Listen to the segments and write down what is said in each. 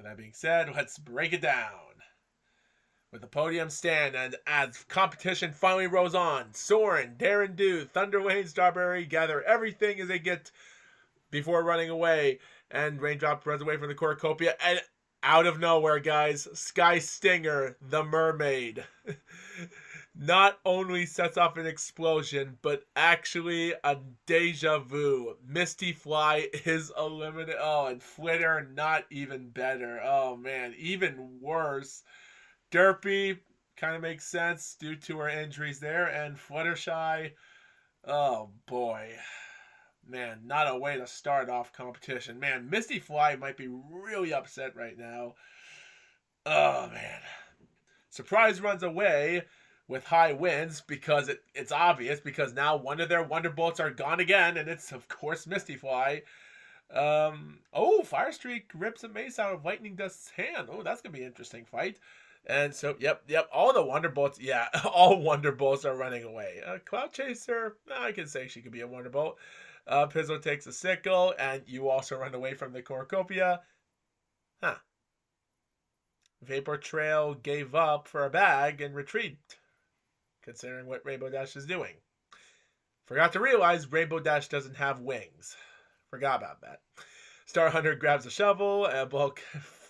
that being said, let's break it down. With the podium stand, and as competition finally rolls on, Soren, Darren Dew, Thunder Wayne, Strawberry gather everything as they get before running away, and Raindrop runs away from the cornucopia, and out of nowhere, guys, Sky Stinger, the mermaid, not only sets off an explosion, but actually a deja vu. Misty Fly is eliminated. Oh, and Flitter, not even better. Oh, man, even worse. Derpy kind of makes sense due to her injuries there, and Fluttershy, oh boy. Man, not a way to start off competition. Man, Misty Fly might be really upset right now. Oh, man. Surprise runs away with high winds because it's obvious, because now one of their Wonderbolts are gone again, and it's, of course, Misty Fly. Fire Streak rips a mace out of Lightning Dust's hand. Oh, that's going to be an interesting fight. And so, yep, all the Wonderbolts, yeah, all Wonderbolts are running away. Cloud Chaser, I can say she could be a Wonderbolt. Pizzo takes a sickle, and you also run away from the cornucopia. Huh. Vapor Trail gave up for a bag and retreated, considering what Rainbow Dash is doing. Forgot to realize Rainbow Dash doesn't have wings. Forgot about that. Star Hunter grabs a shovel, and Bulk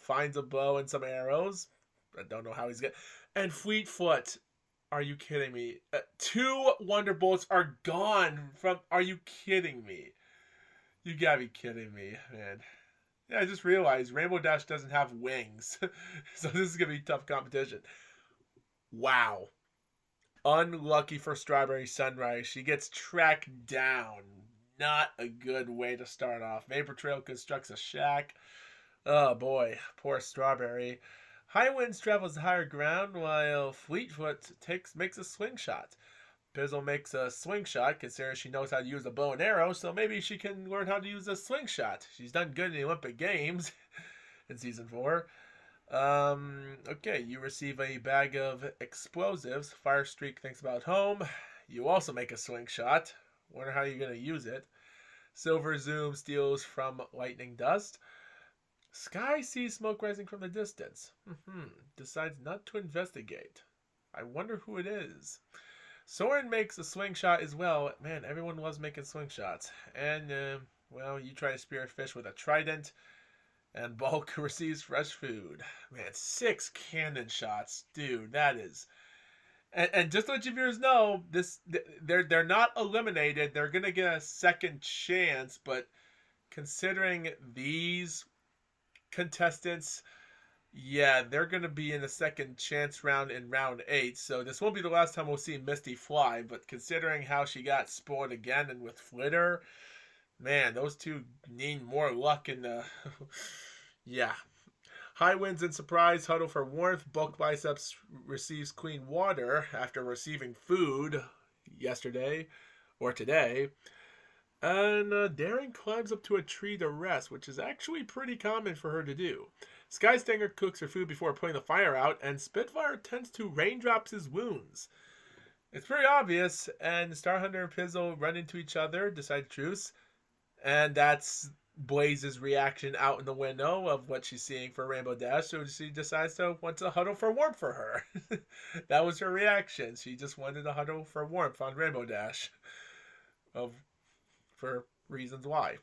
finds a bow and some arrows. I don't know how he's getting. And Fleetfoot, are you kidding me? 2 Wonderbolts are gone from. Are you kidding me? You gotta be kidding me, man. Yeah, I just realized Rainbow Dash doesn't have wings. So this is gonna be tough competition. Wow. Unlucky for Strawberry Sunrise. She gets tracked down. Not a good way to start off. Vapor Trail constructs a shack. Oh boy, poor Strawberry. High Winds travels to higher ground while Fleetfoot makes a swing shot. Pizzle makes a swing shot, considering she knows how to use a bow and arrow, so maybe she can learn how to use a swing shot. She's done good in the Olympic Games in Season 4. Okay, you receive a bag of explosives. Fire Streak thinks about home. You also make a swing shot. Wonder how you're going to use it. Silver Zoom steals from Lightning Dust. Sky sees smoke rising from the distance. Decides not to investigate. I wonder who it is. Soren makes a swing shot as well. Man, everyone was making swing shots. And, you try to spear a fish with a trident. And Bulk receives fresh food. Man, 6 cannon shots. Dude, that is... And just to let you viewers know, they're not eliminated. They're going to get a second chance. But considering these contestants, yeah, they're going to be in the second chance round in round 8. So this won't be the last time we'll see Misty Fly. But considering how she got spoiled again and with Flitter, man, those two need more luck in the... yeah. High Winds and Surprise huddle for warmth. Bulk Biceps receives clean water after receiving food yesterday or today. And Darren climbs up to a tree to rest, which is actually pretty common for her to do. Sky Stinger cooks her food before putting the fire out, and Spitfire tends to raindrops his wounds. It's pretty obvious, and Star Hunter and Pizzle run into each other, decide truce, and that's Blaze's reaction out in the window of what she's seeing for Rainbow Dash, so she decides to want to huddle for warmth for her. That was her reaction. She just wanted to huddle for warmth on Rainbow Dash. For reasons why.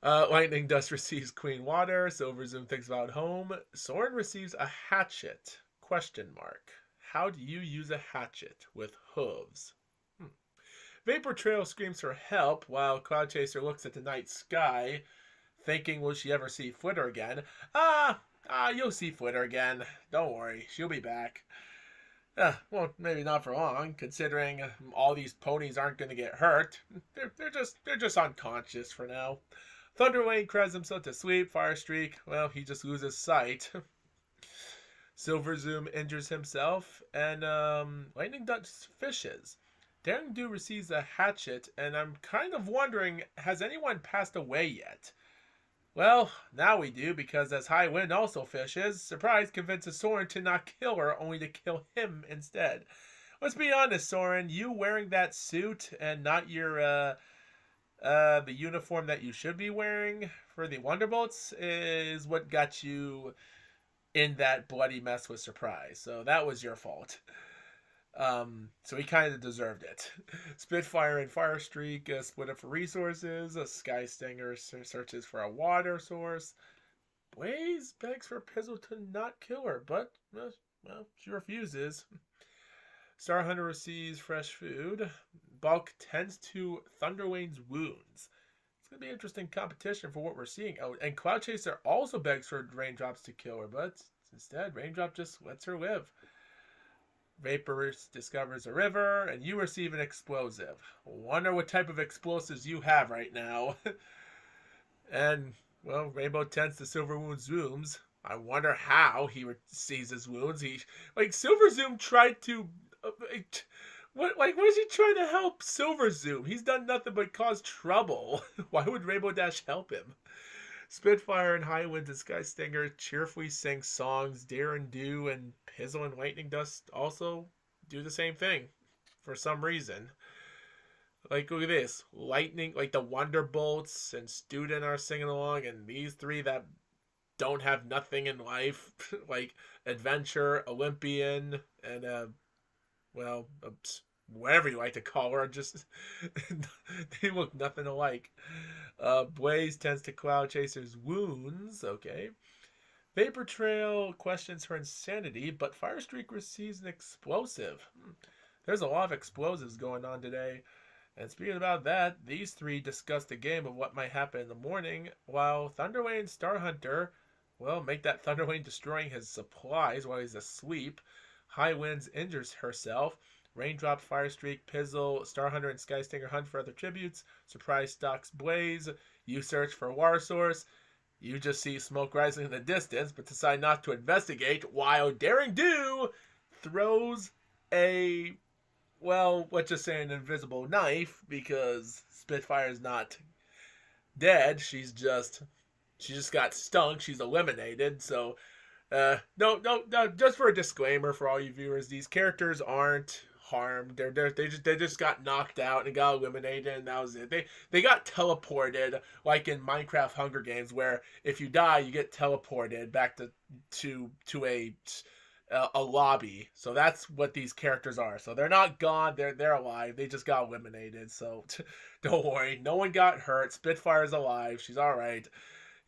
Lightning Dust receives clean water. Silver Zoom thinks about home. Soren receives a hatchet. ? How do you use a hatchet with hooves? Vapor Trail screams for help while Cloud Chaser looks at the night sky, thinking, will she ever see Flitter again? You'll see Flitter again. Don't worry, she'll be back. Well, maybe not for long, considering all these ponies aren't going to get hurt. They're just unconscious for now. Thunder Wayne cries himself to sleep. Fire Streak, well, he just loses sight. Silver Zoom injures himself, and Lightning Dust fishes. Darren Dew receives a hatchet, and I'm kind of wondering, has anyone passed away yet? Well, now we do, because as High Wind also fishes, Surprise convinces Soren to not kill her, only to kill him instead. Let's be honest, Soren, you wearing that suit and not your The uniform that you should be wearing for the Wonderbolts is what got you in that bloody mess with Surprise. So that was your fault. So he kind of deserved it. Spitfire and Firestreak split up for resources. A Sky Stinger searches for a water source. Blaze begs for Pizzle to not kill her, but well, she refuses. Star Hunter receives fresh food. Bulk tends to Thunderwane's wounds. It's going to be interesting competition for what we're seeing. Oh, and Cloud Chaser also begs for Raindrops to kill her, but instead, Raindrop just lets her live. Vapor discovers a river, and you receive an explosive. Wonder what type of explosives you have right now. And, well, Rainbow tends to Silver Zoom's wounds. I wonder how he sees his wounds. Silver Zoom tried to... what is he trying to help Silver Zoom? He's done nothing but cause trouble. Why would Rainbow Dash help him? Spitfire and High Wind and Sky Stinger cheerfully sing songs. Darren Do and Pizzle and Lightning Dust also do the same thing for some reason. Look at this. Lightning, the Wonderbolts and Student are singing along, and these three that don't have nothing in life, like Adventure, Olympian, and whatever you like to call her, just they look nothing alike. Blaze tends to Cloud Chaser's wounds. Okay. Vapor Trail questions her insanity, but Firestreak receives an explosive. There's a lot of explosives going on today. And speaking about that, these three discuss the game of what might happen in the morning, while Thunderwave and Star Hunter, make that Thunderwave destroying his supplies while he's asleep. High Winds injures herself. Raindrop, Firestreak, Pizzle, Star Hunter, and Sky Stinger hunt for other tributes. Surprise stalks Blaze. You search for a water source. You just see smoke rising in the distance, but decide not to investigate, while Daring Do throws let's just say an invisible knife, because Spitfire is not dead. She just got stung. She's eliminated. So, no, just for a disclaimer for all you viewers, these characters aren't harmed. They just got knocked out and got eliminated, and that was it. They got teleported, like in Minecraft Hunger Games, where if you die, you get teleported back to a lobby. So that's what these characters are. So they're not gone. They're alive. They just got eliminated. So don't worry. No one got hurt. Spitfire's alive. She's all right.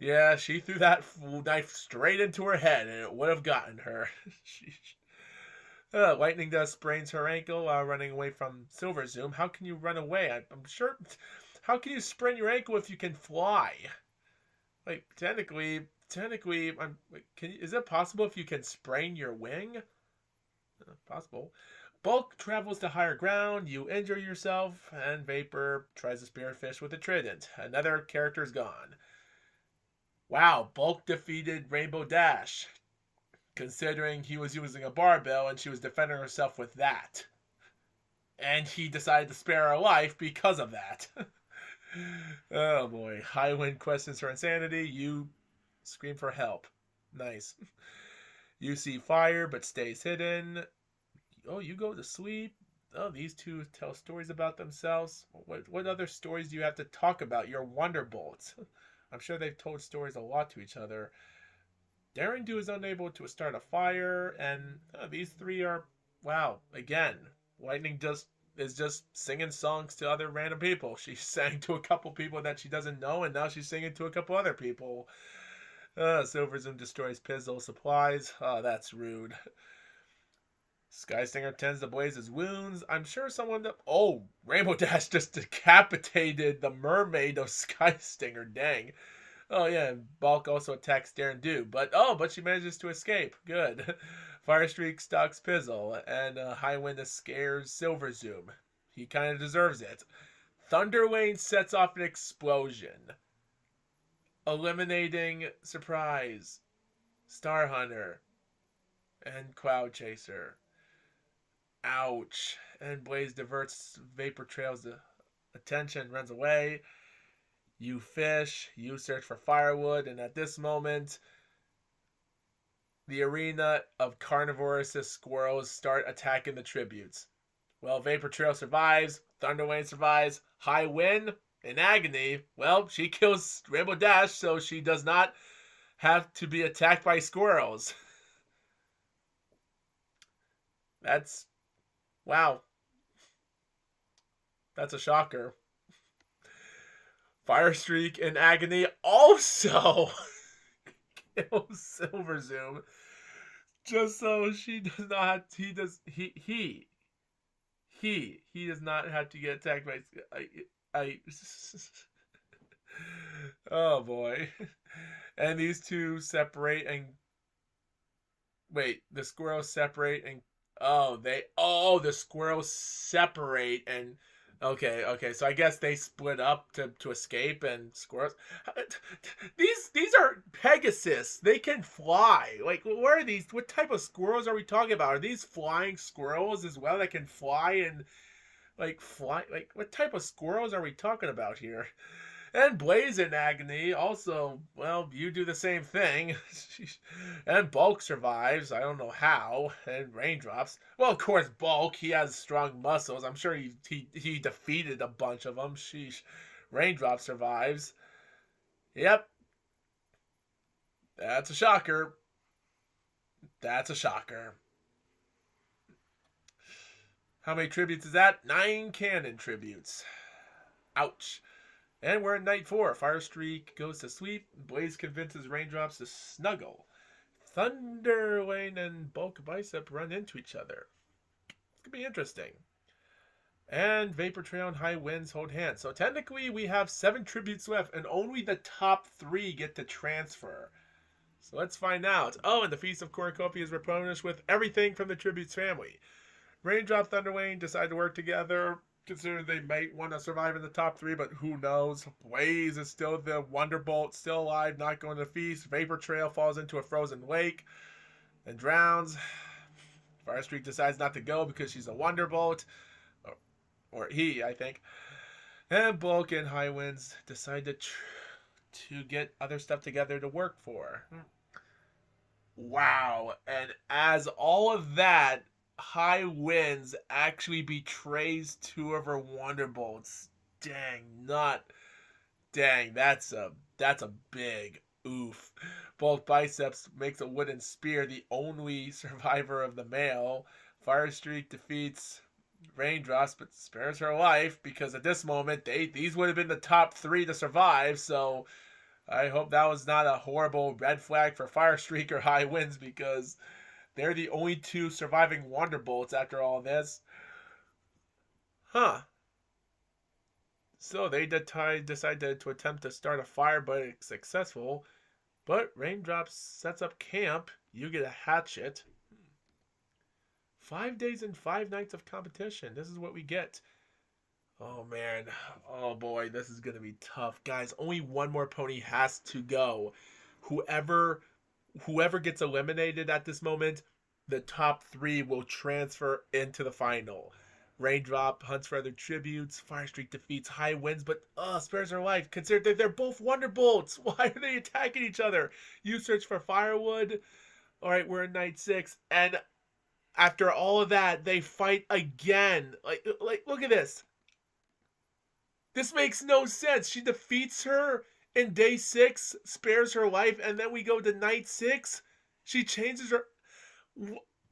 Yeah, she threw that knife straight into her head, and it would have gotten her. Lightning Dust sprains her ankle while running away from Silver Zoom. How can you run away? I'm sure. How can you sprain your ankle if you can fly? Technically, is it possible if you can sprain your wing? Possible. Bulk travels to higher ground. You injure yourself, and Vapor tries to spearfish with a trident. Another character's gone. Wow, Bulk defeated Rainbow Dash, considering he was using a barbell and she was defending herself with that. And he decided to spare her life because of that. Oh boy. High Wind questions her insanity. You scream for help. Nice. You see fire but stays hidden. Oh, you go to sleep. Oh, these two tell stories about themselves. What other stories do you have to talk about? Your Wonderbolts. I'm sure they've told stories a lot to each other. Daring Do is unable to start a fire, and these three are, again, Lightning is just singing songs to other random people. She sang to a couple people that she doesn't know, and now she's singing to a couple other people. Silver Zoom destroys Pizzle supplies. Oh, that's rude. Sky Stinger tends to Blaze's wounds. I'm sure someone... Rainbow Dash just decapitated the mermaid of Sky Stinger. Dang. Oh, yeah, and Bulk also attacks Daring Do. But she manages to escape. Good. Firestreak stalks Pizzle, and High Wind scares Silver Zoom. He kind of deserves it. Thunderwave sets off an explosion, eliminating Surprise, Star Hunter, and Cloud Chaser. Ouch. And Blaze diverts Vapor Trail's attention, runs away. You fish, you search for firewood, and at this moment, the arena of carnivorous squirrels start attacking the tributes. Well, Vapor Trail survives, Thunderwave survives, High Wind, in agony, well, she kills Rainbow Dash, so she does not have to be attacked by squirrels. That's, wow. That's a shocker. Fire Streak in agony also kills Silver Zoom. Just so she does not, he does not have to get attacked by, I oh boy. And these two separate and, wait, the squirrels separate and, the squirrels separate and, okay, so I guess they split up to escape and squirrels. These are Pegasus. They can fly. Like, what are these? What type of squirrels are we talking about? Are these flying squirrels as well that can fly and fly? Like, what type of squirrels are we talking about here? And Blaze in agony. Also, well, you do the same thing. And Bulk survives. I don't know how. And Raindrops. Well, of course, Bulk. He has strong muscles. I'm sure he defeated a bunch of them. Sheesh. Raindrop survives. Yep. That's a shocker. That's a shocker. How many tributes is that? 9 cannon tributes. Ouch. And we're in night 4. Fire Streak goes to sleep. Blaze convinces Raindrops to snuggle. Thunderwing and Bulk Bicep run into each other. It's going to be interesting. And Vapor Trail and High Winds hold hands. So technically we have 7 tributes left and only the top 3 get to transfer. So let's find out. Oh, and the Feast of Cornucopia is replenished with everything from the tributes family. Raindrop, Thunderwing decide to work together. Considering they might want to survive in the top 3, but who knows? Blaze is still the Wonderbolt, still alive, not going to feast. Vapor Trail falls into a frozen lake and drowns. Fire Streak decides not to go because she's a Wonderbolt. Or he, I think. And Bulk and High Winds decide to get other stuff together to work for. Wow. And as all of that, High Winds actually betrays 2 of her Wonderbolts. Dang, that's a big oof. Bulk Biceps makes a wooden spear, the only survivor of the male. Fire Streak defeats Raindrops, but spares her life because at this moment these would have been the top 3 to survive. So I hope that was not a horrible red flag for Fire Streak or High Winds because they're the only 2 surviving Wonderbolts after all this. Huh. So they decided to attempt to start a fire, but it's successful. But Raindrops sets up camp. You get a hatchet. 5 days and 5 nights of competition. This is what we get. Oh, man. Oh, boy. This is going to be tough. Guys, only one more pony has to go. Whoever gets eliminated at this moment, the top 3 will transfer into the final. Raindrop hunts for other tributes. Fire Streak defeats High Winds, but spares her life. Consider that they're both Wonderbolts. Why are they attacking each other? You search for firewood. All right, we're in night 6, and after all of that, they fight again. Like, look at this. This makes no sense. She defeats her in day 6, spares her life, and then we go to night 6. She changes her.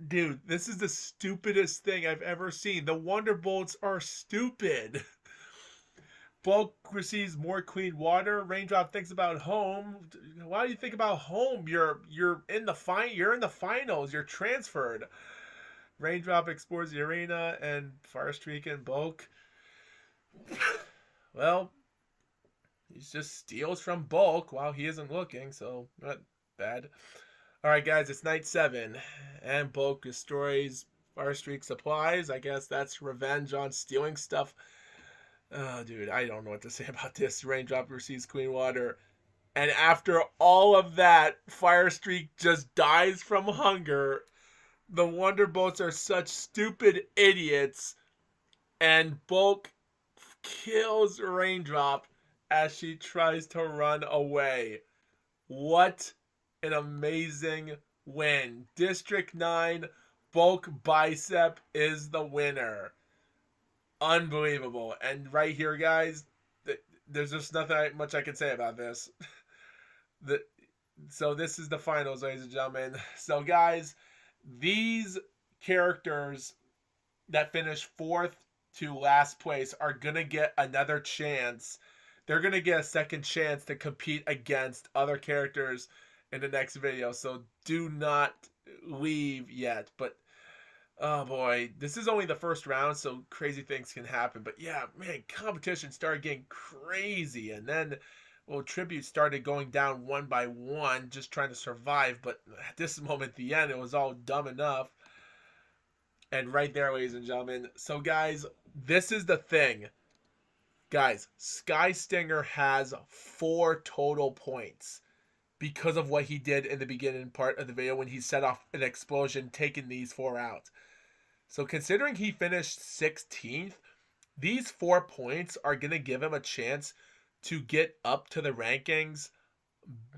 Dude, this is the stupidest thing I've ever seen. The Wonderbolts are stupid. Bulk receives more clean water. Raindrop thinks about home. Why do you think about home? You're in the finals. You're transferred. Raindrop explores the arena, and Fire Streak and Bulk. Well, he just steals from Bulk while he isn't looking, so not bad. Alright guys, it's night 7, and Bulk destroys Fire Streak supplies. I guess that's revenge on stealing stuff. Oh, dude, I don't know what to say about this. Raindrop receives clean water. And after all of that, Fire Streak just dies from hunger. The Wonderbolts are such stupid idiots. And Bulk kills Raindrop as she tries to run away. What an amazing win. District 9, Bulk Bicep is the winner. Unbelievable. And right here, guys, there's just much I can say about this. the So this is the finals, ladies and gentlemen. So guys, these characters that finish fourth to last place are gonna get another chance. They're gonna get a second chance to compete against other characters in the next video. So do not leave yet. But oh boy, this is only the first round, so crazy things can happen. But yeah, man, competition started getting crazy, and then well, tributes started going down one by one, just trying to survive. But at this moment, at the end, it was all dumb enough. And right there, ladies and gentlemen. So guys, this is the thing. Guys, Sky Stinger has 4 total points because of what he did in the beginning part of the video when he set off an explosion, taking these 4 out. So considering he finished 16th, these 4 points are going to give him a chance to get up to the rankings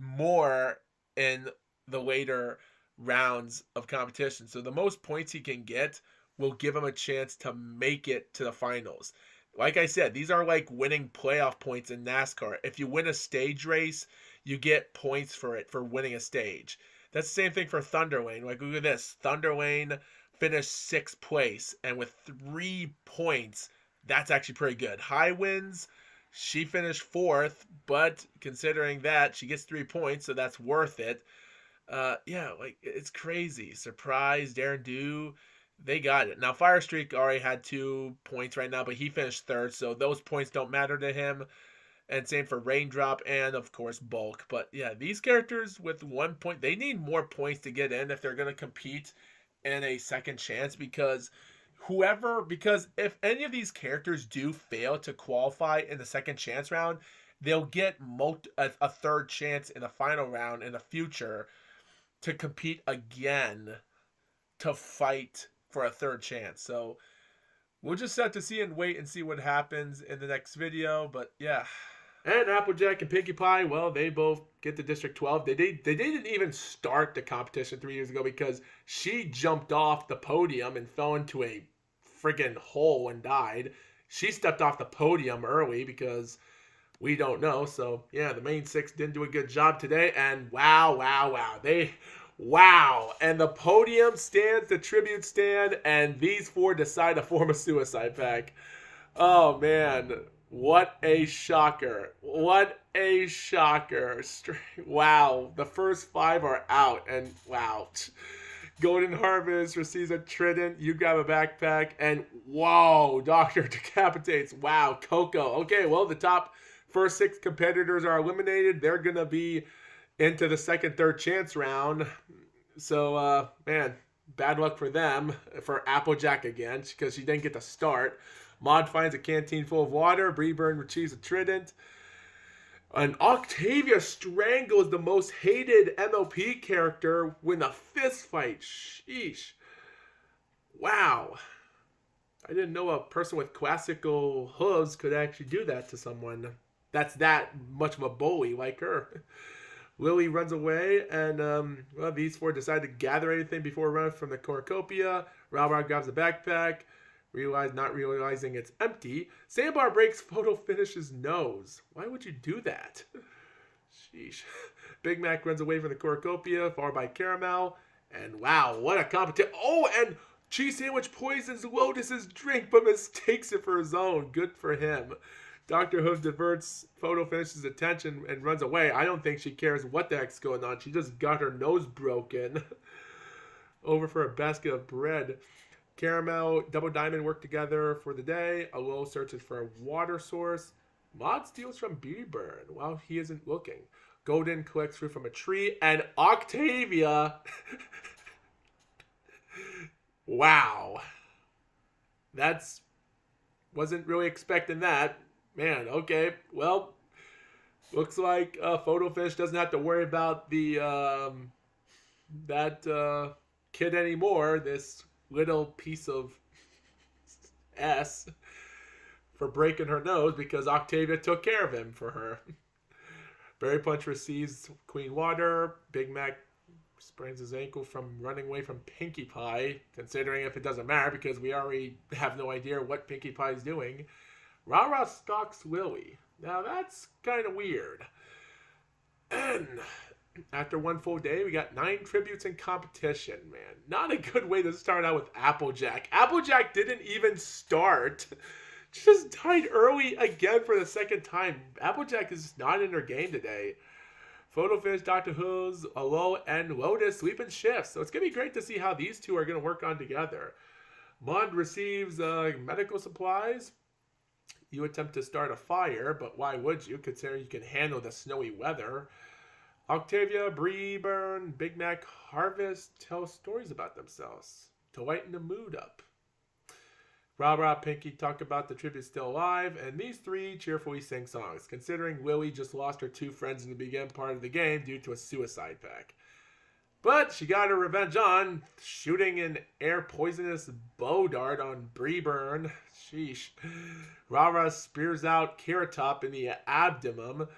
more in the later rounds of competition. So the most points he can get will give him a chance to make it to the finals. Like I said, these are like winning playoff points in NASCAR. If you win a stage race, you get points for it for winning a stage. That's the same thing for Thunderlane. Like, look at this. Thunderlane finished 6th place, and with 3 points, that's actually pretty good. High Winds, she finished 4th, but considering that, she gets 3 points, so that's worth it. Yeah, like, it's crazy. Surprise, Darren Dew, they got it. Now, Firestreak already had 2 points right now, but he finished 3rd, so those points don't matter to him. And same for Raindrop and, of course, Bulk. But, yeah, these characters with 1 point, they need more points to get in if they're going to compete in a second chance, because if any of these characters do fail to qualify in the second chance round, they'll get a third chance in the final round in the future to compete again to fight for a third chance. So we'll just have to see and wait and see what happens in the next video. But yeah. And Applejack and Pinkie Pie, well, they both get to District 12. They didn't even start the competition 3 years ago because she jumped off the podium and fell into a friggin' hole and died. She stepped off the podium early because we don't know. So, yeah, the main 6 didn't do a good job today. And wow. And the podium stands, the tribute stand, and these 4 decide to form a suicide pact. Oh, man. What a shocker. Wow. The first 5 are out, and wow. Golden Harvest receives a trident. You grab a backpack, and whoa, Doctor decapitates. Wow, Coco. Okay, well, the top first 6 competitors are eliminated. They're going to be into the second, third chance round. So, man, bad luck for them, for Applejack again, because she didn't get to start. Maud finds a canteen full of water. Breeburn retrieves a trident. And Octavia strangles the most hated MLP character with a fist fight. Sheesh. Wow. I didn't know a person with classical hooves could actually do that to someone that's that much of a bully like her. Lily runs away, and well, these 4 decide to gather anything before running from the cornucopia. Ralbar grabs a backpack. Not realizing it's empty. Sandbar breaks Photo Finish's nose. Why would you do that? Sheesh. Big Mac runs away from the cornucopia, followed by Caramel. And wow, what a competition. Oh, and Cheese Sandwich poisons Lotus's drink, but mistakes it for his own. Good for him. Dr. Hooves diverts Photo Finish's attention and runs away. I don't think she cares what the heck's going on. She just got her nose broken. Over for a basket of bread. Caramel, Double Diamond work together for the day. Alo searches for a water source. Maud steals from Breeburn while he isn't looking. Golden collects fruit from a tree. And Octavia... wow. Wasn't really expecting that. Man, okay. Well, looks like Photofish doesn't have to worry about the that kid anymore. This little piece of S for breaking her nose because Octavia took care of him for her. Berry Punch receives Queen Water. Big Mac sprains his ankle from running away from Pinkie Pie, considering if it doesn't matter because we already have no idea what Pinkie Pie is doing. Rara stalks Lily. Now that's kind of weird. And after one full day, we got 9 tributes in competition, man. Not a good way to start out with Applejack. Applejack didn't even start. Just died early again for the second time. Applejack is not in her game today. Photofish, Dr. Who's, Alo, and Lotus sweeping shifts. So it's going to be great to see how these two are going to work on together. Mond receives medical supplies. You attempt to start a fire, but why would you, considering you can handle the snowy weather? Octavia, Bree, Burn, Big Mac, Harvest tell stories about themselves to lighten the mood up. Rah-Rah, Pinky talk about the tribute still alive, and these 3 cheerfully sing songs, considering Lily just lost her 2 friends in the beginning part of the game due to a suicide pact. But she got her revenge on shooting an air poisonous bow dart on Bree Burn. Sheesh. Rah-Rah spears out Carrot Top in the abdomen.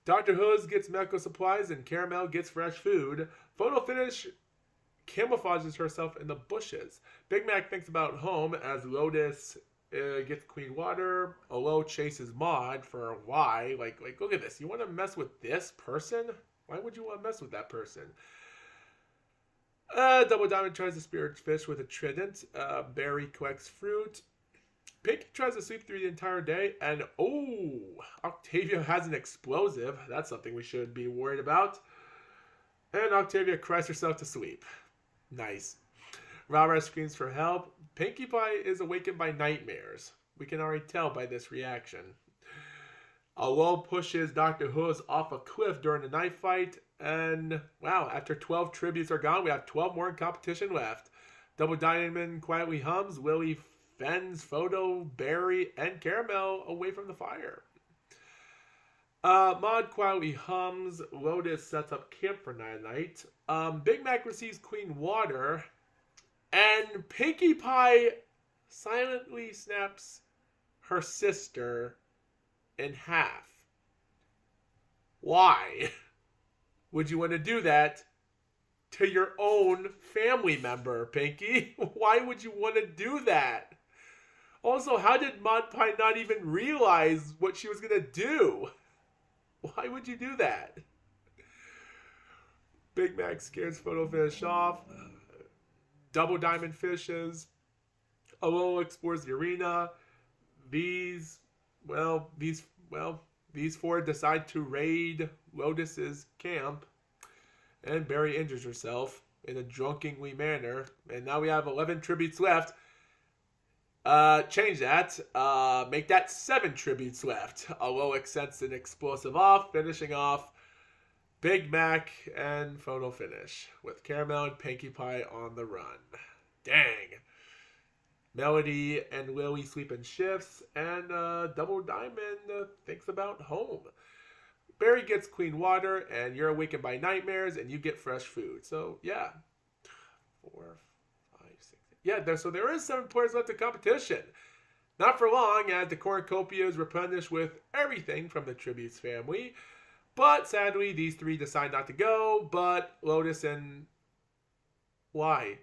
Dr. Who's gets medical supplies and Caramel gets fresh food. Photo Finish camouflages herself in the bushes. Big Mac thinks about home as Lotus gets Queen Water. Olo chases Maud for why. Like look at this. You want to mess with this person? Why would you want to mess with that person? Double Diamond tries to spear fish with a trident. Barry collects fruit. Pinky tries to sweep through the entire day, and Octavia has an explosive. That's something we should be worried about. And Octavia cries herself to sleep. Nice. Rah-Rah screams for help. Pinkie Pie is awakened by nightmares. We can already tell by this reaction. Alo pushes Dr. Who's off a cliff during the knife fight. And, wow, after 12 tributes are gone, we have 12 more in competition left. Double Diamond quietly hums. Willie fends Photo, Barry, and Caramel away from the fire. Maud quietly hums. Lotus sets up camp for night. Big Mac receives Queen Water. And Pinkie Pie silently snaps her sister in half. Why would you want to do that to your own family member, Pinky? Why would you want to do that? Also, how did Maud Pie not even realize what she was going to do? Why would you do that? Big Mac scares Photofish off. Double Diamond fishes. Alo explores the arena. These 4 decide to raid Lotus's camp. And Barry injures herself in a drunkenly manner. And now we have 11 tributes left. Change that. Make that 7 tributes left. Alo sends an explosive off, finishing off Big Mac and Photo Finish with Caramel and Pinkie Pie on the run. Dang. Melody and Lily sleep in shifts, and Double Diamond thinks about home. Barry gets Queen Water, and you're awakened by nightmares, and you get fresh food. So, yeah. 4, 5, 6. Yeah, so there is 7 players left in competition. Not for long, as the cornucopia is replenished with everything from the Tributes family. But sadly, these 3 decide not to go. But Lotus and... Why?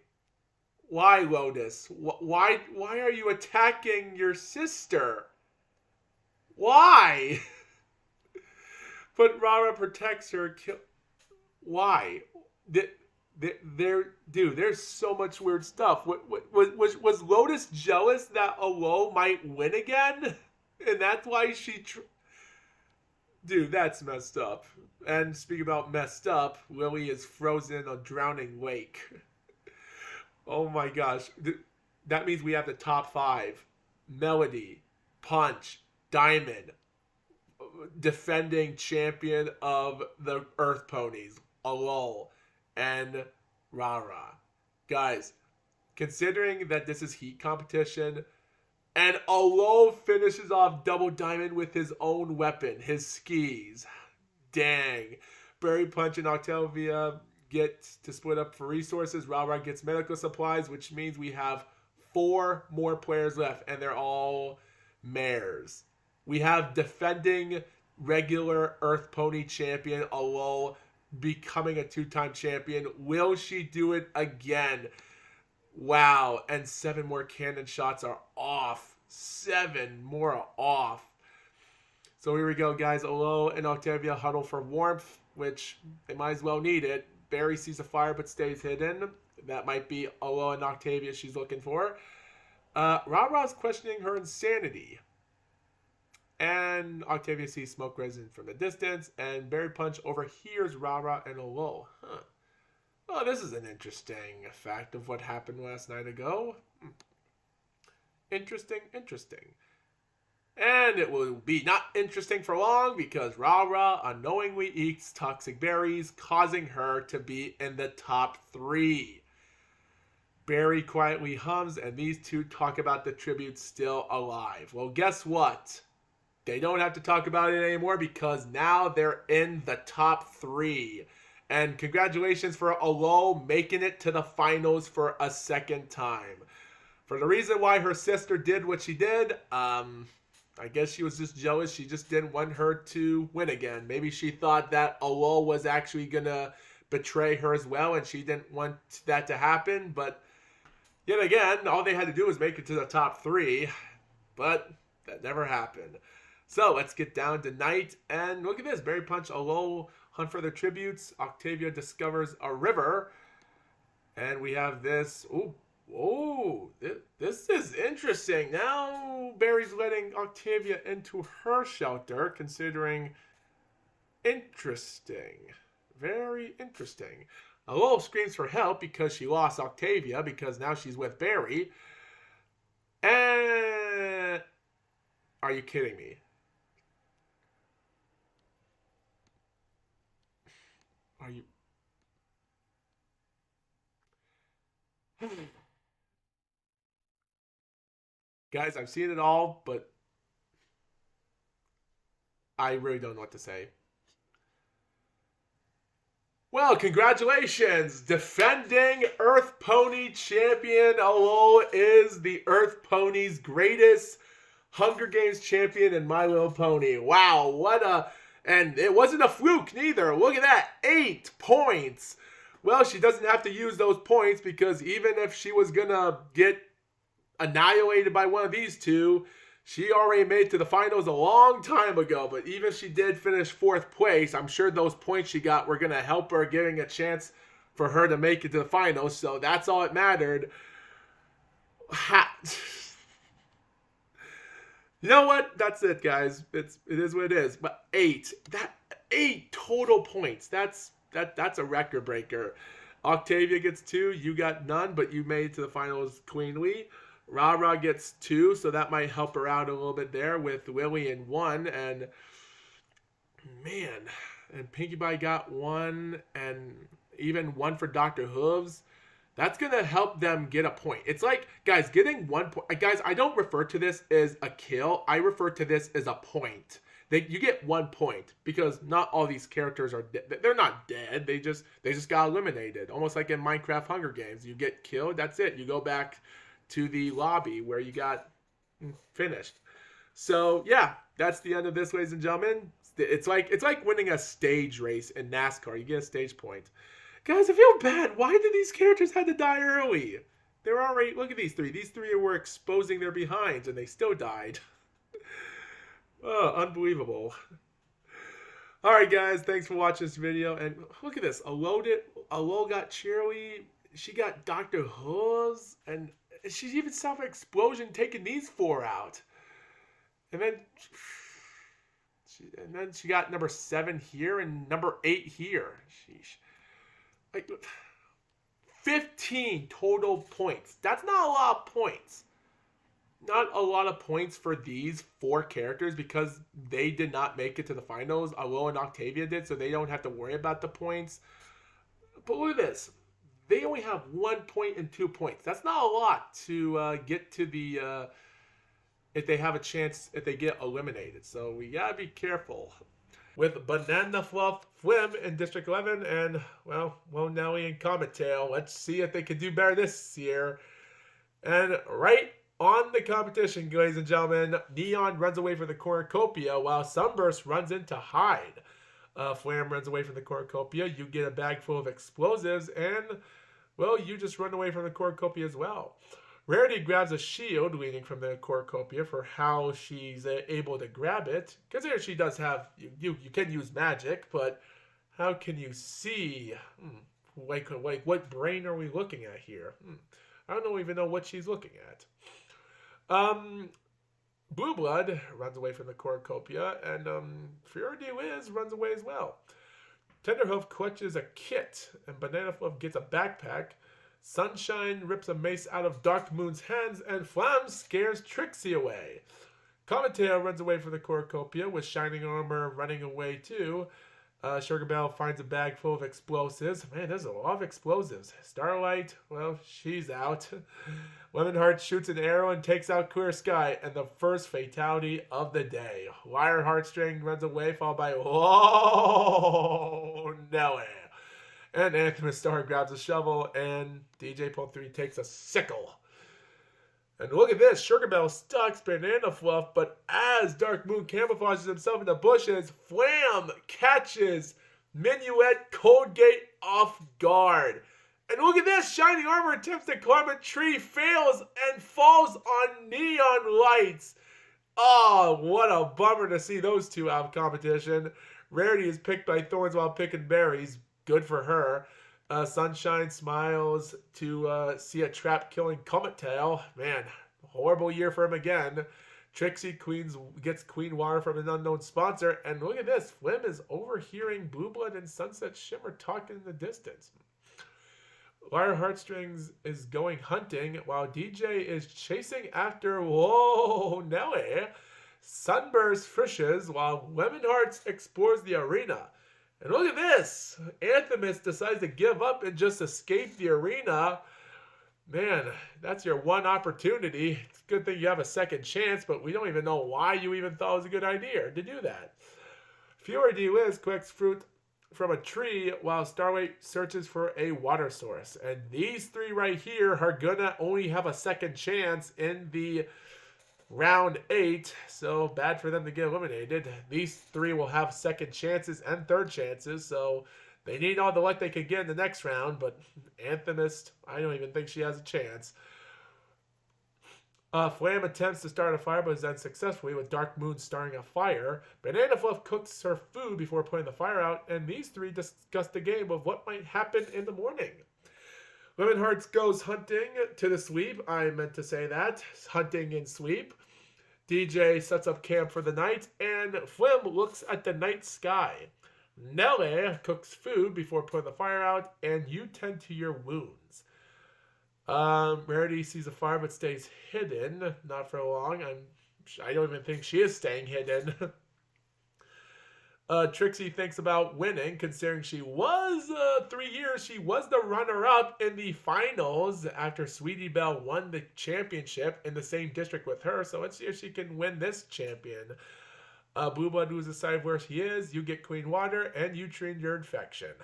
Why, Lotus? Why are you attacking your sister? Why? But Rah-Rah protects her. Why? There's so much weird stuff. Was Lotus jealous that Alo might win again? And that's why she... Dude, that's messed up. And speaking about messed up, Lily is frozen in a drowning lake. Oh my gosh. That means we have the top 5. Melody, Punch, Diamond, defending champion of the Earth Ponies, Alo, and Rah-Rah. Guys, considering that this is heat competition, and Alo finishes off Double Diamond with his own weapon, his skis. Dang. Barry, Punch, and Octavia get to split up for resources. Rah-Rah gets medical supplies, which means we have 4 more players left, and they're all mares. We have defending regular Earth Pony champion Alo becoming a 2-time champion. Will she do it again? Wow. And 7 more cannon shots are off. 7 more are off. So here we go, guys. Olo and Octavia huddle for warmth, which they might as well need it. Barry sees a fire but stays hidden. That might be Olo and Octavia she's looking for. Ra-Ra's questioning her insanity. And Octavia sees smoke rising from the distance, and Barry Punch overhears Ra-Ra and Olo. Huh. Well, this is an interesting fact of what happened last night ago. Interesting. And it will be not interesting for long because Ra-Ra unknowingly eats toxic berries, causing her to be in the top 3. Barry quietly hums, and these two talk about the tribute still alive. Well, guess what? They don't have to talk about it anymore because now they're in the top 3. And congratulations for Olo making it to the finals for a second time. For the reason why her sister did what she did, I guess she was just jealous. She just didn't want her to win again. Maybe she thought that Olo was actually going to betray her as well, and she didn't want that to happen. But yet again, all they had to do was make it to the top 3. But that never happened. So let's get down to night. And look at this. Barry Punch, Olo hunt for their tributes. Octavia discovers a river. And we have this. Oh, this is interesting. Now Barry's letting Octavia into her shelter, considering interesting. Very interesting. Olo screams for help because she lost Octavia because now she's with Barry. And are you kidding me? Are you... Guys, I've seen it all, but I really don't know what to say. Well, congratulations! Defending Earth Pony champion Olo is the Earth Pony's greatest Hunger Games champion in My Little Pony. Wow, what a... And it wasn't a fluke neither. Look at that. 8 points. Well, she doesn't have to use those points because even if she was going to get annihilated by one of these two, she already made it to the finals a long time ago. But even if she did finish 4th place, I'm sure those points she got were going to help her, giving a chance for her to make it to the finals. So that's all it mattered. You know what? That's it, guys. It is what it is. But 8 total points. That's a record breaker. Octavia gets 2. You got none, but you made it to the finals cleanly. Ra-Ra gets 2, so that might help her out a little bit there with Willie in 1. And man, and Pinkie Pie got 1, and even 1 for Dr. Hooves. That's going to help them get a point. It's like, guys, getting 1 point. Guys, I don't refer to this as a kill. I refer to this as a point. You get 1 point because not all these characters are dead. They're not dead. They just got eliminated. Almost like in Minecraft Hunger Games. You get killed, that's it. You go back to the lobby where you got finished. So, yeah, that's the end of this, ladies and gentlemen. It's like winning a stage race in NASCAR. You get a stage point. Guys, I feel bad. Why did these characters have to die early? They're already... Look at these 3. These 3 were exposing their behinds, and they still died. Oh, unbelievable. Alright, guys. Thanks for watching this video. And look at this. Olo got Cheerilee. She got Dr. Hooves. And she even saw an explosion taking these 4 out. And then she got number 7 here and number 8 here. Sheesh. Like 15 total points. That's not a lot of points. Not a lot of points for these 4 characters because they did not make it to the finals. Olo and Octavia did, so they don't have to worry about the points. But look at this. They only have 1 point and 2 points. That's not a lot to get to the... if they have a chance, if they get eliminated. So we gotta be careful. With Banana Fluff, Flim in District 11, and, well, Nelly and Comet Tail. Let's see if they can do better this year. And right on the competition, ladies and gentlemen, Neon runs away from the cornucopia while Sunburst runs in to hide. Flam runs away from the cornucopia. You get a bag full of explosives, and, well, you just run away from the cornucopia as well. Rarity grabs a shield leaning from the cornucopia for how she's able to grab it. Consider she does have, you can use magic, but how can you see? Like what brain are we looking at here? I don't even know what she's looking at. Blue Blood runs away from the cornucopia, and Fiora de Liz runs away as well. Tenderhoof clutches a kit, and Banana Fluff gets a backpack. Sunshine rips a mace out of Dark Moon's hands, and Flam scares Trixie away. Cometale runs away from the cornucopia, with Shining Armor running away too. Sugar Belle finds a bag full of explosives. Man, there's a lot of explosives. Starlight, well, she's out. Lemonheart shoots an arrow and takes out Clear Sky, and the first fatality of the day. Wire Heartstring runs away, followed by Whoa, Nelly. And Anthony Star grabs a shovel, and DJ Pole 3 takes a sickle. And look at this, Sugar Belle stalks Banana Fluff, but as Dark Moon camouflages himself in the bushes, Flam catches Minuet Coldgate off guard. And look at this, Shining Armor attempts to climb a tree, fails, and falls on neon lights. Oh, what a bummer to see those two out of competition. Rarity is picked by thorns while picking berries. Good for her. Sunshine smiles to see a trap-killing Cometale. Man, horrible year for him again. Trixie gets Queen Water from an unknown sponsor. And look at this. Flim is overhearing Blue Blood and Sunset Shimmer talking in the distance. Wire Heartstrings is going hunting while DJ is chasing after Nelly. Sunburst fishes while Lemonhearts explores the arena. And look at this! Anthemis decides to give up and just escape the arena. Man, that's your one opportunity. It's a good thing you have a second chance, but we don't even know why you even thought it was a good idea to do that. Fiora de Liz collects fruit from a tree while Starlight searches for a water source. And these three right here are gonna only have a second chance in the round 8, so bad for them to get eliminated. These three will have second chances and third chances, so they need all the luck they can get in the next round, but Anthemist, I don't even think she has a chance. Flam attempts to start a fire, but is unsuccessfully, with Dark Moon starting a fire. Banana Fluff cooks her food before putting the fire out, and these three discuss the game of what might happen in the morning. Lemonhearts goes hunting to the sweep. I meant to say that. Hunting and sweep. DJ sets up camp for the night, and Flim looks at the night sky. Nelly cooks food before putting the fire out, and you tend to your wounds. Rarity sees a fire but stays hidden. Not for long. I don't even think she is staying hidden. Trixie thinks about winning, considering she was, 3 years, she was the runner-up in the finals after Sweetie Belle won the championship in the same district with her, so let's see if she can win this champion. Blue Blood loses sight of where she is, you get Queen Water, and you treat your infection.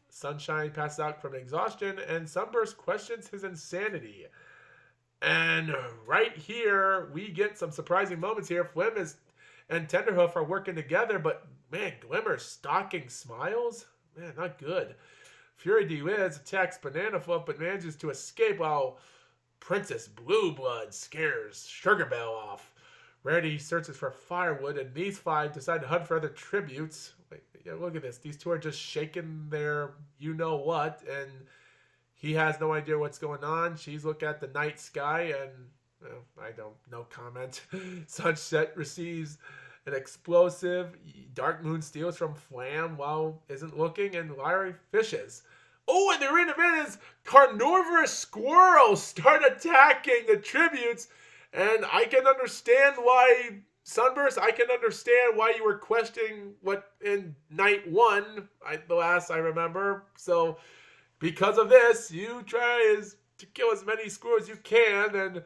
Sunshine passes out from exhaustion, and Sunburst questions his insanity. And right here, we get some surprising moments here. Flim and Tenderhoof are working together, but man, Glimmer stalking Smiles? Man, not good. Fiora de Liz attacks Banana Fluff but manages to escape while Princess Blue Blood scares Sugar Belle off. Rarity searches for firewood, and these 5 decide to hunt for other tributes. Look at this. These 2 are just shaking their you-know-what, and he has no idea what's going on. She's looking at the night sky, and I don't, no comment. Sunset receives an explosive. Dark Moon steals from Flam while isn't looking, and Larry fishes. Oh, and the main event is carnivorous squirrels start attacking the tributes, and I can understand why, Sunburst, I can understand why you were questioning what in night 1, the last I remember. So, because of this, you try to kill as many squirrels as you can, and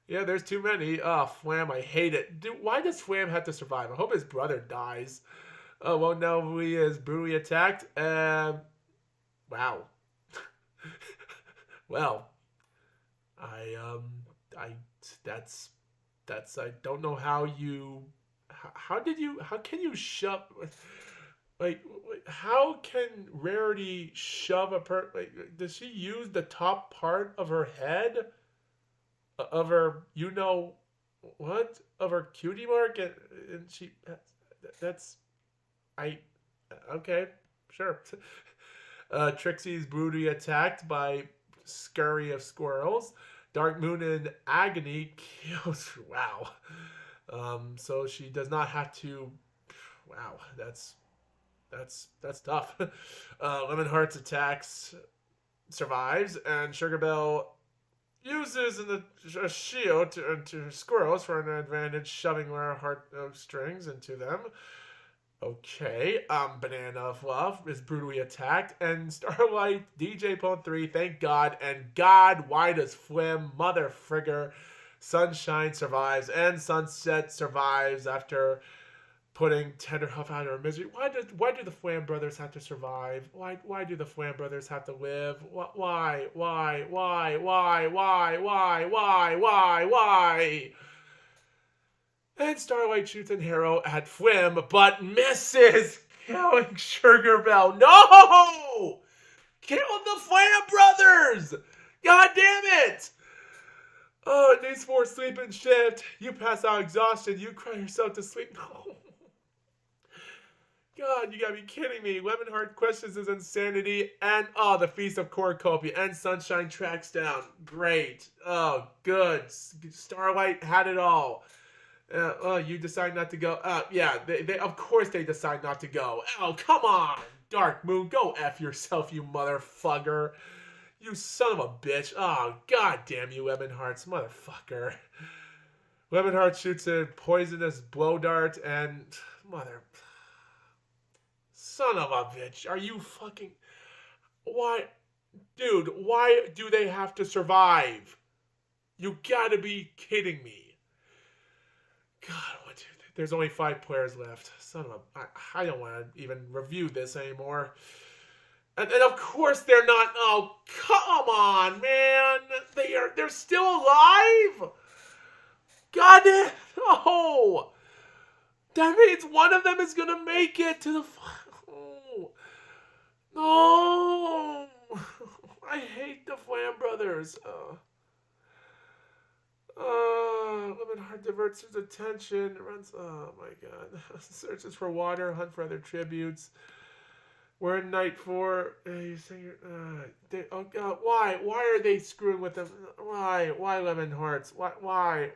yeah, there's too many. Oh, Flam, I hate it. Why does Flam have to survive? I hope his brother dies. Well, now he is brutally attacked. Wow. Well, I don't know how can you shove, like, how can Rarity shove does she use the top part of her head? of her, what? Of her cutie mark? And she, that's, I, okay, sure. Trixie's brutally attacked by scurry of squirrels. Dark Moon in agony kills. Wow. So she does not have to. Wow, that's tough. Lemon Heart's attacks survives, and Sugar Belle uses a shield to squirrels for an advantage, shoving her heart strings into them. Okay, Banana Fluff is brutally attacked, and Starlight, DJ Pone 3, thank God, and God, why does Flim, Mother Frigger, Sunshine survives, and Sunset survives after putting Tenderhoof out of her misery. Why do the Flam brothers have to survive? Why do the Flam brothers have to live? Why? And Starlight shoots an arrow at Flim, but misses, killing Sugar Belle. No! Kill the Flam brothers! God damn it! Oh, it needs 4 sleeping shift. You pass out exhausted. You cry yourself to sleep. No. God, you gotta be kidding me. Lemonheart questions his insanity. And, the Feast of Cornucopia. And Sunshine tracks down. Great. Oh, good. Starlight had it all. You decide not to go. Yeah, they of course they decide not to go. Oh, come on. Dark Moon, go F yourself, you motherfucker. You son of a bitch. Oh, god damn you, Lemonheart's motherfucker. Lemonheart shoots a poisonous blow dart and... Son of a bitch. Are you fucking... Why? Dude, why do they have to survive? You gotta be kidding me. God, there's only 5 players left. Son of a... I don't want to even review this anymore. And of course they're not... Oh, come on, man. They're still alive? God damn... Oh! That means one of them is gonna make it to the... Oh. No! I hate the Flam brothers. Lemonheart diverts his attention, runs... Oh my god. Searches for water, hunt for other tributes. We're in night 4. Why? Why are they screwing with them? Why? Why Lemonhearts? Why?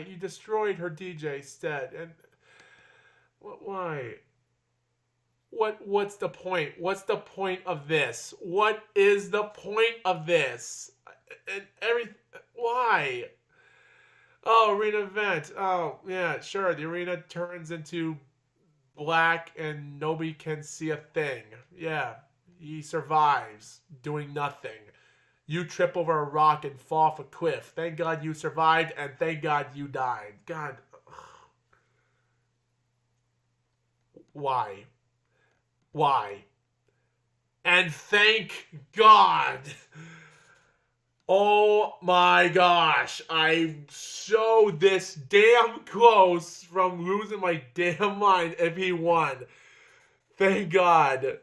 You destroyed her DJ Stead. And why? What's the point? What's the point of this? What is the point of this? And why? Oh, arena event. Oh, yeah, sure. The arena turns into black and nobody can see a thing. Yeah, he survives doing nothing. You trip over a rock and fall off a cliff. Thank God you survived, and thank God you died. God. Why? And thank God. Oh my gosh, I'm so this damn close from losing my damn mind if he won. Thank God.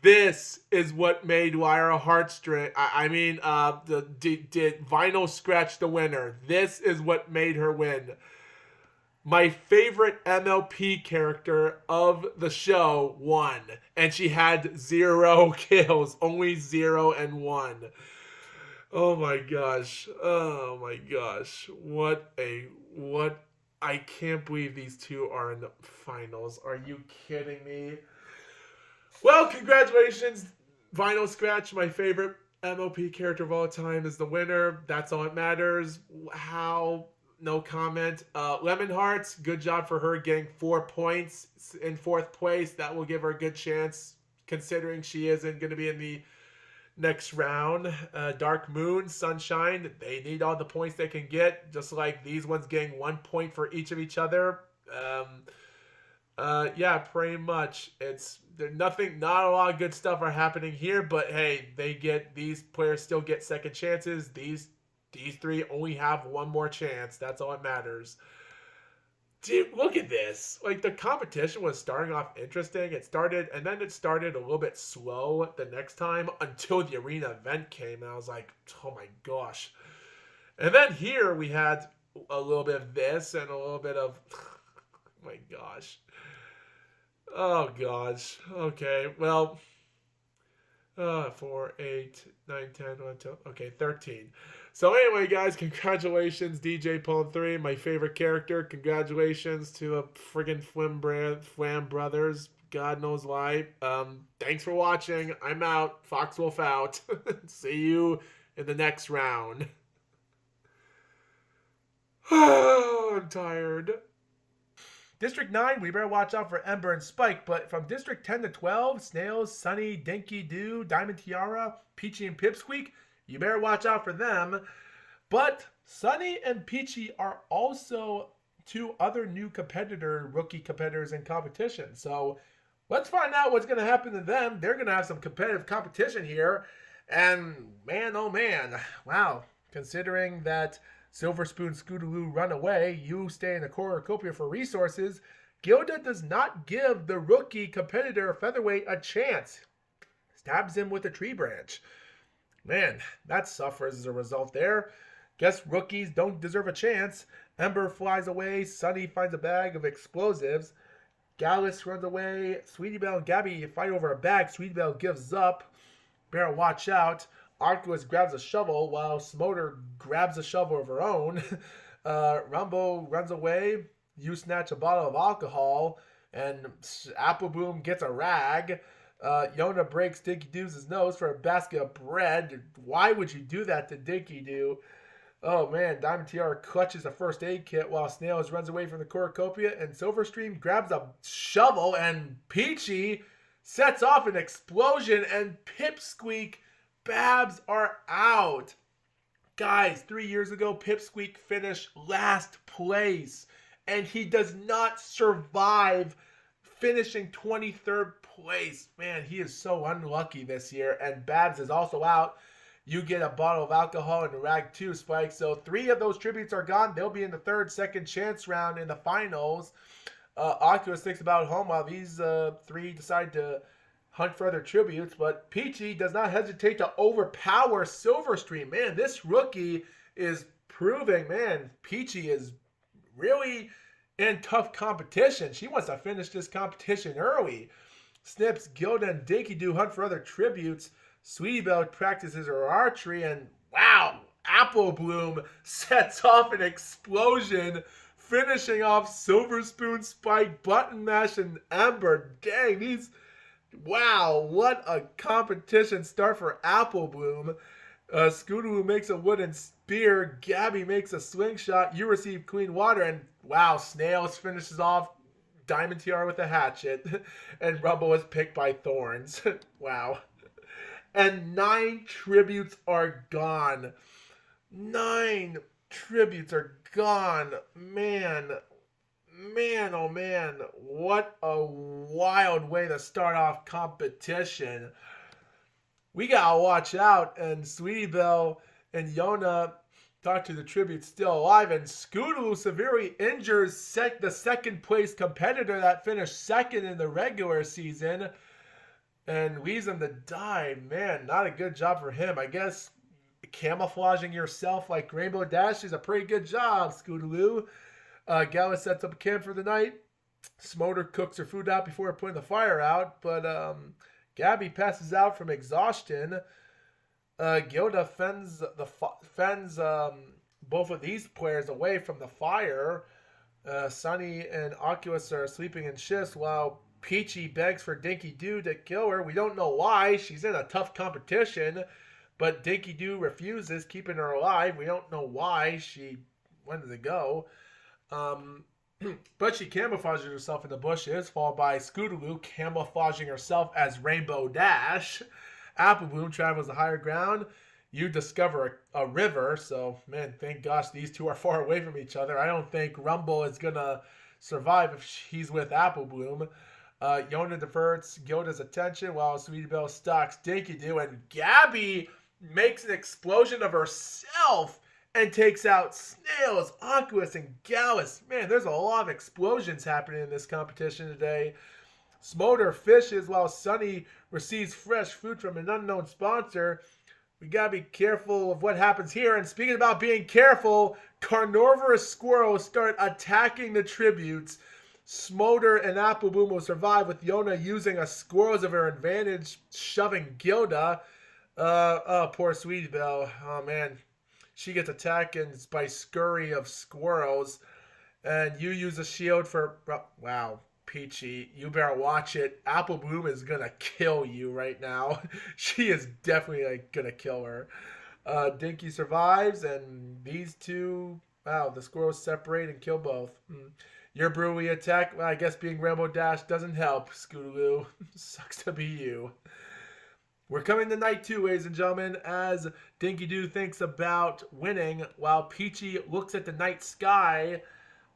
This is what made Lyra Heartstring. Did Vinyl scratch the winner? This is what made her win. My favorite MLP character of the show won. And she had 0 kills. Only 0 and 1. Oh my gosh. I can't believe these two are in the finals. Are you kidding me? Well, congratulations. Vinyl Scratch, my favorite MLP character of all time, is the winner. That's all that matters. How? No comment. Lemonhearts, good job for her getting 4 points in 4th place. That will give her a good chance, considering she isn't going to be in the next round. Dark Moon, Sunshine, they need all the points they can get, just like these ones getting 1 point for each of each other. Yeah, pretty much. Not a lot of good stuff are happening here, but hey, these players still get second chances. These 3 only have 1 more chance. That's all that matters. Dude, look at this. Like, the competition was starting off interesting. It started a little bit slow the next time until the arena event came, and I was like, oh my gosh. And then here we had a little bit of this and a little bit of. Oh my gosh. Oh gosh. Okay. Well, 4, 8, 9, 10, 1, 2, okay, 13. So anyway, guys, congratulations, DJ Pulling 3, my favorite character. Congratulations to the friggin' Flam brothers. God knows why. Thanks for watching. I'm out. Foxwolf out. See you in the next round. I'm tired. District 9, we better watch out for Ember and Spike, but from District 10 to 12, Snails, Sunny, Dinky Doo, Diamond Tiara, Peachy, and Pipsqueak, you better watch out for them. But Sunny and Peachy are also two other new rookie competitors in competition. So let's find out what's going to happen to them. They're going to have some competitive competition here. And man, oh man, wow, considering that Silver Spoon Scootaloo run away, you stay in the cornucopia for resources, Gilda does not give the rookie competitor featherweight a chance. Stabs him with a tree branch. Man, that suffers as a result there. Guess rookies don't deserve a chance. Ember flies away. Sunny finds a bag of explosives. Gallus runs away. Sweetie Belle and Gabby fight over a bag. Sweetie Belle gives up. Better watch out. Octopus grabs a shovel while Smoder grabs a shovel of her own. Rumbo runs away. You snatch a bottle of alcohol. And Apple Bloom gets a rag. Yona breaks Dinky Doo's nose for a basket of bread. Why would you do that to Dinky Doo? Oh man, Diamond Tiara clutches a first aid kit while Snails runs away from the cornucopia. And Silverstream grabs a shovel and Peachy sets off an explosion and Pipsqueak Babs are out. Guys, 3 years ago, Pipsqueak finished last place. And he does not survive finishing 23rd place. Man, he is so unlucky this year. And Babs is also out. You get a bottle of alcohol and a rag too, Spike. So 3 of those tributes are gone. They'll be in the second chance round in the finals. Oculus thinks about home while these 3 decide to hunt for other tributes, but Peachy does not hesitate to overpower Silverstream. Man, this rookie is proving, man, Peachy is really in tough competition. She wants to finish this competition early. Snips, Gilda, and Dinky Doo hunt for other tributes. Sweetie Belle practices her archery, and wow, Apple Bloom sets off an explosion, finishing off Silver Spoon, Spike, Button Mash, and Ember. Dang, these... Wow, what a competition start for Apple Bloom. Scootaloo makes a wooden spear. Gabby makes a slingshot. You receive clean water. And wow, Snails finishes off Diamond Tiara with a hatchet. And Rumble is picked by thorns. Wow. And 9 tributes are gone. 9 tributes are gone. Man, oh man, what a wild way to start off competition. We gotta watch out, and Sweetie Belle and Yona talk to the tribute still alive, and Scootaloo severely injures the second place competitor that finished second in the regular season and leaves him to die. Man, not a good job for him. I guess camouflaging yourself like Rainbow Dash is a pretty good job, Scootaloo. Gallus sets up a camp for the night. Smoder cooks her food out before putting the fire out, but Gabby passes out from exhaustion. Gilda fends both of these players away from the fire. Sunny and Oculus are sleeping in shifts while Peachy begs for Dinky Doo to kill her. We don't know why. She's in a tough competition, but Dinky Doo refuses, keeping her alive. We don't know why. She wanted to go. But she camouflages herself in the bushes, followed by Scootaloo camouflaging herself as Rainbow Dash. Apple Bloom travels to higher ground. You discover a river, so man, thank gosh these two are far away from each other. I don't think Rumble is gonna survive if he's with Apple Bloom. Yona diverts Gilda's attention while Sweetie Belle stalks Dinky Doo, and Gabby makes an explosion of herself and takes out Snails, Oculus, and Gallus. Man, there's a lot of explosions happening in this competition today. Smoder fishes while Sunny receives fresh food from an unknown sponsor. We gotta be careful of what happens here. And speaking about being careful, carnivorous squirrels start attacking the tributes. Smolder and Apple Bloom will survive, with Yona using a squirrels of her advantage, shoving Gilda. Oh, poor Sweetie Belle. Oh, man. She gets attacked by scurry of squirrels. And you use a shield for... Wow, Peachy. You better watch it. Apple Bloom is going to kill you right now. She is definitely going to kill her. Dinky survives, and these two... Wow, the squirrels separate and kill both. Your brewery attack, well, I guess being Rainbow Dash doesn't help, Scootaloo. Sucks to be you. We're coming to night 2, ladies and gentlemen, as Dinky Doo thinks about winning, while Peachy looks at the night sky.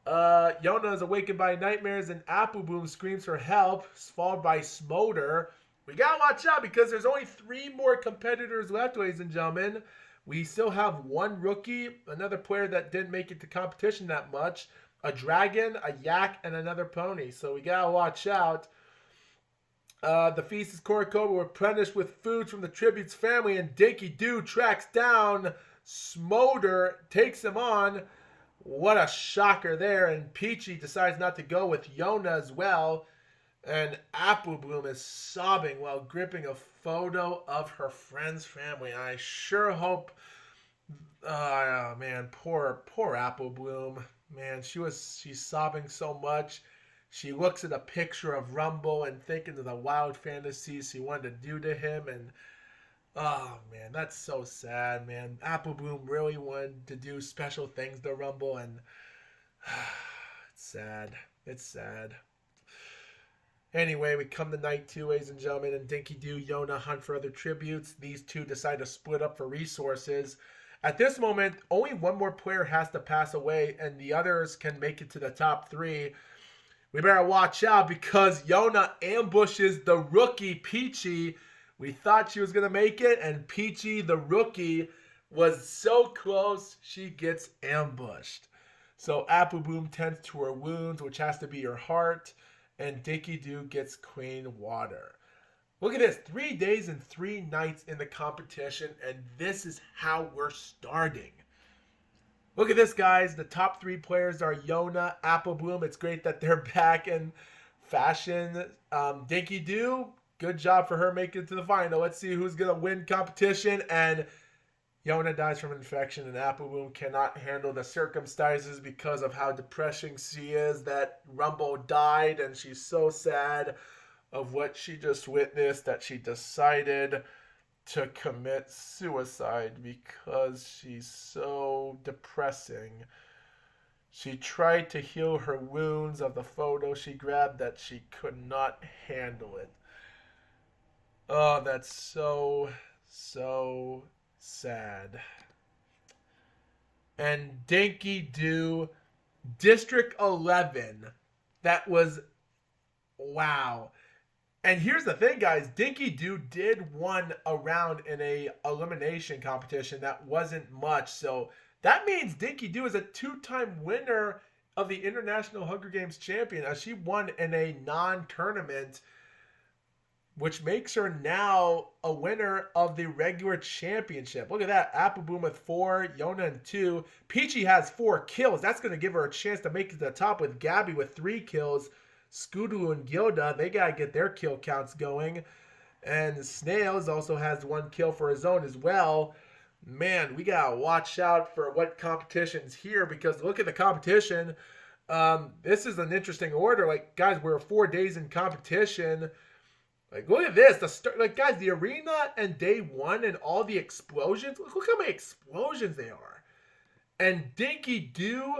Yona is awakened by nightmares, and Apple Bloom screams for help, followed by Smolder. We gotta watch out, because there's only 3 more competitors left, ladies and gentlemen. We still have 1 rookie, another player that didn't make it to competition that much, a dragon, a yak, and another pony. So we gotta watch out. The feast is Korokova replenished with food from the tribute's family, and Dinky Doo tracks down Smolder, takes him on. What a shocker there. And Peachy decides not to go with Yona as well. And Apple Bloom is sobbing while gripping a photo of her friend's family. I sure hope... Oh, man, poor Apple Bloom. Man, she's sobbing so much. She looks at a picture of Rumble and thinking of the wild fantasies she wanted to do to him. And, oh, man, that's so sad, man. Apple Bloom really wanted to do special things to Rumble, and it's sad. It's sad. Anyway, we come to night 2, ladies and gentlemen, and Dinky Doo, Yona hunt for other tributes. These two decide to split up for resources. At this moment, only 1 more player has to pass away, and the others can make it to the top 3. We better watch out, because Yona ambushes the rookie, Peachy. We thought she was going to make it, and Peachy, the rookie, was so close, she gets ambushed. So Apple Bloom tends to her wounds, which has to be her heart, and Dinky Doo gets clean water. Look at this, 3 days and 3 nights in the competition, and this is how we're starting. Look at this, guys. The top 3 players are Yona, Apple Bloom. It's great that they're back in fashion. Dinky Doo, good job for her making it to the final. Let's see who's going to win competition. And Yona dies from infection, and Apple Bloom cannot handle the circumstances because of how depressing she is that Rumble died, and she's so sad of what she just witnessed that she decided to commit suicide because she's so depressing. She tried to heal her wounds of the photo she grabbed that she could not handle it. Oh, that's so sad. And Dinky Doo, District 11. That was, wow. And here's the thing, guys. Dinky Doo did win a round in a elimination competition that wasn't much. So that means Dinky Doo is a 2-time winner of the International Hunger Games champion, as she won in a non-tournament, which makes her now a winner of the regular championship. Look at that. Apple Bloom with 4, Yona and 2. Peachy has 4 kills. That's going to give her a chance to make it to the top, with Gabby with 3 kills. Scootaloo and Gilda, they got to get their kill counts going. And Snails also has 1 kill for his own as well. Man, we got to watch out for what competition's here, because look at the competition. This is an interesting order. Like, guys, we're 4 days in competition. Like, look at this. Guys, the arena and day 1 and all the explosions. Look how many explosions they are. And Dinky Doo,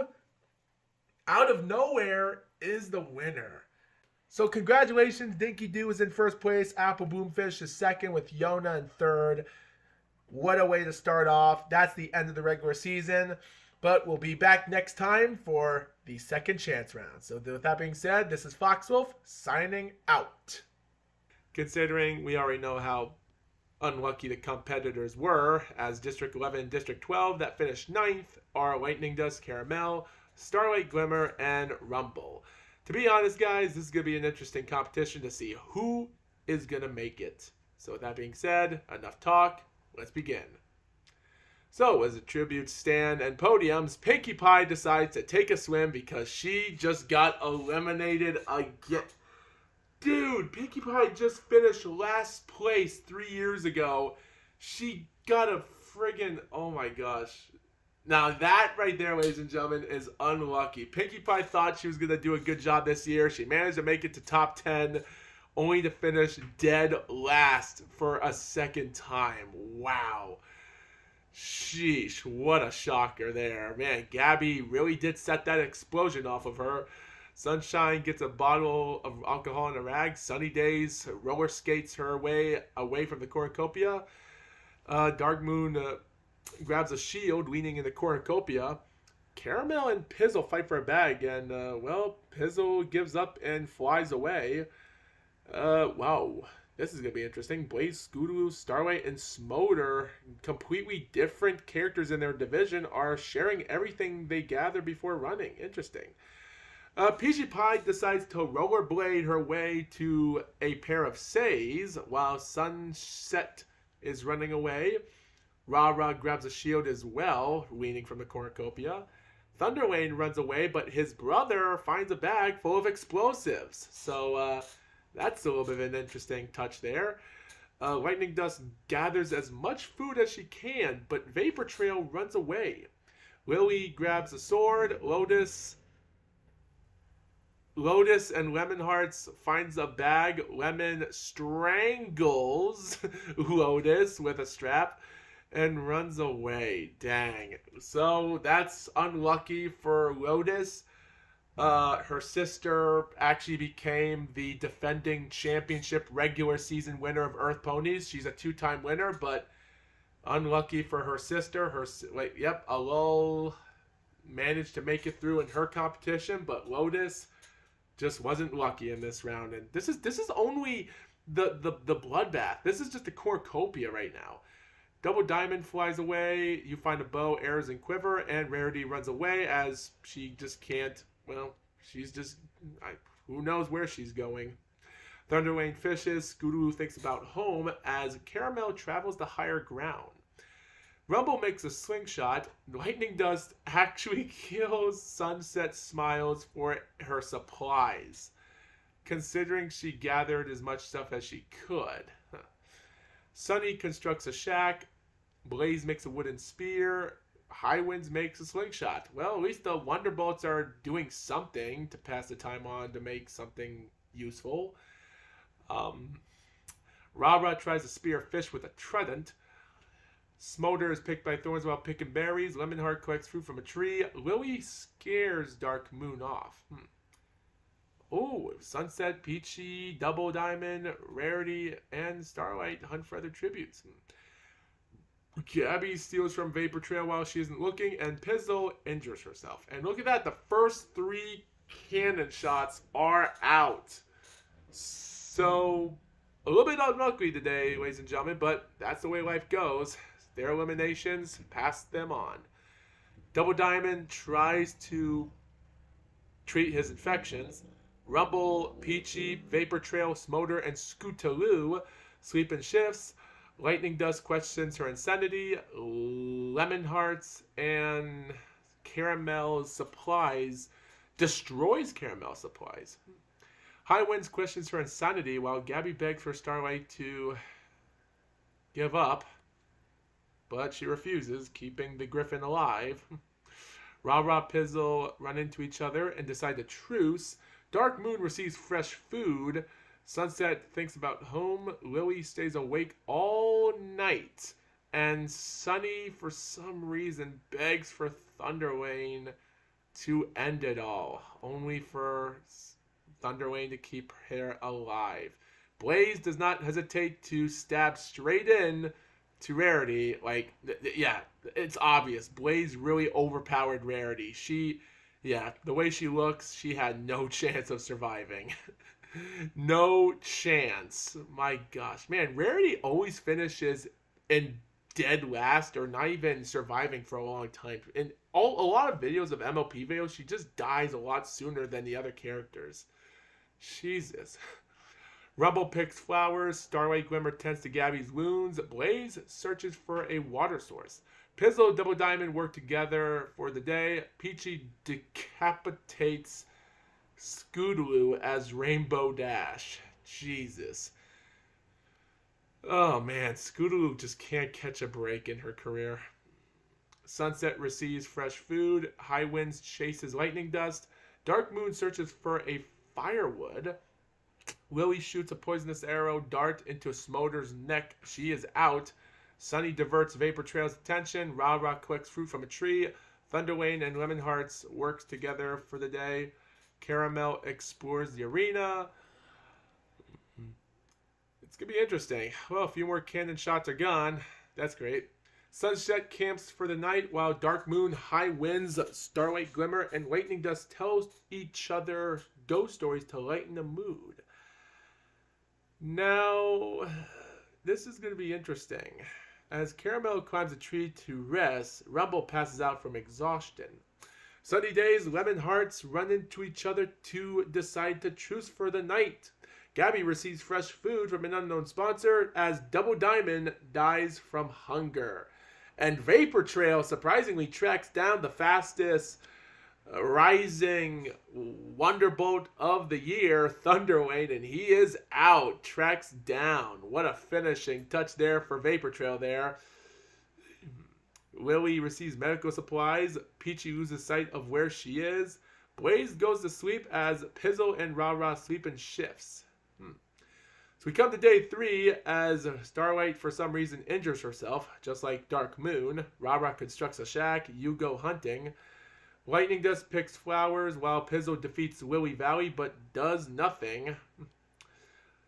out of nowhere, is the winner. So congratulations, Dinky Doo is in first place. Apple Bloom finishes second, with Yona in third. What a way to start off. That's the end of the regular season. But we'll be back next time for the second chance round. So with that being said, this is Foxwolf signing out. Considering we already know how unlucky the competitors were, as District 11 and District 12 that finished 9th are Lightning Dust, Caramel, Starlight Glimmer, and Rumble. To be honest, guys, this is going to be an interesting competition to see who is going to make it. So with that being said, enough talk. Let's begin. So, as a tribute stand and podiums, Pinkie Pie decides to take a swim because she just got eliminated again. Dude, Pinkie Pie just finished last place 3 years ago. She got a friggin', oh my gosh. Now that right there, ladies and gentlemen, is unlucky. Pinkie Pie thought she was going to do a good job this year. She managed to make it to top 10, only to finish dead last for a second time. Wow. Sheesh, what a shocker there. Man, Gabby really did set that explosion off of her. Sunshine gets a bottle of alcohol in a rag. Sunny Days roller skates her way away from the cornucopia. Dark Moon grabs a shield, leaning in the cornucopia. Caramel and Pizzle fight for a bag, and, Pizzle gives up and flies away. Wow. This is going to be interesting. Blaze, Scootaloo, Starlight, and Smolder, completely different characters in their division, are sharing everything they gather before running. Interesting. Pinkie Pie decides to rollerblade her way to a pair of Says while Sunset is running away. Ra-Ra grabs a shield as well, leaning from the cornucopia. Thunderwayne runs away, but his brother finds a bag full of explosives. So, that's a little bit of an interesting touch there. Lightning Dust gathers as much food as she can, but Vapor Trail runs away. Lily grabs a sword. Lotus and Lemon Hearts finds a bag. Lemon strangles Lotus with a strap and runs away. Dang. So that's unlucky for Lotus. Her sister actually became the defending championship regular season winner of Earth Ponies. She's a 2-time winner, but unlucky for her sister. Alol managed to make it through in her competition, but Lotus just wasn't lucky in this round. And this is only the bloodbath. This is just a cornucopia right now. Double Diamond flies away. You find a bow, arrows, and quiver, and Rarity runs away as she just can't. Well, she's just, who knows where she's going. Thunderwayne fishes. Scootaloo thinks about home as Caramel travels to higher ground. Rumble makes a slingshot. Lightning Dust actually kills Sunset Smiles for her supplies, considering she gathered as much stuff as she could. Sunny constructs a shack. Blaze makes a wooden spear. High Winds makes a slingshot. Well, at least the Wonderbolts are doing something to pass the time on to make something useful. Ra-Ra tries to spear a fish with a trident. Smolder is picked by thorns while picking berries. Lemonheart collects fruit from a tree. Lily scares Dark Moon off. Oh, Sunset, Peachy, Double Diamond, Rarity, and Starlight hunt for other tributes. Gabby steals from Vapor Trail while she isn't looking, and Pizzle injures herself. And look at that, the first 3 cannon shots are out. So, a little bit unlucky today, ladies and gentlemen, but that's the way life goes. Their eliminations, pass them on. Double Diamond tries to treat his infections. Rumble, Peachy, Vapor Trail, Smolder, and Scootaloo sleep in shifts. Lightning Dust questions her insanity. Lemon Hearts and Caramel's supplies destroys Caramel supplies. High Winds questions her insanity while Gabby begs for Starlight to give up, but she refuses, keeping the Griffin alive. Ra-Ra, Pizzle run into each other and decide to truce. Dark Moon receives fresh food. Sunset thinks about home. Lily stays awake all night. And Sunny, for some reason, begs for Thunderwayne to end it all, only for Thunderwayne to keep her alive. Blaze does not hesitate to stab straight in to Rarity. It's obvious. Blaze really overpowered Rarity. The way she looks, she had no chance of surviving. No chance. My gosh. Man, Rarity always finishes in dead last or not even surviving for a long time. In a lot of videos of MLP videos, she just dies a lot sooner than the other characters. Jesus. Rumble picks flowers. Starlight Glimmer tends to Gabby's wounds. Blaze searches for a water source. Pizzle, Double Diamond work together for the day. Peachy decapitates Scootaloo as Rainbow Dash. Jesus. Oh man, Scootaloo just can't catch a break in her career. Sunset receives fresh food. High Winds chases Lightning Dust. Dark Moon searches for a firewood. Lily shoots a poisonous arrow dart into Smolder's neck. She is out. Sunny diverts Vapor Trail's attention. Ra-Ra collects fruit from a tree. Thunderwayne and Lemon Hearts works together for the day. Caramel explores the arena. It's going to be interesting. Well, a few more cannon shots are gone. That's great. Sunset camps for the night while Dark Moon, High Winds, Starlight Glimmer, and Lightning Dust tells each other ghost stories to lighten the mood. Now, this is going to be interesting. As Caramel climbs a tree to rest, Rumble passes out from exhaustion. Sunny days, Lemon Hearts run into each other to decide to truce for the night. Gabby receives fresh food from an unknown sponsor as Double Diamond dies from hunger. And Vapor Trail surprisingly tracks down the fastest rising Wonderbolt of the year, Thunderwayne, and he is out. Tracks down. What a finishing touch there for Vapor Trail there. Lily receives medical supplies. Peachy loses sight of where she is. Blaze goes to sleep as Pizzle and Ra-Ra sleep in shifts. So we come to day 3 as Starlight for some reason injures herself, just like Dark Moon. Ra-Ra constructs a shack. You go hunting. Lightning Dust picks flowers while Pizzle defeats Lily Valley but does nothing.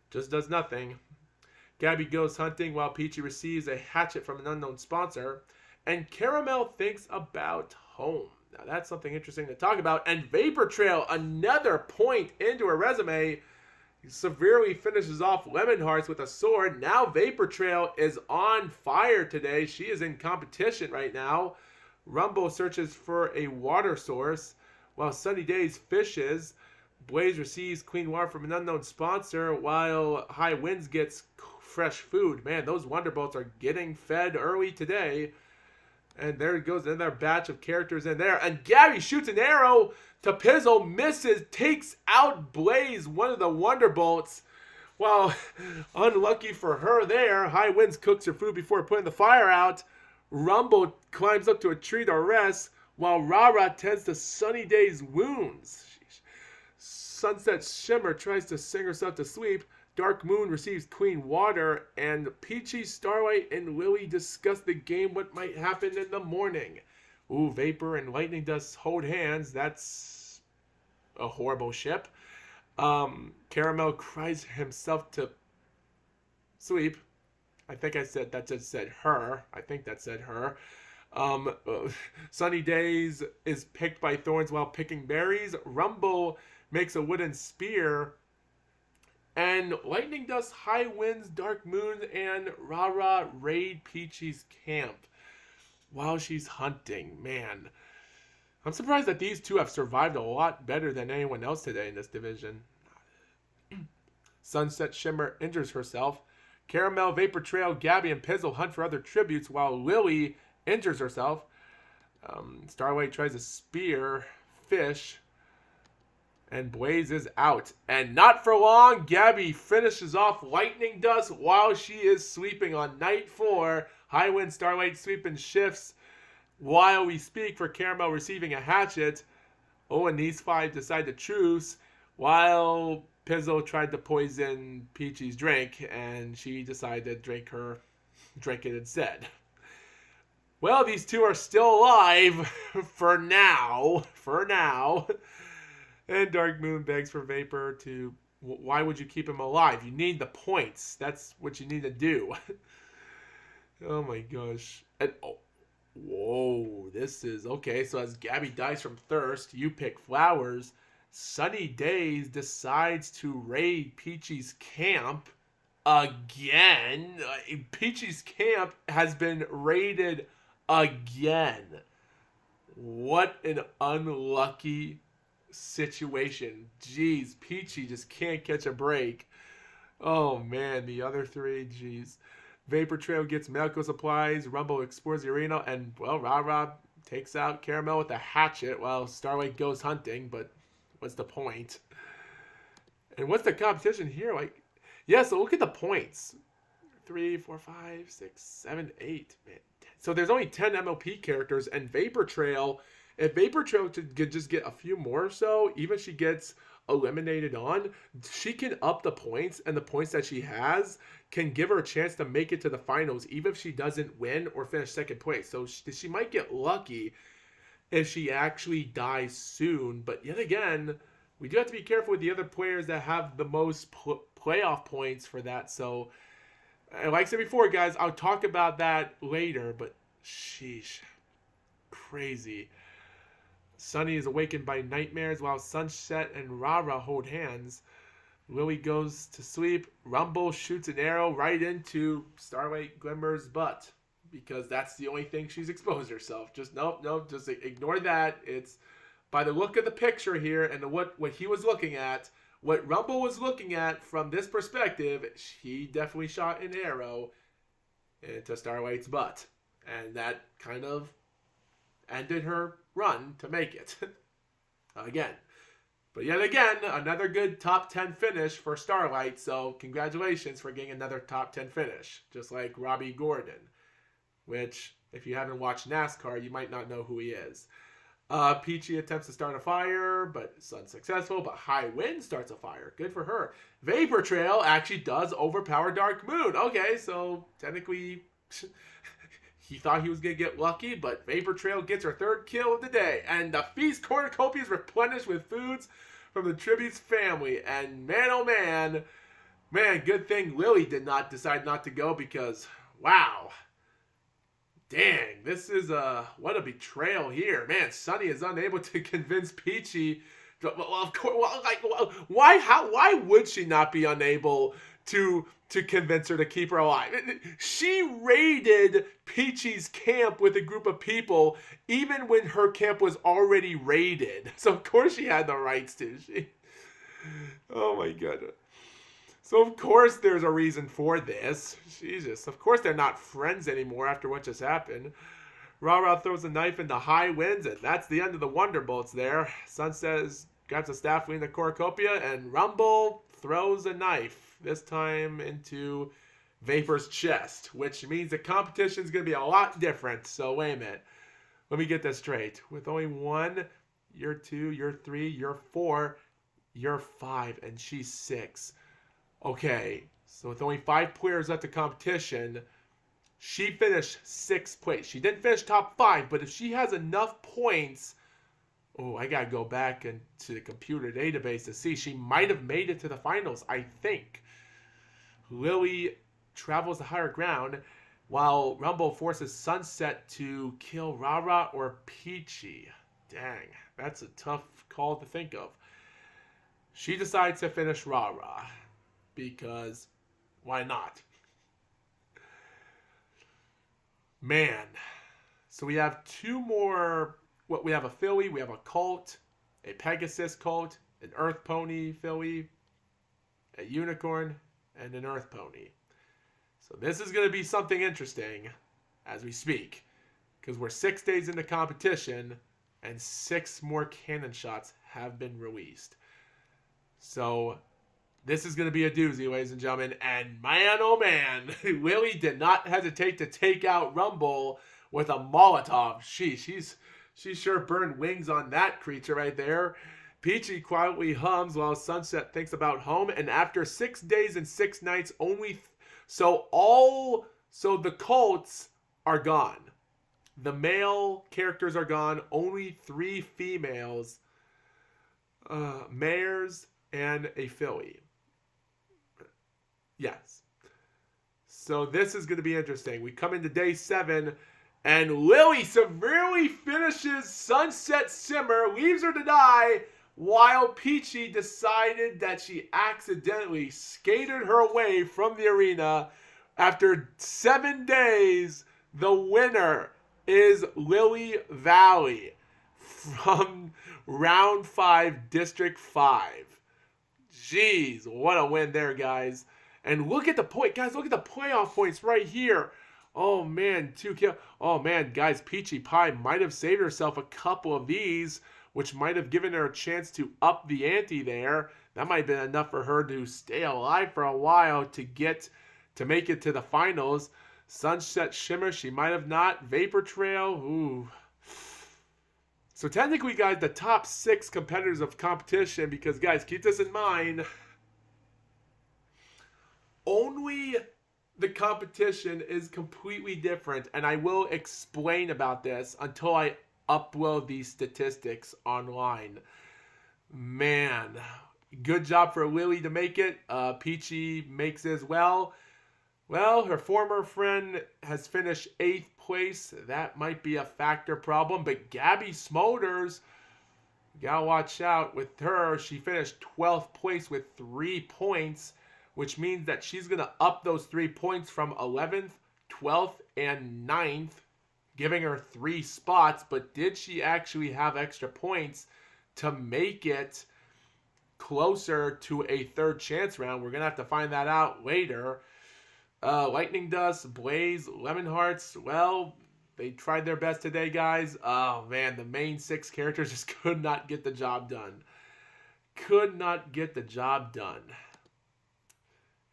Just does nothing. Gabby goes hunting while Peachy receives a hatchet from an unknown sponsor. And Caramel thinks about home. Now that's something interesting to talk about. And Vapor Trail, another point into her resume, severely finishes off Lemon Hearts with a sword. Now Vapor Trail is on fire today. She is in competition right now. Rumble searches for a water source while Sunny Days fishes. Blaze receives Queen War from an unknown sponsor while High Winds gets fresh food. Man, those Wonderbolts are getting fed early today. And there goes another batch of characters in there. And Gabby shoots an arrow to Pizzle, misses, takes out Blaze, one of the Wonderbolts. Well, unlucky for her there. High Winds cooks her food before putting the fire out. Rumble climbs up to a tree to rest while Ra-Ra tends to Sunny Day's wounds. Sunset Shimmer tries to sing herself to sleep. Dark Moon receives Queen Water, and Peachy, Starlight, and Lily discuss the game, what might happen in the morning. Ooh, Vapor and Lightning Dust hold hands. That's a horrible ship. Caramel cries himself to sleep. I think I said that just said her. I think that said her. Sunny Days is picked by thorns while picking berries. Rumble makes a wooden spear. And Lightning Dust, High Winds, Dark Moon, and Ra-Ra raid Peachy's camp while she's hunting. Man, I'm surprised that these two have survived a lot better than anyone else today in this division. Sunset Shimmer injures herself. Caramel, Vapor Trail, Gabby, and Pizzle hunt for other tributes while Lily injures herself. Starlight tries to spear Fish. And Blaze is out. And not for long, Gabby finishes off Lightning Dust while she is sleeping on night 4. High Wind, Starlight sleep in shifts while we speak for Caramel receiving a hatchet. Oh, and these 5 decide to truce while Pizzle tried to poison Peachy's drink and she decided to drink it instead. Well, these 2 are still alive for now. And Dark Moon begs for Vapor to... Why would you keep him alive? You need the points. That's what you need to do. Oh my gosh. And, whoa, this is... Okay, so as Gabby dies from thirst, you pick flowers. Sunny Days decides to raid Peachy's camp again. Peachy's camp has been raided again. What an unlucky situation. Jeez, Peachy just can't catch a break. Oh man, the other three, jeez. Vapor Trail gets medical supplies, Rumble explores the arena, and well, Rah-Rah takes out Caramel with a hatchet while Starlight goes hunting, but what's the point? And what's the competition here? Like, yeah, so look at the points. 3, 4, 5, 6, 7, 8. Man. So there's only 10 MLP characters, and Vapor Trail, if Vapor Trail could just get a few more or so, even if she gets eliminated on, she can up the points, and the points that she has can give her a chance to make it to the finals, even if she doesn't win or finish second place. So she might get lucky if she actually dies soon. But yet again, we do have to be careful with the other players that have the most playoff points for that. So, like I said before, guys, I'll talk about that later. But sheesh, crazy. Sunny is awakened by nightmares while Sunset and Rah-Rah hold hands. Lily goes to sleep. Rumble shoots an arrow right into Starlight Glimmer's butt because that's the only thing she's exposed herself. Just nope, just ignore that. It's by the look of the picture here and what he was looking at, what Rumble was looking at from this perspective, she definitely shot an arrow into Starlight's butt. And that kind of ended her run to make it. Again. But yet again, another good top 10 finish for Starlight, so congratulations for getting another top 10 finish, just like Robbie Gordon, which, if you haven't watched NASCAR, you might not know who he is. Peachy attempts to start a fire, but it's unsuccessful, but High Wind starts a fire. Good for her. Vapor Trail actually does overpower Dark Moon. Okay, so technically he thought he was going to get lucky, but Vapor Trail gets her third kill of the day. And the feast cornucopia is replenished with foods from the Tribute's family. And man, oh man, good thing Lily did not decide not to go because, wow. Dang, this is what a betrayal here. Man, Sunny is unable to convince Peachy. Well, of course, why would she not be unable to convince her to keep her alive? She raided Peachy's camp with a group of people even when her camp was already raided. So of course she had the rights to. Oh my goodness. So of course there's a reason for this. Jesus. Of course they're not friends anymore after what just happened. Rah-Rah throws a knife into High Winds, and that's the end of the Wonderbolts there. Sun says, grabs a staff leading the cornucopia, and Rumble throws a knife, this time into Vapor's chest, which means the competition is going to be a lot different. So wait a minute. Let me get this straight. With only 1, you're 2, you're 3, you're 4, you're 5, and she's 6. Okay, so with only 5 players at the competition, she finished 6th place. She didn't finish top 5, but if she has enough points, oh, I gotta go back into the computer database to see. She might have made it to the finals, I think. Lily travels to higher ground, while Rumble forces Sunset to kill Rah-Rah or Peachy. Dang, that's a tough call to think of. She decides to finish Rah-Rah, because why not? Man, so we have 2 more. We have a filly, we have a colt, a Pegasus colt, an Earth Pony filly, a unicorn, and an Earth Pony. So this is going to be something interesting as we speak, because we're 6 days into competition and 6 more cannon shots have been released. So this is going to be a doozy, ladies and gentlemen. And man, oh man, Lily did not hesitate to take out Rumble with a Molotov. She sure burned wings on that creature right there. Peachy quietly hums while Sunset thinks about home. And after 6 days and 6 nights, so the cults are gone. The male characters are gone. Only 3 females, mares and a filly. Yes. So this is going to be interesting. We come into day 7, and Lily severely finishes Sunset Simmer, leaves her to die, while Peachy decided that she accidentally skated her away from the arena. After 7 days, the winner is Lily Valley from Round 5, District 5. Jeez, what a win there, guys. And look at the point, guys. Look at the playoff points right here. Oh man, 2 kill. Oh man, guys, Peachy Pie might have saved herself a couple of these, which might have given her a chance to up the ante there. That might have been enough for her to stay alive for a while to make it to the finals. Sunset Shimmer, she might have not. Vapor Trail, ooh. So technically, guys, the top 6 competitors of competition, because, guys, keep this in mind, only the competition is completely different, and I will explain about this until I upload these statistics online. Man, good job for Lily to make it. Peachy makes it as well. Well, her former friend has finished 8th place. That might be a factor problem. But Gabby Smolders, gotta watch out with her. She finished 12th place with 3 points, which means that she's going to up those 3 points from 11th, 12th, and 9th, giving her 3 spots. But did she actually have extra points to make it closer to a 3rd chance round? We're going to have to find that out later. Lightning Dust, Blaze, Lemon Hearts, well, they tried their best today, guys. Oh, man, the main 6 characters just could not get the job done. Could not get the job done.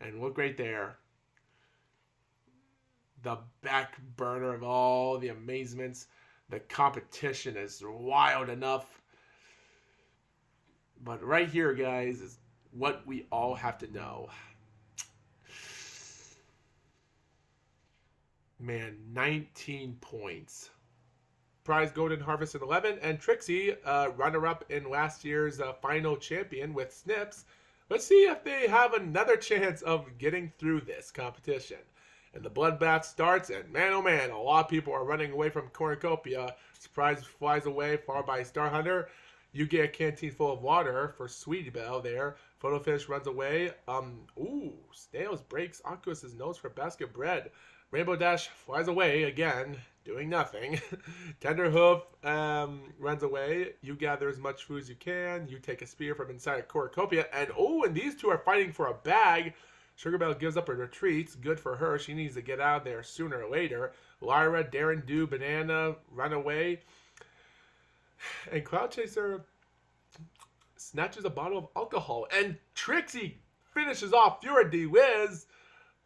And look right there. The back burner of all the amazements. The competition is wild enough. But right here, guys, is what we all have to know. Man, 19 points. Prize Golden Harvest in 11. And Trixie, runner-up in last year's final champion with Snips. Let's see if they have another chance of getting through this competition. And the bloodbath starts, and man, oh man, a lot of people are running away from Cornucopia. Surprise flies away, followed by Star Hunter. You get a canteen full of water for Sweetie Belle there. Photofish runs away. Snails breaks Aquas's nose for basket bread. Rainbow Dash flies away again, doing nothing. Tenderhoof runs away. You gather as much food as you can. You take a spear from inside a cornucopia. And these two are fighting for a bag. Sugarbelle gives up her retreats. Good for her. She needs to get out of there sooner or later. Lyra, Darren, Dew, Banana run away. And Cloud Chaser snatches a bottle of alcohol. And Trixie finishes off Fura D Wiz.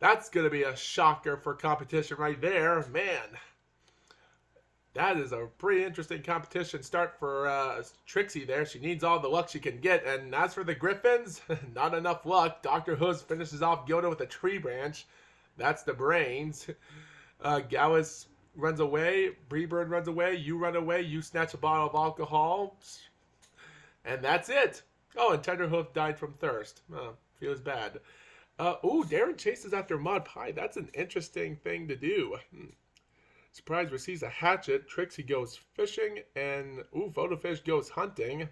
That's going to be a shocker for competition right there. Man, that is a pretty interesting competition start for Trixie there. She needs all the luck she can get. And as for the Griffins, not enough luck. Dr. Hooves finishes off Gilda with a tree branch. That's the brains. Gallus runs away. Breebird runs away. You run away. You snatch a bottle of alcohol. And that's it. Oh, and Tenderhoof died from thirst. Feels bad. Darren chases after Mod Pie. That's an interesting thing to do. Surprise receives a hatchet. Trixie goes fishing. And, Photofish goes hunting.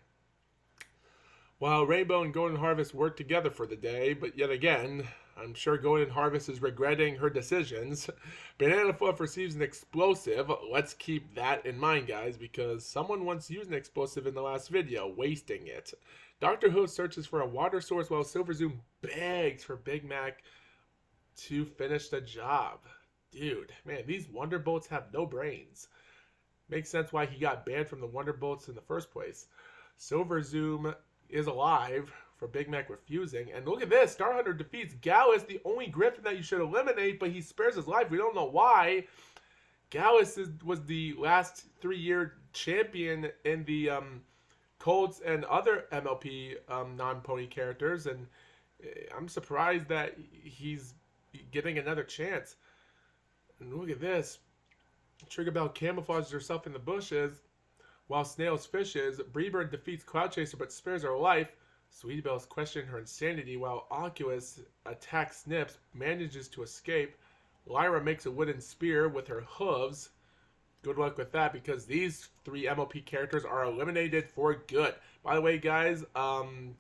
While Rainbow and Golden Harvest work together for the day. But yet again, I'm sure Golden Harvest is regretting her decisions. Banana Fluff receives an explosive. Let's keep that in mind, guys, because someone once used an explosive in the last video, wasting it. Dr. Who searches for a water source while Silver Zoom begs for Big Mac to finish the job. Dude, man, these Wonderbolts have no brains. Makes sense why he got banned from the Wonderbolts in the first place. Silver Zoom is alive for Big Mac refusing. And look at this. Star Hunter defeats Gallus, the only Griffin that you should eliminate, but he spares his life. We don't know why. Gallus was the last 3-year champion in the Colts and other MLP non-pony characters, and I'm surprised that he's getting another chance. And look at this. Triggerbell camouflages herself in the bushes while Snails fishes. Breebird defeats Cloud Chaser but spares her life. Sweetie Belle's questioning her insanity while Oculus attacks Snips, manages to escape. Lyra makes a wooden spear with her hooves. Good luck with that, because these 3 MLP characters are eliminated for good. By the way, guys,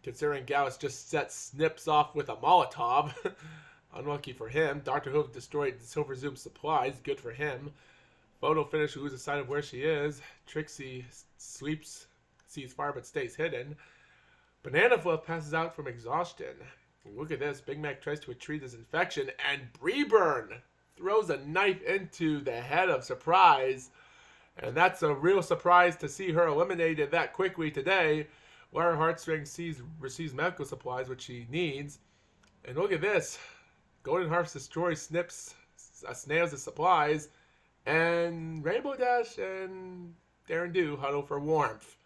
considering Gallus just set Snips off with a Molotov, unlucky for him. Dr. Who destroyed Silver Zoom's supplies, good for him. Photo finish loses sight of where she is. Trixie sleeps, sees fire but stays hidden. Banana Fluff passes out from exhaustion. Look at this. Big Mac tries to treat his infection, and Breeburn throws a knife into the head of Surprise. And that's a real surprise to see her eliminated that quickly today. Lara Heartstring receives medical supplies, which she needs. And look at this. Golden Harvest destroys Snails' supplies. And Rainbow Dash and Darren Do huddle for warmth.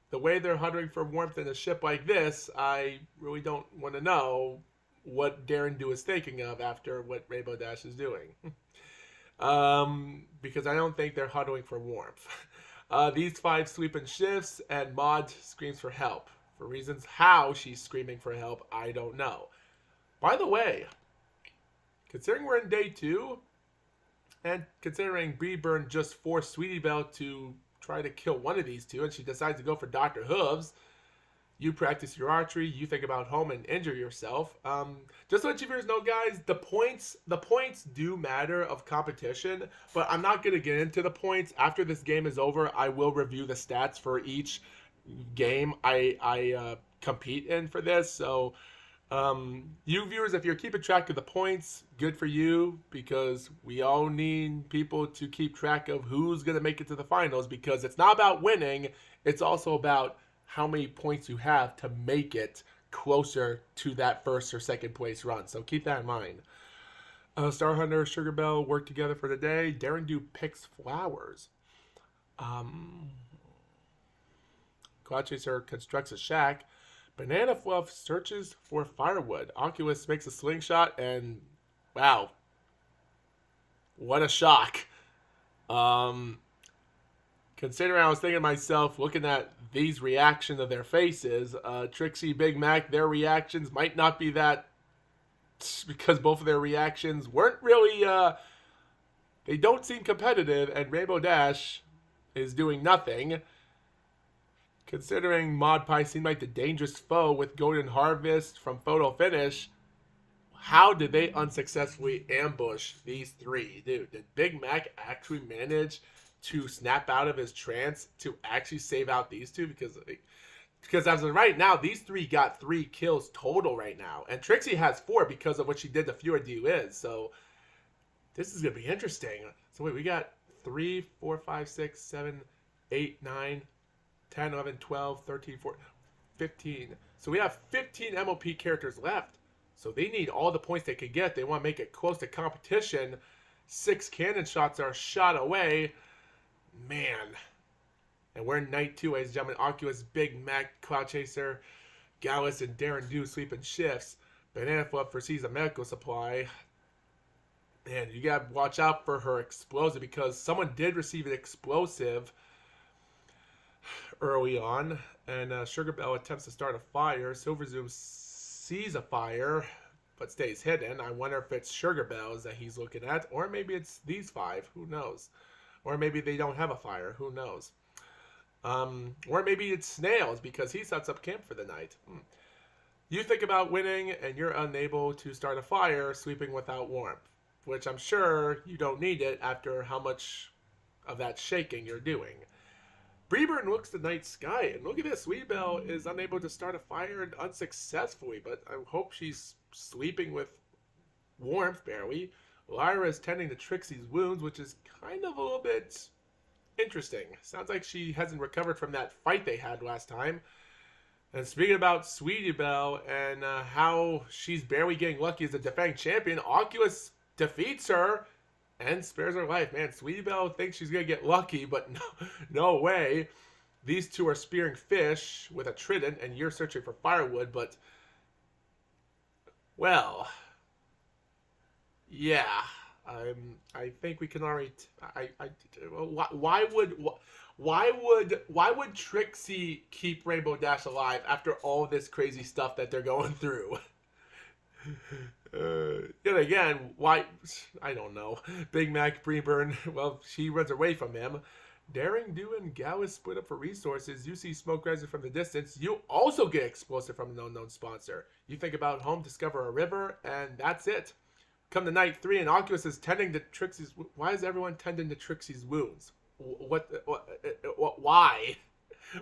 The way they're huddling for warmth in a ship like this, I really don't want to know what Darren Do is thinking of after what Rainbow Dash is doing. Because I don't think they're huddling for warmth. These 5 sleep in shifts, and Maud screams for help. For reasons how she's screaming for help, I don't know. By the way, considering we're in day 2, and considering Breeburn just forced Sweetie Belle to try to kill one of these two, and she decides to go for Dr. Hooves, you practice your archery, you think about home and injure yourself. Just to let you viewers know, guys, the points do matter of competition, but I'm not going to get into the points. After this game is over, I will review the stats for each game I compete in for this. So you viewers, if you're keeping track of the points, good for you, because we all need people to keep track of who's going to make it to the finals, because it's not about winning, it's also about how many points you have to make it closer to that first or second place run. So keep that in mind. Star Hunter, Sugar Belle work together for the day. Darren Do picks flowers. Cloud Chaser constructs a shack. Banana Fluff searches for firewood. Oculus makes a slingshot, and wow, what a shock. Considering I was thinking to myself, looking at these reactions of their faces, Trixie, Big Mac, their reactions might not be that, because both of their reactions weren't really, they don't seem competitive, and Rainbow Dash is doing nothing. Considering Maud Pie seemed like the dangerous foe with Golden Harvest from Photo Finish, how did they unsuccessfully ambush these 3? Dude, did Big Mac actually manage to snap out of his trance to actually save out these 2? Because as of right now, these 3 got 3 kills total right now. And Trixie has 4 because of what she did to Fewer Do Is. So this is going to be interesting. So wait, we got 3, 4, 5, 6, 7, 8, 9, 10, 11, 12, 13, 14, 15. So we have 15 MOP characters left. So they need all the points they can get. They want to make it close to competition. 6 cannon shots are shot away. Man. And we're in night 2, ladies and gentlemen. Oculus, Big Mac, Cloud Chaser, Gallus, and Darren Do sleep in shifts. Banana Fluff receives a medical supply. Man, you gotta watch out for her explosive, because someone did receive an explosive early on. And Sugar Belle attempts to start a fire. Silver Zoom sees a fire, but stays hidden. I wonder if it's Sugar Belle's that he's looking at, or maybe it's these 5. Who knows? Or maybe they don't have a fire. Who knows? Or maybe it's Snails, because he sets up camp for the night. You think about winning, and you're unable to start a fire, sleeping without warmth, which I'm sure you don't need it after how much of that shaking you're doing. Breeburn looks the night sky, and look at this. Sweetie Belle is unable to start a fire unsuccessfully, but I hope she's sleeping with warmth, barely. Lyra is tending to Trixie's wounds, which is kind of a little bit interesting. Sounds like she hasn't recovered from that fight they had last time. And speaking about Sweetie Belle and how she's barely getting lucky as a defending champion, Oculus defeats her and spares her life. Man, Sweetie Belle thinks she's going to get lucky, but no way. These 2 are spearing fish with a trident, and you're searching for firewood, but, well, yeah, I think we can already. Why would Trixie keep Rainbow Dash alive after all this crazy stuff that they're going through? Yet again, why? I don't know. Big Mac, Breeburn, well, she runs away from him. Daring Do and Gallus split up for resources. You see smoke rising from the distance. You also get explosive from an unknown sponsor. You think about home, discover a river, and that's it. Come to night 3, and Oculus is tending to Trixie's. Why is everyone tending to Trixie's wounds? Why?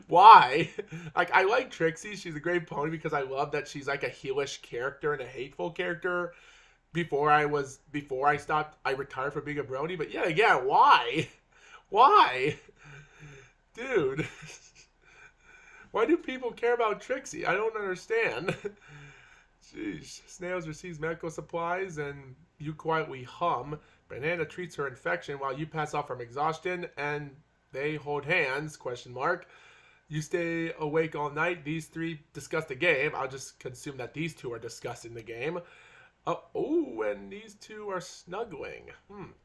Why? Like, I like Trixie. She's a great pony because I love that she's like a heelish character and a hateful character. Before I stopped, I retired from being a brony. But yeah, why? Why? Dude. Why do people care about Trixie? I don't understand. Jeez. Snails receives medical supplies and you quietly hum. Banana treats her infection while you pass off from exhaustion and they hold hands, question mark. You stay awake all night. These three discuss the game. I'll just consume that these two are discussing the game. Oh, and these two are snuggling.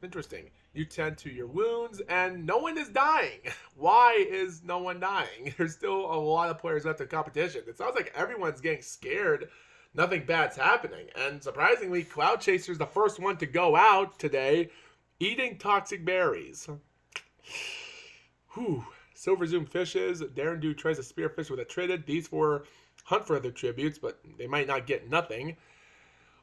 Interesting. You tend to your wounds, and no one is dying. Why is no one dying? There's still a lot of players left in competition. It sounds like everyone's getting scared. Nothing bad's happening. And surprisingly, Cloud Chaser's the first one to go out today, eating toxic berries. Whew. Silver Zoom fishes. Darren Dew tries to spearfish with a trident. These four hunt for other tributes, but they might not get nothing.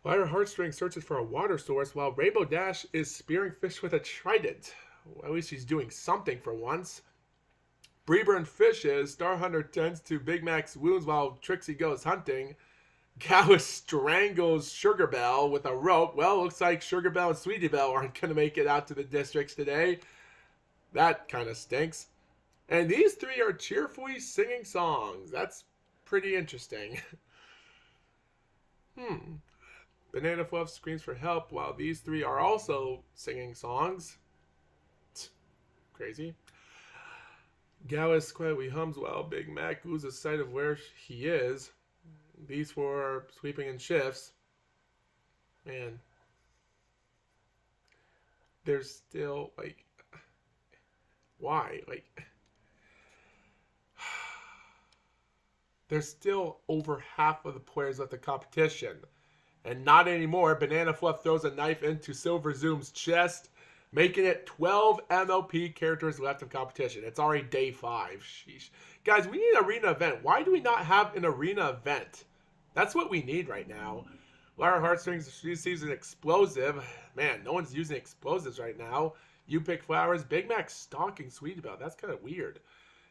Lyra Heartstring searches for a water source while Rainbow Dash is spearing fish with a trident. Well, at least she's doing something for once. Breeburn fishes. Star Hunter tends to Big Mac's wounds while Trixie goes hunting. Gallus strangles Sugar Belle with a rope. Well, looks like Sugar Belle and Sweetie Belle aren't going to make it out to the districts today. That kind of stinks. And these three are cheerfully singing songs. That's pretty interesting. Banana Fluff screams for help while these three are also singing songs. Crazy. Gallus quietly hums while Big Mac loses sight of where he is. These four are sweeping in shifts. Man. There's still, like... Why? Like... There's still over half of the players at the competition. And not anymore. Banana Fluff throws a knife into Silver Zoom's chest, making it 12 MLP characters left in competition. It's already day 5. Sheesh. Guys, we need an arena event. Why do we not have an arena event? That's what we need right now. Lyra Heartstrings, she sees an explosive. Man, no one's using explosives right now. You pick flowers. Big Mac stalking Sweetie Belle. That's kind of weird.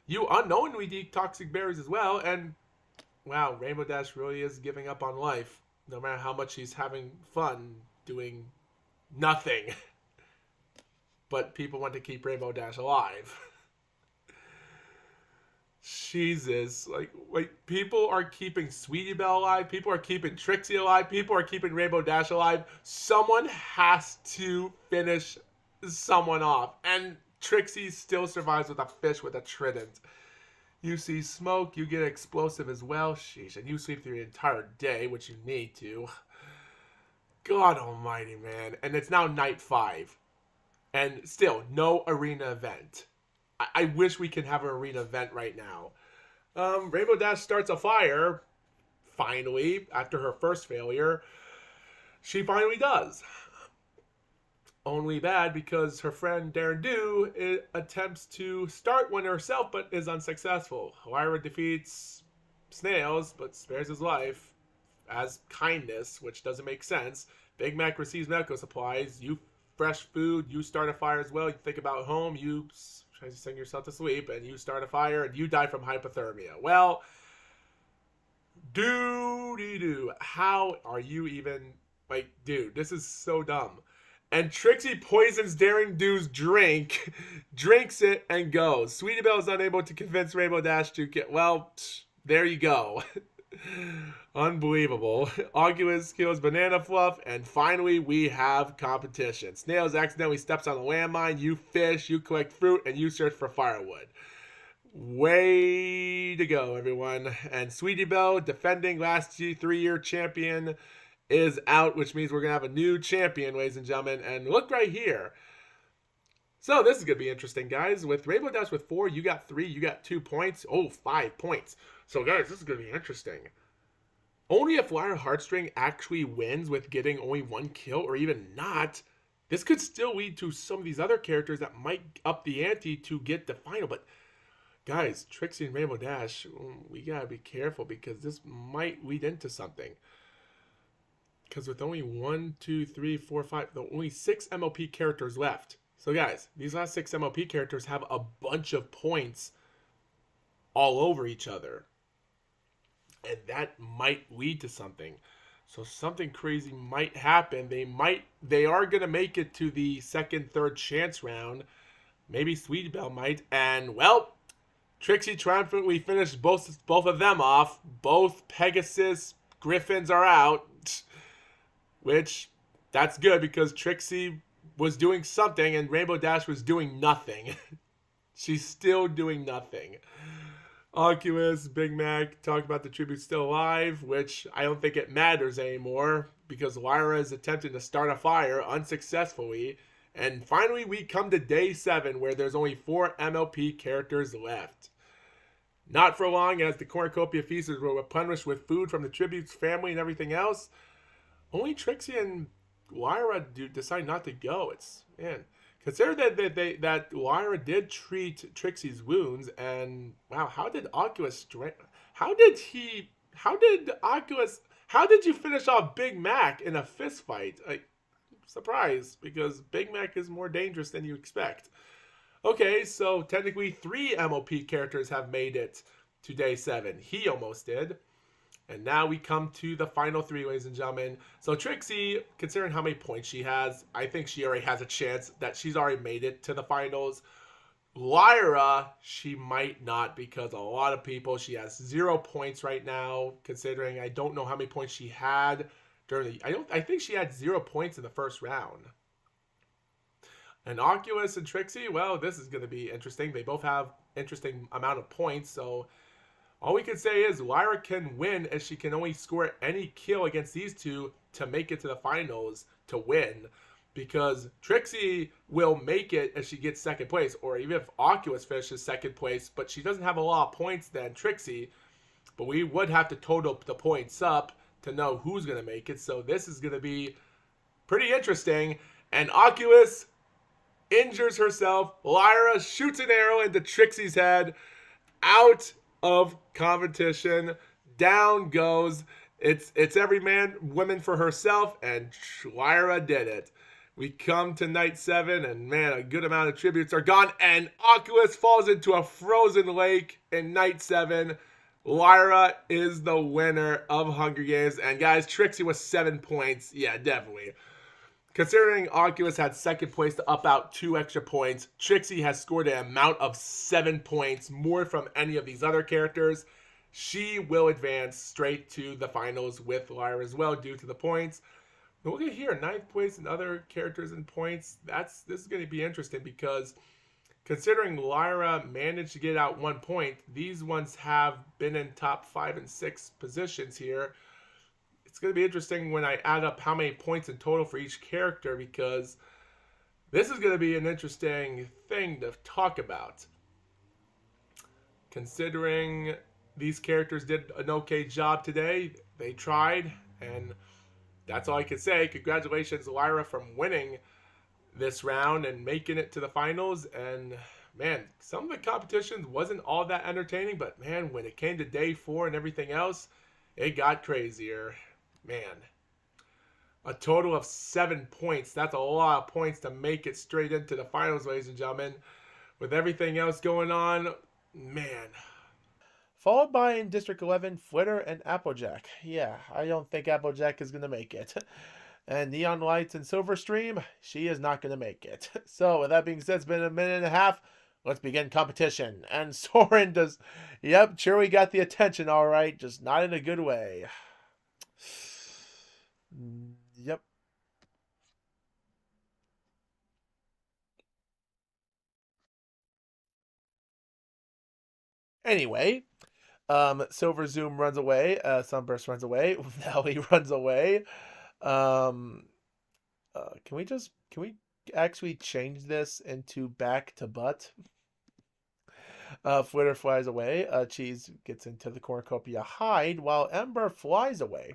You unknowingly eat toxic berries as well. And, wow, Rainbow Dash really is giving up on life. No matter how much he's having fun doing nothing. But people want to keep Rainbow Dash alive. Jesus. Like people are keeping Sweetie Belle alive. People are keeping Trixie alive. People are keeping Rainbow Dash alive. Someone has to finish someone off. And Trixie still survives with a fish with a trident. You see smoke, you get explosive as well. Sheesh, and you sleep through the entire day, which you need to. God almighty, man. And it's now night 5. And still, no arena event. I wish we could have an arena event right now. Rainbow Dash starts a fire. Finally, after her first failure. She finally does. Only bad because her friend Darren Dew attempts to start one herself but is unsuccessful. Lyra defeats Snails but spares his life as kindness, which doesn't make sense. Big Mac receives medical supplies. You fresh food. You start a fire as well. You think about home. You try to sing yourself to sleep and you start a fire and you die from hypothermia. Well, doo-dee-doo. How are you even... Like, dude, this is so dumb. And Trixie poisons Darren Dew's drink, drinks it, and goes. Sweetie Belle is unable to convince Rainbow Dash to get... Well, there you go. Unbelievable. Augulus kills Banana Fluff, and finally we have competition. Snails accidentally steps on a landmine. You fish, you collect fruit, and you search for firewood. Way to go, everyone. And Sweetie Belle, defending last 3-year champion, is out, which means we're going to have a new champion, ladies and gentlemen. And look right here. So this is going to be interesting, guys. With Rainbow Dash with 4, you got 3, you got 2 points. Oh, 5 points. So, guys, this is going to be interesting. Only if Lyra Heartstring actually wins with getting only 1 kill, or even not, this could still lead to some of these other characters that might up the ante to get the final. But, guys, Trixie and Rainbow Dash, we got to be careful because this might lead into something. Because with only 1, 2, 3, 4, 5, only 6 MLP characters left. So guys, these last 6 MLP characters have a bunch of points all over each other. And that might lead to something. So something crazy might happen. They are going to make it to the second, third chance round. Maybe Sweet Belle might. And, well, Trixie triumphantly finished both of them off. Both Pegasus Griffins are out, which that's good because Trixie was doing something and Rainbow Dash was doing nothing. She's still doing nothing. Oculus, Big Mac talked about the tribute still alive, which I don't think it matters anymore because Lyra is attempting to start a fire unsuccessfully. And finally, we come to day 7 where there's only 4 MLP characters left. Not for long, as the cornucopia feasters were replenished with food from the tribute's family and everything else. Only Trixie and Lyra decide not to go. It's, man, consider that Lyra did treat Trixie's wounds, and wow, how did you finish off Big Mac in a fist fight? Surprise, because Big Mac is more dangerous than you expect. Okay, so technically 3 MLP characters have made it to day 7. He almost did. And now we come to the final 3, ladies and gentlemen. So Trixie, considering how many points she has, I think she already has a chance that she's already made it to the finals. Lyra, she might not because a lot of people, she has 0 points right now, considering I don't know how many points she had during the, I think she had 0 points in the first round. And Oculus and Trixie, well, this is going to be interesting. They both have interesting amount of points, so all we can say is Lyra can win as she can only score any kill against these two to make it to the finals to win. Because Trixie will make it as she gets second place, or even if Oculus finishes second place, but she doesn't have a lot of points than Trixie. But we would have to total the points up to know who's going to make it, so this is going to be pretty interesting. And Oculus injures herself. Lyra shoots an arrow into Trixie's head. Out of competition. Down goes. It's every man, woman for herself, and Lyra did it. We come to night 7, and man, a good amount of tributes are gone, and Oculus falls into a frozen lake in night 7. Lyra is the winner of Hunger Games, and guys, Trixie was 7 points. Yeah, definitely. Considering Oculus had second place to up out 2 extra points, Trixie has scored an amount of 7 points, more from any of these other characters. She will advance straight to the finals with Lyra as well due to the points. Look at here, 9th place and other characters in points. This is going to be interesting because considering Lyra managed to get out 1 point, these ones have been in top 5 and 6 positions here. It's going to be interesting when I add up how many points in total for each character because this is going to be an interesting thing to talk about. Considering these characters did an okay job today, they tried, and that's all I can say. Congratulations, Lyra, from winning this round and making it to the finals. And man, some of the competitions wasn't all that entertaining, but man, when it came to day 4 and everything else, it got crazier. Man, a total of 7 points. That's a lot of points to make it straight into the finals, ladies and gentlemen. With everything else going on, man. Followed by in District 11, Flitter and Applejack. Yeah, I don't think Applejack is going to make it. And Neon Lights and Silverstream, she is not going to make it. So, with that being said, it's been a minute and a half. Let's begin competition. And Soren does, yep, Chewie got the attention all right, just not in a good way. Yep. Anyway, Silver Zoom runs away. Sunburst runs away. Valley runs away. Can we actually change this into back to butt? Flitter flies away. Cheese gets into the cornucopia hide while Ember flies away.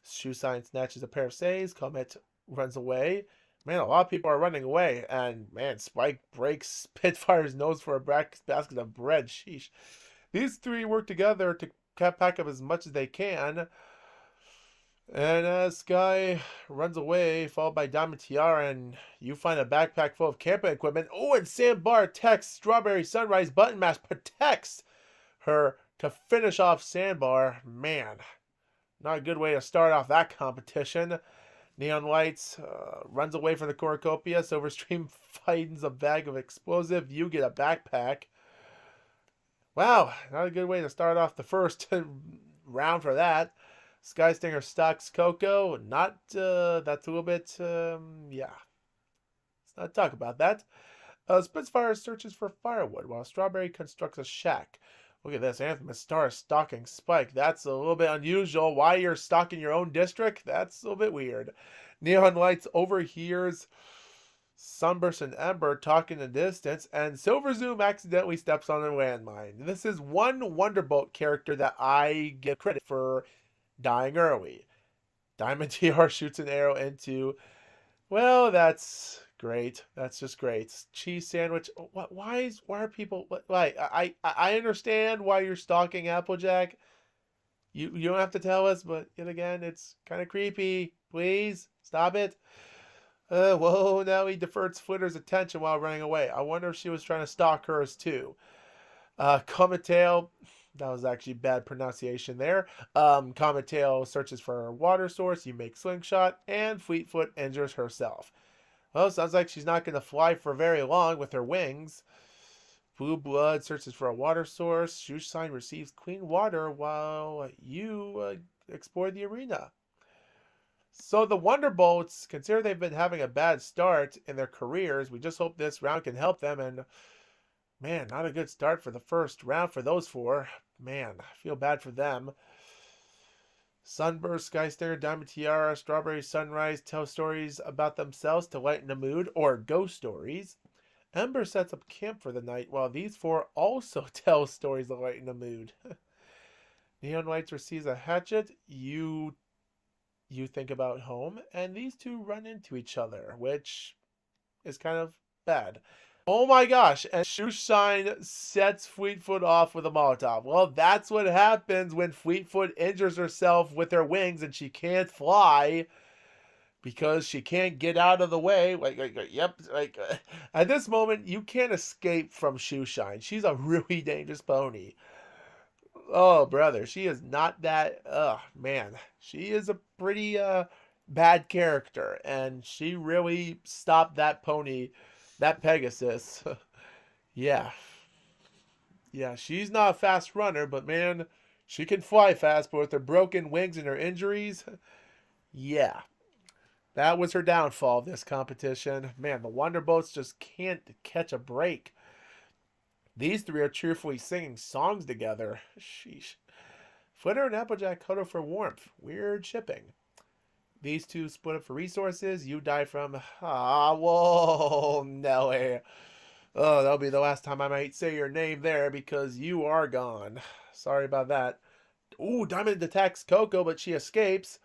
Shoe Sign snatches a pair of stays. Comet runs away. Man, a lot of people are running away. And man, Spike breaks Spitfire's nose for a basket of bread. Sheesh. These 3 work together to pack up as much as they can. And Sky runs away, followed by Diamond Tiara, and you find a backpack full of camping equipment. Oh, and Sandbar attacks Strawberry Sunrise. Button Mask protects her to finish off Sandbar. Man, not a good way to start off that competition. Neon Lights runs away from the cornucopia. Silverstream finds a bag of explosive. You get a backpack. Wow, not a good way to start off the first round for that. Skystinger stalks Coco. Not, that's a little bit, yeah. Let's not talk about that. Spitfire searches for firewood while Strawberry constructs a shack. Look at this. Anthem Star stalking Spike. That's a little bit unusual. Why you're stalking your own district? That's a little bit weird. Neon Lights overhears Sunburst and Ember talking in the distance, and Silver Zoom accidentally steps on a landmine. This is one Wonderbolt character that I give credit for dying early. Diamond TR shoots an arrow into... Well, that's great. That's just great. Cheese sandwich. Why are people like? I understand why you're stalking Applejack. You don't have to tell us, but yet again, it's kind of creepy. Please stop it. Whoa! Now he diverts Flitter's attention while running away. I wonder if she was trying to stalk hers too. Comet Tail. That was actually bad pronunciation there. Comet Tail searches for a water source. You make slingshot, and Fleetfoot injures herself. Well, sounds like she's not going to fly for very long with her wings. Blue Blood searches for a water source. Shoeshine receives clean water while you explore the arena. So the Wonderbolts, consider they've been having a bad start in their careers. We just hope this round can help them. And man, not a good start for the first round for those four. Man, I feel bad for them. Sunburst, Skystinger, Diamond Tiara, Strawberry Sunrise tell stories about themselves to lighten the mood, or ghost stories. Ember sets up camp for the night, while these four also tell stories to lighten the mood. Neon Lights receives a hatchet. You think about home, and these two run into each other, which is kind of bad. Oh my gosh, and Shoeshine sets Fleetfoot off with a Molotov. Well, that's what happens when Fleetfoot injures herself with her wings and she can't fly because she can't get out of the way. At this moment, you can't escape from Shoeshine. She's a really dangerous pony. Oh, brother, she is not that, man. She is a pretty bad character, and she really stopped that pony. That Pegasus, yeah, she's not a fast runner, but man, she can fly fast. But with her broken wings and her injuries, yeah, that was her downfall of this competition. Man, the Wonderbolts just can't catch a break. These three are cheerfully singing songs together. Sheesh. Flitter and Applejack cuddle for warmth. Weird shipping. These two split up for resources. You die from... whoa, Nelly. Oh, that'll be the last time I might say your name there because you are gone. Sorry about that. Ooh, Diamond attacks Coco, but she escapes.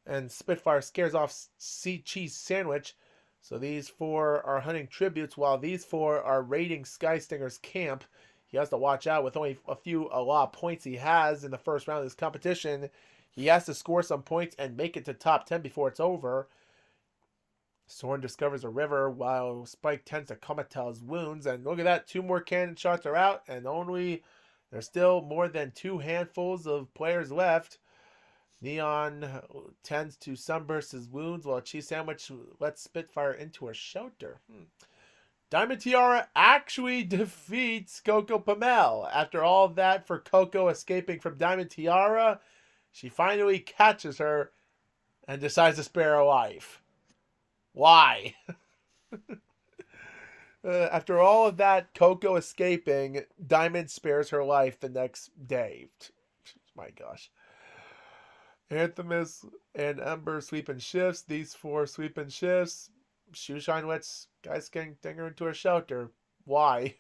And Spitfire scares off Cheese Sandwich. So these four are hunting tributes while these four are raiding Skystinger's camp. He has to watch out with only a lot of points he has in the first round of this competition. He has to score some points and make it to top 10 before it's over. Soren discovers a river while Spike tends to Cometel's wounds. And look at that, 2 more cannon shots are out. And there's still more than 2 handfuls of players left. Neon tends to Sunburst's wounds while Cheese Sandwich lets Spitfire into her shelter. Diamond Tiara actually defeats Coco Pamel. After all that for Coco escaping from Diamond Tiara, she finally catches her and decides to spare her life. Why? After all of that, Coco escaping, Diamond spares her life the next day. My gosh. Anthemus and Ember sweep in shifts. These 4 sweep in shifts. Shoeshine lets Skysstinger into her shelter. Why?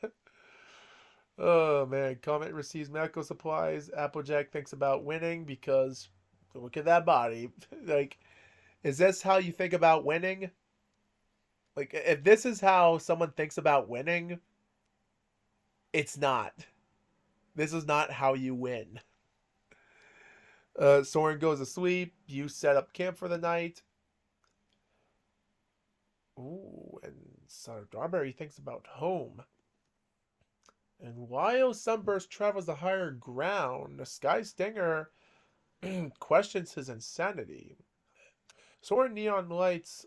Oh, man. Comet receives medical supplies. Applejack thinks about winning because look at that body. Like, is this how you think about winning? Like, if this is how someone thinks about winning, it's not. This is not how you win. Soren goes to sleep. You set up camp for the night. Ooh, and Strawberry thinks about home. And while Sunburst travels to higher ground, the Sky Stinger questions his insanity. Soaring Neon Lights,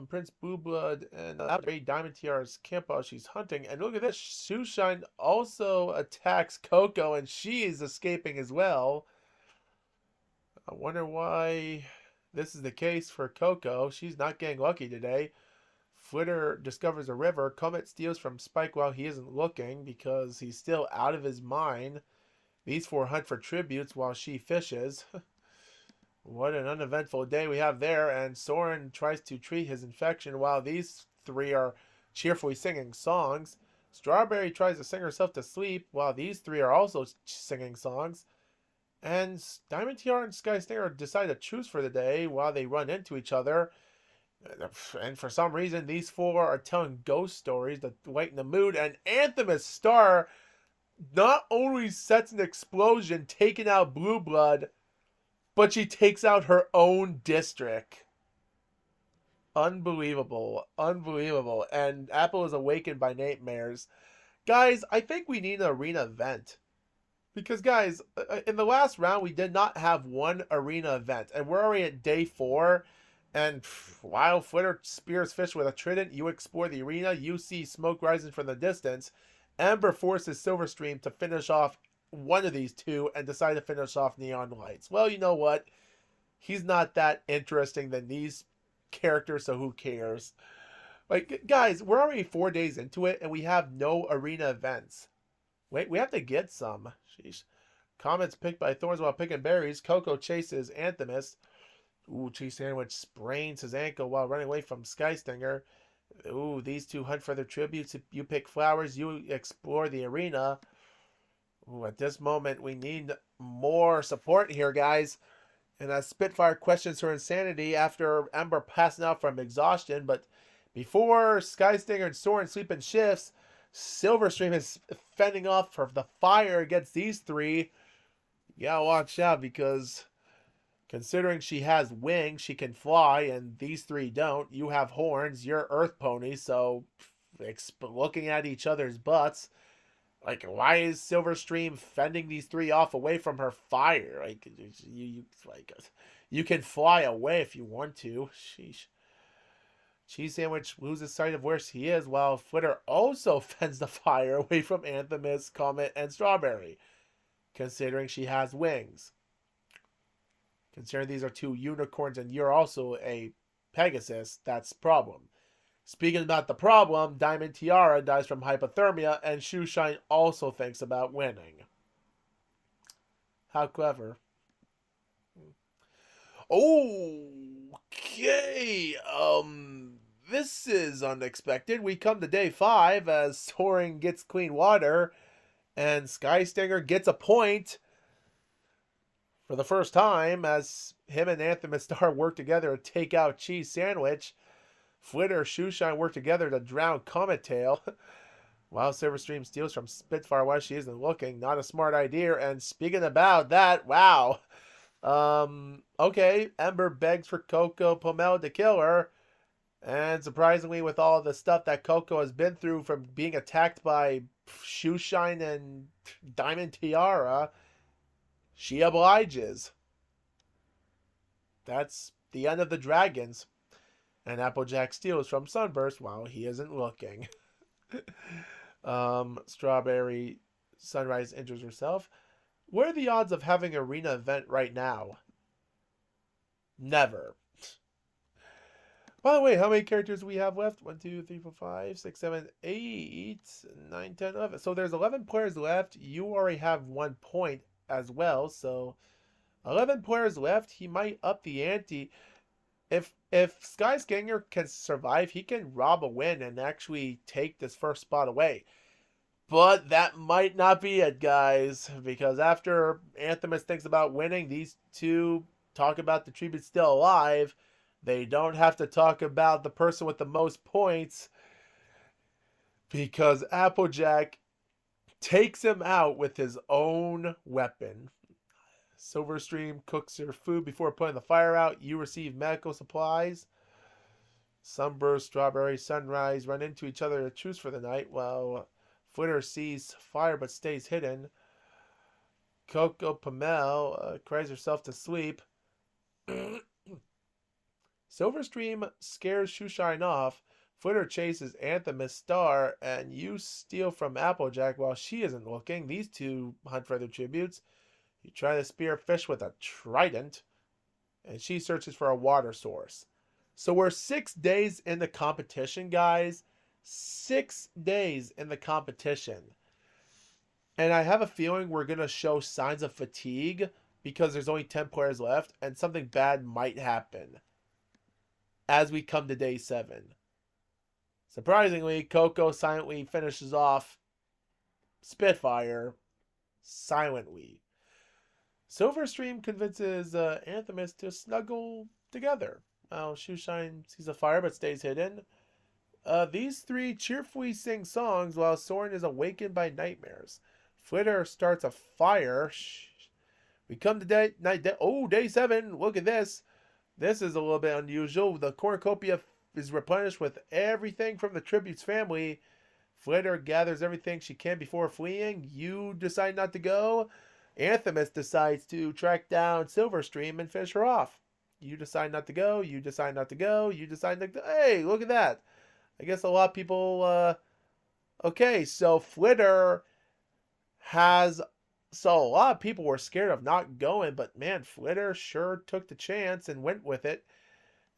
Prince Blue Blood, and Ray Diamond Tiara's camp while she's hunting. And look at this, Shoeshine also attacks Coco, and she is escaping as well. I wonder why this is the case for Coco. She's not getting lucky today. Flitter discovers a river. Comet steals from Spike while he isn't looking because he's still out of his mind. These four hunt for tributes while she fishes. What an uneventful day we have there. And Soren tries to treat his infection while these three are cheerfully singing songs. Strawberry tries to sing herself to sleep while these three are also singing songs. And Diamond Tiara and Sky Stinger decide to choose for the day while they run into each other. And for some reason, these four are telling ghost stories to lighten the mood. And Anthemis Star not only sets an explosion, taking out Blue Blood, but she takes out her own district. Unbelievable. Unbelievable. And Apple is awakened by nightmares. Guys, I think we need an arena event. Because, guys, in the last round, we did not have one arena event. And we're already at day 4. And while Flitter spears fish with a trident, you explore the arena. You see smoke rising from the distance. Ember forces Silverstream to finish off one of these two and decide to finish off Neon Lights. Well, you know what? He's not that interesting than these characters, so who cares? Like, guys, we're already 4 days into it, and we have no arena events. Wait, we have to get some. Sheesh. Comets picked by thorns while picking berries. Coco chases Anthemis. Ooh, Cheese Sandwich sprains his ankle while running away from Sky Stinger. Ooh, these two hunt for their tributes. You pick flowers. You explore the arena. Ooh, at this moment, we need more support here, guys. And as Spitfire questions her insanity after Ember passing out from exhaustion. But before Sky Stinger and Soren sleep in shifts, Silverstream is fending off for the fire against these three. You gotta watch out because considering she has wings, she can fly, and these three don't. You have horns, you're Earth Pony, so looking at each other's butts. Like, why is Silverstream fending these three off away from her fire? Like, you can fly away if you want to. Sheesh. Cheese Sandwich loses sight of where she is, while Flitter also fends the fire away from Anthemis, Comet, and Strawberry, considering she has wings. Considering these are two unicorns and you're also a Pegasus, that's the problem. Speaking about the problem, Diamond Tiara dies from hypothermia, and Shoeshine also thinks about winning. How clever. Okay, this is unexpected. We come to day 5 as Soaring gets clean water, and Sky Stinger gets a point for the first time as him and Anthemis Star work together to take out Cheese Sandwich. Flitter, Shoeshine work together to drown Comet Tail. While Silverstream steals from Spitfire while she isn't looking. Not a smart idea. And speaking about that, wow. Okay, Ember begs for Coco Pomelo to kill her. And surprisingly, with all the stuff that Coco has been through from being attacked by Shoeshine and Diamond Tiara, she obliges. That's the end of the dragons. And Applejack steals from Sunburst while he isn't looking. Strawberry Sunrise injures herself. What are the odds of having an arena event right now? Never. By the way, how many characters do we have left? 1, 2, 3, 4, 5, 6, 7, 8, 9, 10, 11. So there's 11 players left. You already have 1 point as well. So 11 players left. He might up the ante. If Sky Stinger can survive, he can rob a win and actually take this first spot away. But that might not be it, guys. Because after Anthemis thinks about winning, these two talk about the tribute still alive. They don't have to talk about the person with the most points. Because Applejack takes him out with his own weapon. Silverstream cooks your food before putting the fire out. You receive medical supplies. Sunburst, Strawberry, Sunrise run into each other to choose for the night, while Flitter sees fire but stays hidden. Coco Pamel cries herself to sleep. Silverstream scares Shoeshine off. Flitter chases Anthemis Star, and you steal from Applejack while she isn't looking. These two hunt for other tributes. You try to spear fish with a trident, and she searches for a water source. So we're 6 days in the competition, guys. 6 days in the competition. And I have a feeling we're going to show signs of fatigue because there's only 10 players left, and something bad might happen as we come to day 7. Surprisingly, Coco silently finishes off Spitfire silently. Silverstream convinces Anthemis to snuggle together. Shoeshine sees a fire but stays hidden. These three cheerfully sing songs while Soren is awakened by nightmares. Flitter starts a fire. We come to day 7. Look at this. This is a little bit unusual. The cornucopia is replenished with everything from the tribute's family. Flitter gathers everything she can before fleeing. You decide not to go. Anthemis decides to track down Silverstream and finish her off. You decide not to go. You decide not to go. You decide not to. Hey, look at that. I guess a lot of people. Okay, so Flitter has. So a lot of people were scared of not going, but man, Flitter sure took the chance and went with it.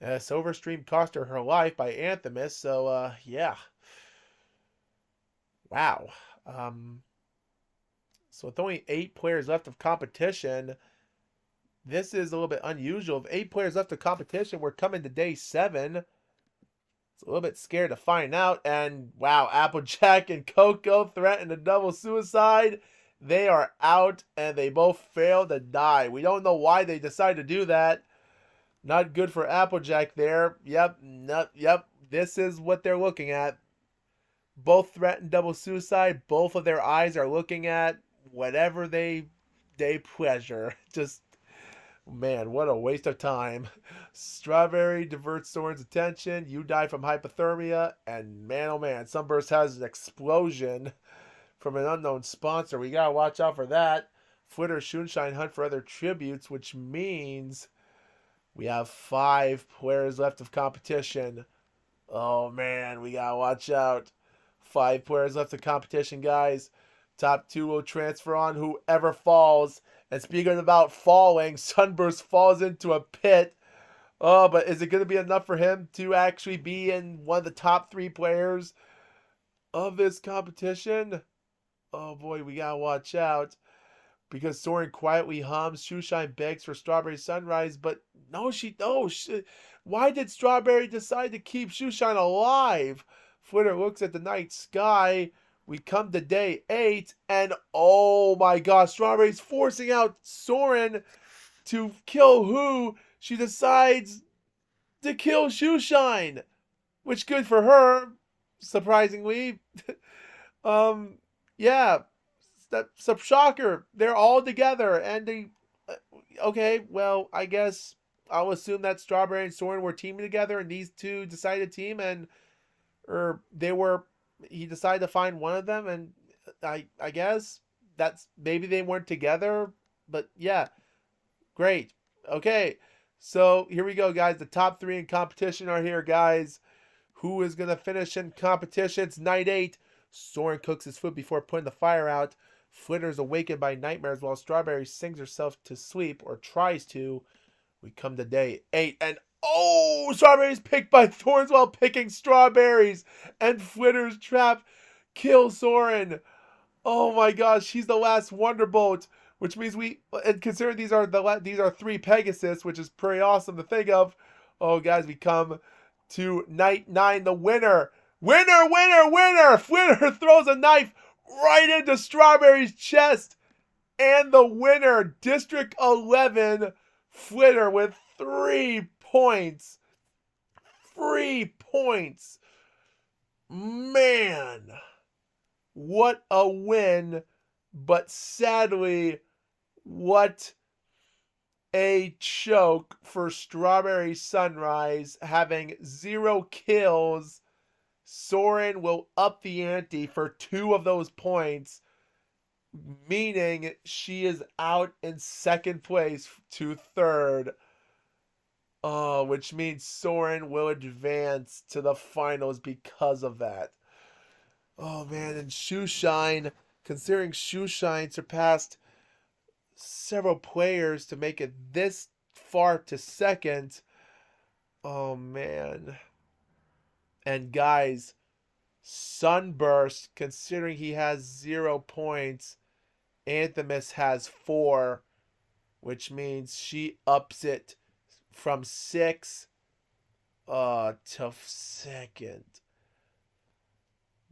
Silverstream cost her life by Anthemis, so yeah. Wow. So with only 8 players left of competition, this is a little bit unusual. With 8 players left of competition, we're coming to day 7. It's a little bit scared to find out, and wow, Applejack and Coco threaten a double suicide. They are out, and they both fail to die. We don't know why they decided to do that. Not good for Applejack there. Yep. This is what they're looking at. Both threaten double suicide. Both of their eyes are looking at whatever they pleasure. Just, man, what a waste of time. Strawberry diverts Soren's attention. You die from hypothermia. And man, oh man, Sunburst has an explosion from an unknown sponsor. We gotta watch out for that. Flitter, Shoeshine hunt for other tributes, which means we have 5 players left of competition. Oh man, we gotta watch out. 5 players left of competition, guys. Top 2 will transfer on whoever falls. And speaking about falling, Sunburst falls into a pit. Oh, but is it going to be enough for him to actually be in one of the top 3 players of this competition? Oh boy, we gotta watch out. Because Soren quietly hums, Shoeshine begs for Strawberry Sunrise, but why did Strawberry decide to keep Shoeshine alive? Flitter looks at the night sky. We come to day 8, and oh my gosh, Strawberry's forcing out Soren to kill who? She decides to kill Shoeshine, which good for her, surprisingly. Yeah, that's a shocker. They're all together, and they. Okay, well, I guess I'll assume that Strawberry and Soren were teaming together, and these two decided to team, he decided to find one of them, and I guess that's maybe they weren't together, but yeah, great. Okay, so here we go, guys. The top 3 in competition are here, guys. Who is gonna finish in competition? It's night 8. Soren cooks his food before putting the fire out. Flitter is awakened by nightmares while Strawberry sings herself to sleep, or tries to. We come to day 8, and Strawberry's picked by thorns while picking strawberries, and Flitter's trap kills Soren. Oh my gosh, she's the last Wonderbolt, which means and considering these are 3 Pegasus, which is pretty awesome to think of. Oh guys, we come to night 9, the winner. Winner! Flitter throws a knife right into Strawberry's chest. And the winner, District 11, Flitter with 3 points. 3 points. Man, what a win. But sadly, what a choke for Strawberry Sunrise, having 0 kills. Soren will up the ante for 2 of those points, meaning she is out in second place to third. Oh, which means Soren will advance to the finals because of that. Oh man, and Shoeshine, considering Shoeshine surpassed several players to make it this far to second. Oh man. And guys, Sunburst, considering he has 0 points, Anthemus has 4, which means she ups it from 6 to second.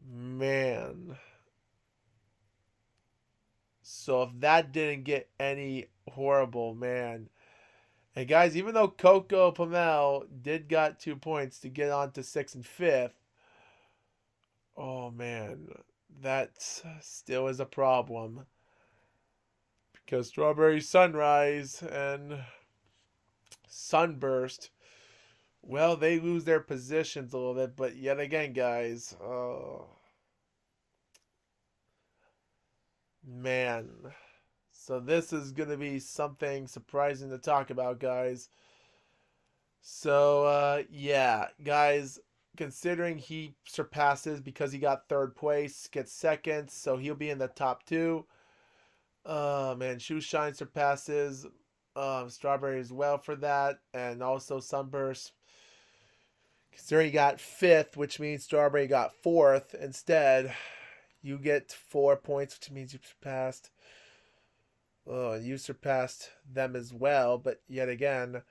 Man. So if that didn't get any horrible, man. And guys, even though Coco Pamel did got 2 points to get on to 6th and 5th, oh man, that still is a problem. Because Strawberry Sunrise and Sunburst, well, they lose their positions a little bit, but yet again, guys, man. So this is going to be something surprising to talk about, guys. So, yeah, guys, considering he surpasses because he got 3rd place, gets 2nd, so he'll be in the top 2. Man, Shoeshine surpasses Strawberry as well for that, and also Sunburst. Considering he got 5th, which means Strawberry got 4th instead, you get 4 points, which means you surpassed. Oh, you surpassed them as well, but yet again,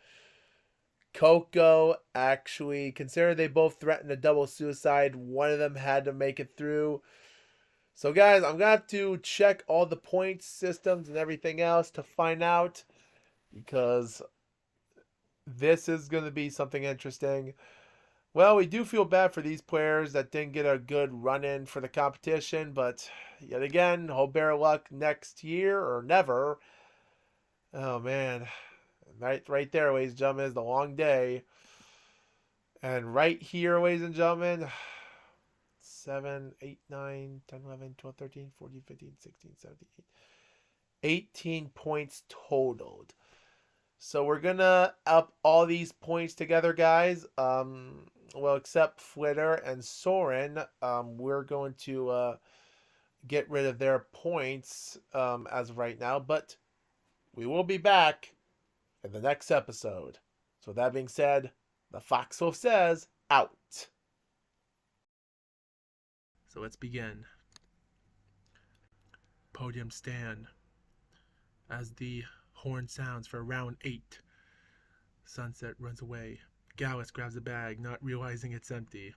Coco actually, considering they both threatened a double suicide, one of them had to make it through. So guys, I'm going to have to check all the point systems and everything else to find out, because this is going to be something interesting. Well, we do feel bad for these players that didn't get a good run-in for the competition, but yet again, hope better luck next year or never. Oh, man. Right there, ladies and gentlemen, is the long day. And right here, ladies and gentlemen, 7, 8, 9, 10, 11, 12, 13, 14, 15, 16, 17, 18 points totaled. So we're going to up all these points together, guys. Well, except Flitter and Soren, we're going to get rid of their points as of right now. But we will be back in the next episode. So with that being said, the Foxwolf says, out. So let's begin. Podium stand. As the horn sounds for round 8. Sunset runs away. Gallus grabs the bag, not realizing it's empty.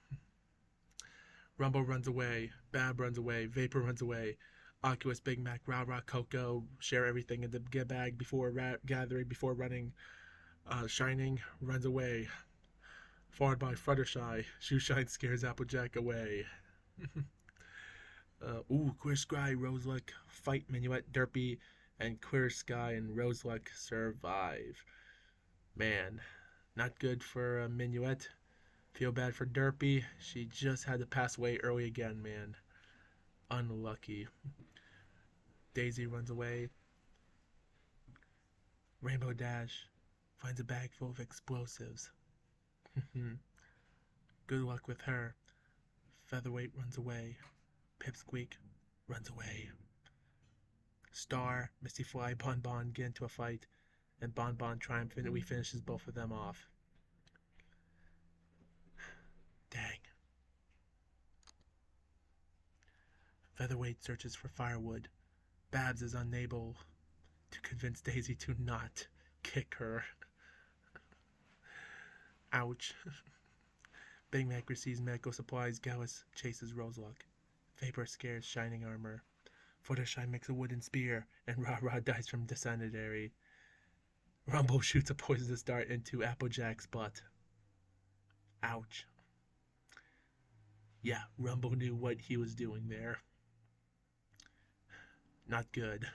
Rumble runs away. Bab runs away. Vapor runs away. Oculus, Big Mac, Rah Rah, Coco share everything in the bag before gathering, before running. Shining runs away. Followed by Fluttershy. Shoeshine scares Applejack away. Queer Sky, Roseluck, fight Minuet, Derpy, and Clear Sky and Roseluck survive. Man, not good for Minuet. Feel bad for Derpy. She just had to pass away early again, man. Unlucky. Daisy runs away. Rainbow Dash finds a bag full of explosives. Good luck with her. Featherweight runs away. Pipsqueak runs away. Star, Misty Fly, Bon Bon get into a fight, and Bon Bon triumphantly finishes both of them off. Dang. Featherweight searches for firewood. Babs is unable to convince Daisy to not kick her. Ouch. Big Mac receives medical supplies. Gallus chases Roseluck. Vapor scares Shining Armor. Fluttershy makes a wooden spear, and Rah Rah dies from dysentery. Rumble shoots a poisonous dart into Applejack's butt. Ouch. Yeah, Rumble knew what he was doing there. Not good.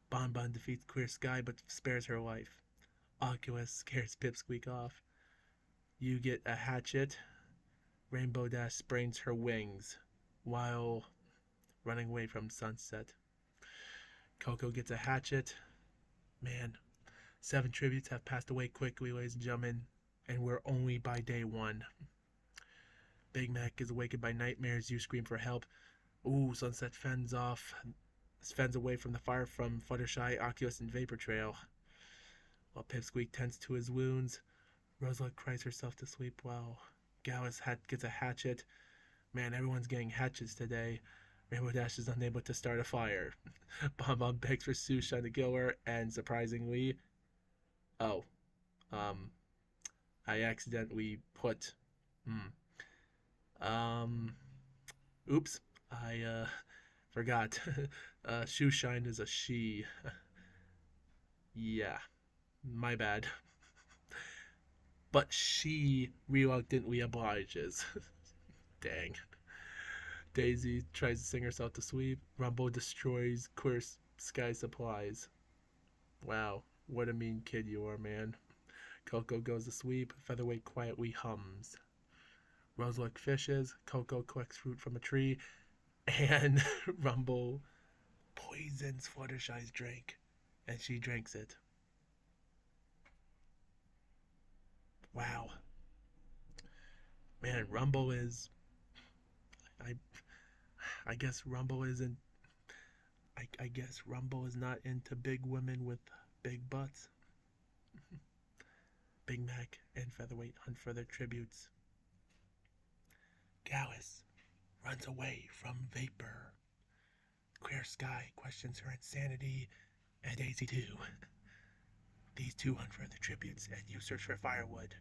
Bon Bon defeats Clear Sky but spares her life. Oculus scares Pipsqueak off. You get a hatchet. Rainbow Dash sprains her wings while running away from Sunset. Coco gets a hatchet. Man, 7 tributes have passed away quickly, ladies and gentlemen, and we're only by day 1. Big Mac is awakened by nightmares. You scream for help. Ooh, Sunset fends away from the fire from Fluttershy, Oculus, and Vapor Trail. While Pipsqueak tends to his wounds, Rosalot cries herself to sleep while Gallus gets a hatchet. Man, everyone's getting hatchets today. Rainbow Dash is unable to start a fire. Bon Bon begs for Susha to kill her, and surprisingly, I accidentally put, oops, I forgot. Shoeshine is a she. Yeah, my bad. But she reluctantly obliges. Dang. Daisy tries to sing herself to sleep. Rumble destroys Clear Sky supplies. Wow, what a mean kid you are, man. Coco goes to sleep. Featherweight quietly hums. Rosalot fishes. Coco collects fruit from a tree. And Rumble poisons Fluttershy's drink. And she drinks it. Wow. Man, Rumble is... I guess Rumble isn't... I guess Rumble is not into big women with big butts. Big Mac and Featherweight hunt for their tributes. Gallus runs away from Vapor. Clear Sky questions her insanity, and Daisy too. These two hunt for their tributes, and you search for firewood.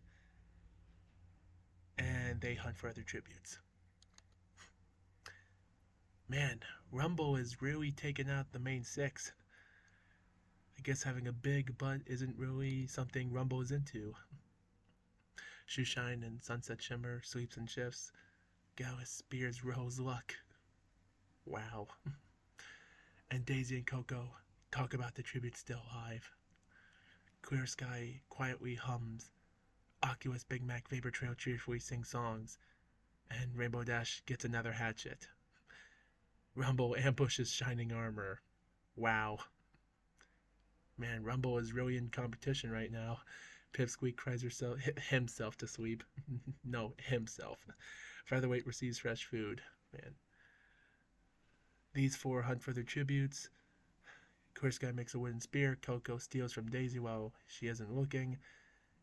And they hunt for other tributes. Man, Rumble is really taking out the main 6. I guess having a big butt isn't really something Rumble is into. Shoeshine and Sunset Shimmer sleeps and shifts. Gallus spears Rose Luck. Wow. And Daisy and Coco talk about the tribute still alive. Clear Sky quietly hums. Oculus, Big Mac, Vapor Trail cheerfully sing songs. And Rainbow Dash gets another hatchet. Rumble ambushes Shining Armor. Wow. Man, Rumble is really in competition right now. Pipsqueak cries himself to sleep. No, himself. Featherweight receives fresh food. Man. These 4 hunt for their tributes. Clear Sky makes a wooden spear. Coco steals from Daisy while she isn't looking.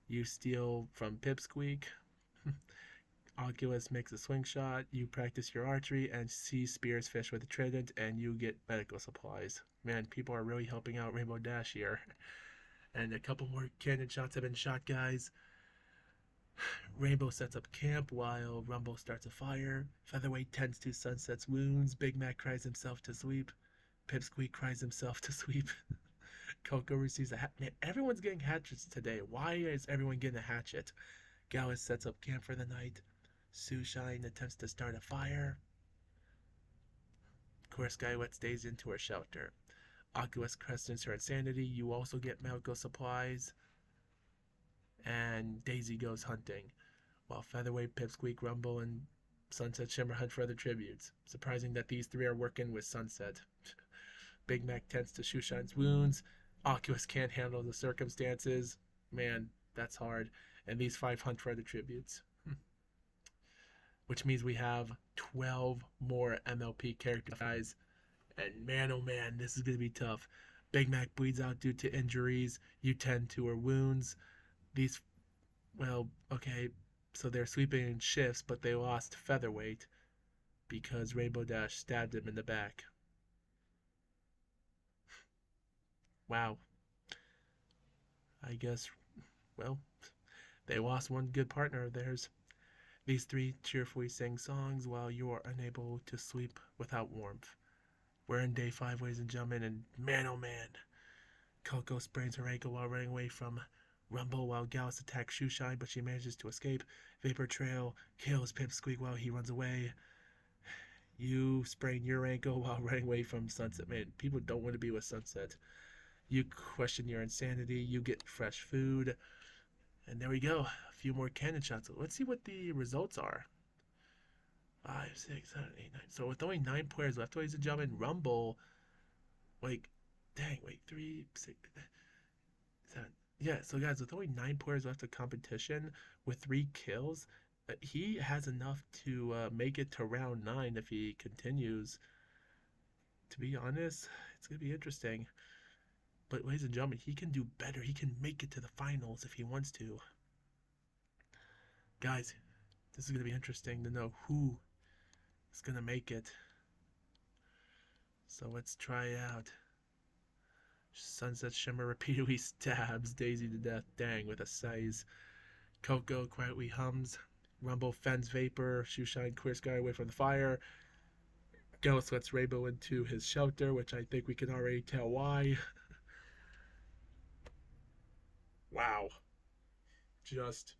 You steal from Pipsqueak. Oculus makes a swing shot. You practice your archery, and C spears fish with a trident, and you get medical supplies. Man, people are really helping out Rainbow Dash here. And a couple more cannon shots have been shot, guys. Rainbow sets up camp while Rumble starts a fire. Featherweight tends to Sunset's wounds. Big Mac cries himself to sleep. Pipsqueak cries himself to sleep. Coco receives a hatchet. Man, everyone's getting hatchets today. Why is everyone getting a hatchet? Gallus sets up camp for the night. Shoeshine attempts to start a fire. Clear Sky lets Daisy into her shelter. Oculus questions her insanity. You also get medical supplies. And Daisy goes hunting, while Featherweight, Pipsqueak, Rumble, and Sunset Shimmer hunt for other tributes. Surprising that these 3 are working with Sunset. Big Mac tends to Shoeshine's wounds. Oculus can't handle the circumstances. Man, that's hard. And these 5 hunt for other tributes. Which means we have 12 more MLP characters, guys. And man, oh man, this is going to be tough. Big Mac bleeds out due to injuries. You tend to her wounds. These, well, okay, so they're sweeping in shifts, but they lost Featherweight because Rainbow Dash stabbed him in the back. Wow. I guess, well, they lost one good partner of theirs. These 3 cheerfully sing songs while you are unable to sleep without warmth. We're in day 5, ladies and gentlemen, and man, oh man. Coco sprains her ankle while running away from Rumble while Gallus attacks Shoeshine, but she manages to escape. Vapor Trail kills Pipsqueak while he runs away. You sprain your ankle while running away from Sunset. Man, people don't want to be with Sunset. You question your insanity. You get fresh food. And there we go. A few more cannon shots. Let's see what the results are. 5, 6, 7, 8, 9. So with only 9 players left, ladies and gentlemen, Rumble, like, dang, wait, 3, 6, 7. Yeah, so guys, with only 9 players left of competition, with 3 kills, he has enough to make it to round 9 if he continues. To be honest, it's going to be interesting. But ladies and gentlemen, he can do better. He can make it to the finals if he wants to. Guys, this is going to be interesting to know who is going to make it. So let's try out. Sunset Shimmer repeatedly stabs Daisy to death. Dang, with a size. Coco quietly hums. Rumble fends Vapor. Shoeshine clears Sky away from the fire. Ghost lets Rainbow into his shelter, which I think we can already tell why. Wow. Just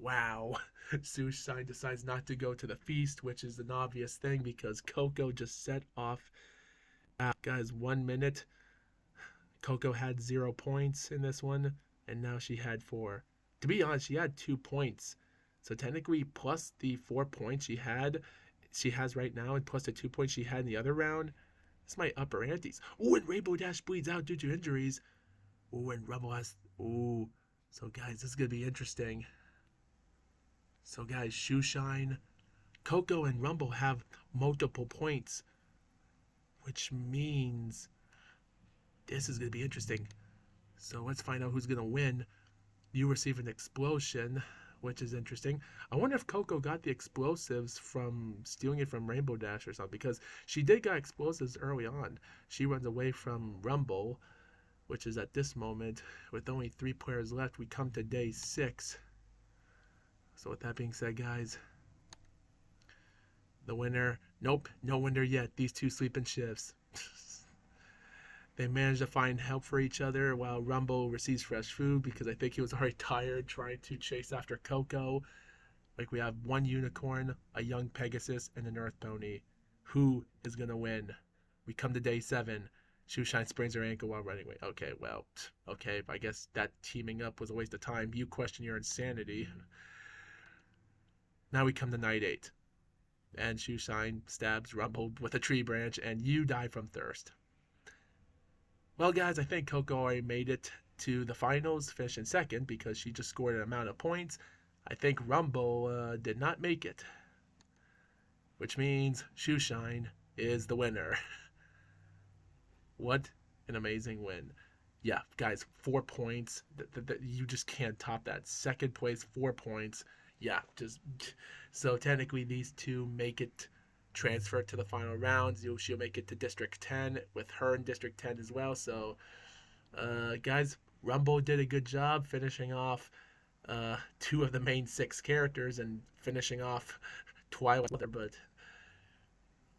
wow. Shoeshine decides not to go to the feast, which is an obvious thing because Coco just set off. Guys, 1 minute. Coco had 0 points in this one, and now she had 4. To be honest, she had 2 points. So technically, plus the 4 points she has right now, and plus the 2 points she had in the other round, this might up her antes. Ooh, and Rainbow Dash bleeds out due to injuries. Ooh, and Rumble has. Ooh. So guys, this is gonna be interesting. So guys, Shoeshine, Coco, and Rumble have multiple points, which means this is gonna be interesting. So let's find out who's gonna win. You receive an explosion, which is interesting. I wonder if Coco got the explosives from stealing it from Rainbow Dash or something, because she did get explosives early on. She runs away from Rumble, which is at this moment, with only 3 players left, we come to day 6. So with that being said, guys, the winner, nope, no winner yet. These two sleep in shifts. They manage to find help for each other while Rumble receives fresh food because I think he was already tired trying to chase after Coco. Like we have one unicorn, a young Pegasus, and an Earth Pony. Who is going to win? We come to day 7. Shoeshine sprains her ankle while running away. Okay, well, okay, I guess that teaming up was a waste of time. You question your insanity. Now we come to night 8. And Shoeshine stabs Rumble with a tree branch, and you die from thirst. Well, guys, I think Coco already made it to the finals, finishing second because she just scored an amount of points. I think Rumble did not make it, which means Shoeshine is the winner. What an amazing win. Yeah, guys, 4 points. You just can't top that. Second place, 4 points. Yeah, just so technically these two make it transfer to the final rounds. She'll make it to District 10 with her in District 10 as well. So, guys, Rumble did a good job finishing off 2 of the main 6 characters and finishing off Twilight. But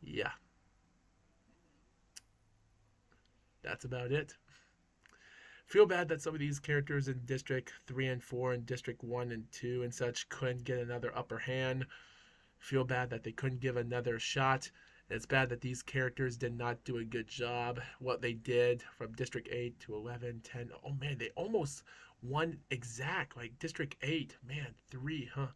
yeah, that's about it. Feel bad that some of these characters in District 3 and 4 and District 1 and 2 and such couldn't get another upper hand. Feel bad that they couldn't give another shot. And it's bad that these characters did not do a good job. What they did from District 8 to 11, 10. Oh man, they almost won exact. Like District 8, man, 3, huh?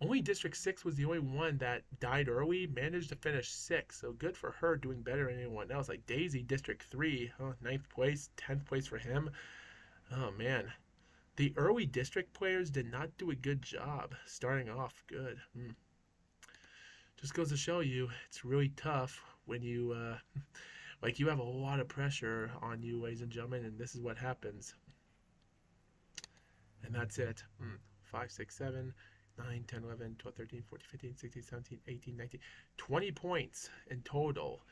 Only District 6 was the only one that died early, managed to finish 6. So good for her doing better than anyone else. Like Daisy, District 3, huh? 9th place, 10th place for him. Oh man. The early district players did not do a good job starting off good. Just goes to show you it's really tough when you like you have a lot of pressure on you, ladies and gentlemen, and this is what happens. And that's it. 5, 6, 7, 9, 10, 11, 12, 13, 14, 15, 16, 17, 18, 19, 20 points in total,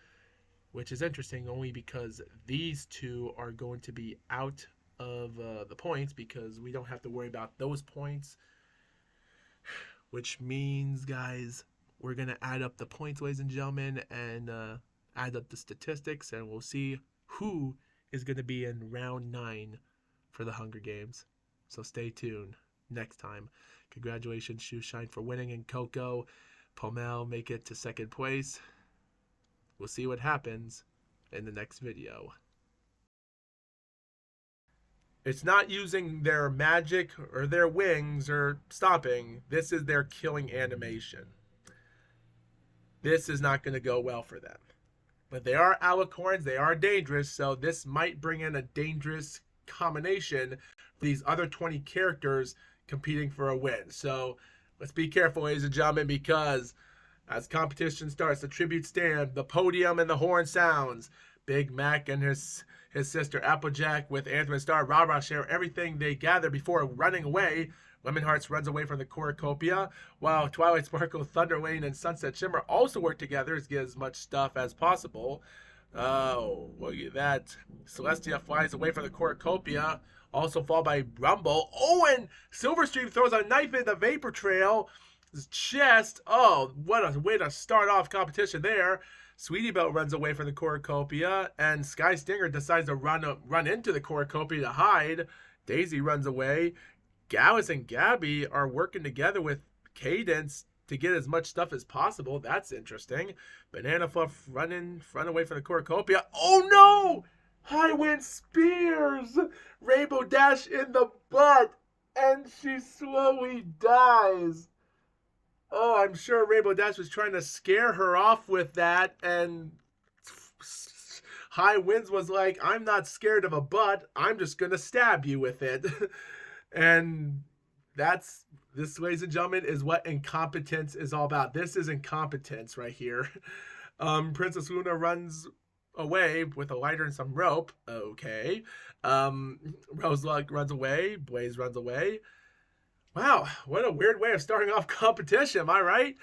which is interesting only because these two are going to be out of the points because we don't have to worry about those points, which means, guys, we're going to add up the points, ladies and gentlemen, and add up the statistics, and we'll see who is going to be in round 9 for the Hunger Games. So stay tuned next time. Congratulations, Shoeshine, for winning, and Coco, Pomel make it to 2nd place. We'll see what happens in the next video. It's not using their magic or their wings or stopping. This is their killing animation. this is not going to go well for them. But they are alicorns, they are dangerous, so this might bring in a dangerous combination for these other 20 characters competing for a win. So let's be careful, ladies and gentlemen, because as competition starts, the tribute stand, the podium, and the horn sounds. Big Mac and his sister Applejack with Anthem and Star Ra-Ra share everything they gather before running away. Lemon Hearts runs away from the cornucopia, while Twilight Sparkle, Thunder Lane, and Sunset Shimmer also work together to get as much stuff as possible. Oh, look at that. Celestia flies away from the cornucopia, also followed by Rumble. Oh, and Silverstream throws a knife in the Vapor Trail's chest. Oh, what a way to start off competition there. Sweetie Belle runs away from the cornucopia, and Sky Stinger decides to run into the cornucopia to hide. Daisy runs away. Gallus and Gabby are working together with Cadence to get as much stuff as possible. That's interesting. Banana Fluff run away from the cornucopia. Oh no! Highwind spears Rainbow Dash in the butt, and she slowly dies. Oh, I'm sure Rainbow Dash was trying to scare her off with that, and High Winds was like, I'm not scared of a butt, I'm just going to stab you with it. And this, ladies and gentlemen, is what incompetence is all about. This is incompetence right here. Princess Luna runs away with a lighter and some rope. Okay. Roseluck runs away. Blaze runs away. Wow, what a weird way of starting off competition, am I right?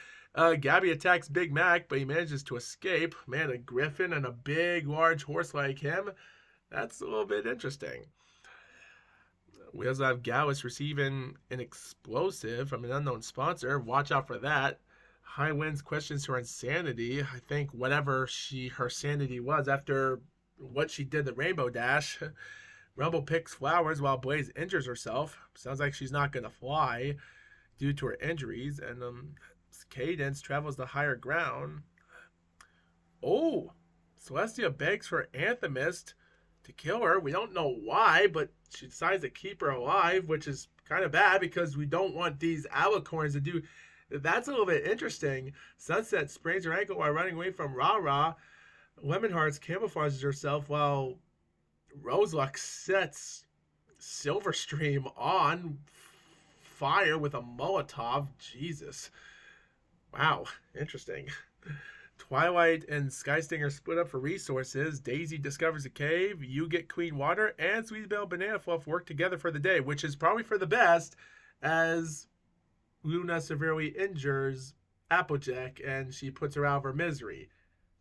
Gabby attacks Big Mac, but he manages to escape. Man, a griffin and a big, large horse like him. That's a little bit interesting. We also have Gallus receiving an explosive from an unknown sponsor. Watch out for that. High Winds questions her insanity. I think whatever her sanity was after what she did the Rainbow Dash. Rumble picks flowers while Blaze injures herself. Sounds like she's not going to fly due to her injuries. And Cadence travels to higher ground. Oh, Celestia begs for Anthemist to kill her. We don't know why, but she decides to keep her alive, which is kind of bad because we don't want these alicorns to do. That's a little bit interesting. Sunset sprains her ankle while running away from Ra-Ra. Lemon Hearts camouflages herself while Roseluck sets Silverstream on fire with a Molotov. Jesus. Wow, interesting. Twilight and Sky Stinger split up for resources. Daisy discovers a cave. You get clean water. And Sweetie Belle Banana Fluff work together for the day, which is probably for the best as Luna severely injures Applejack and she puts her out of her misery.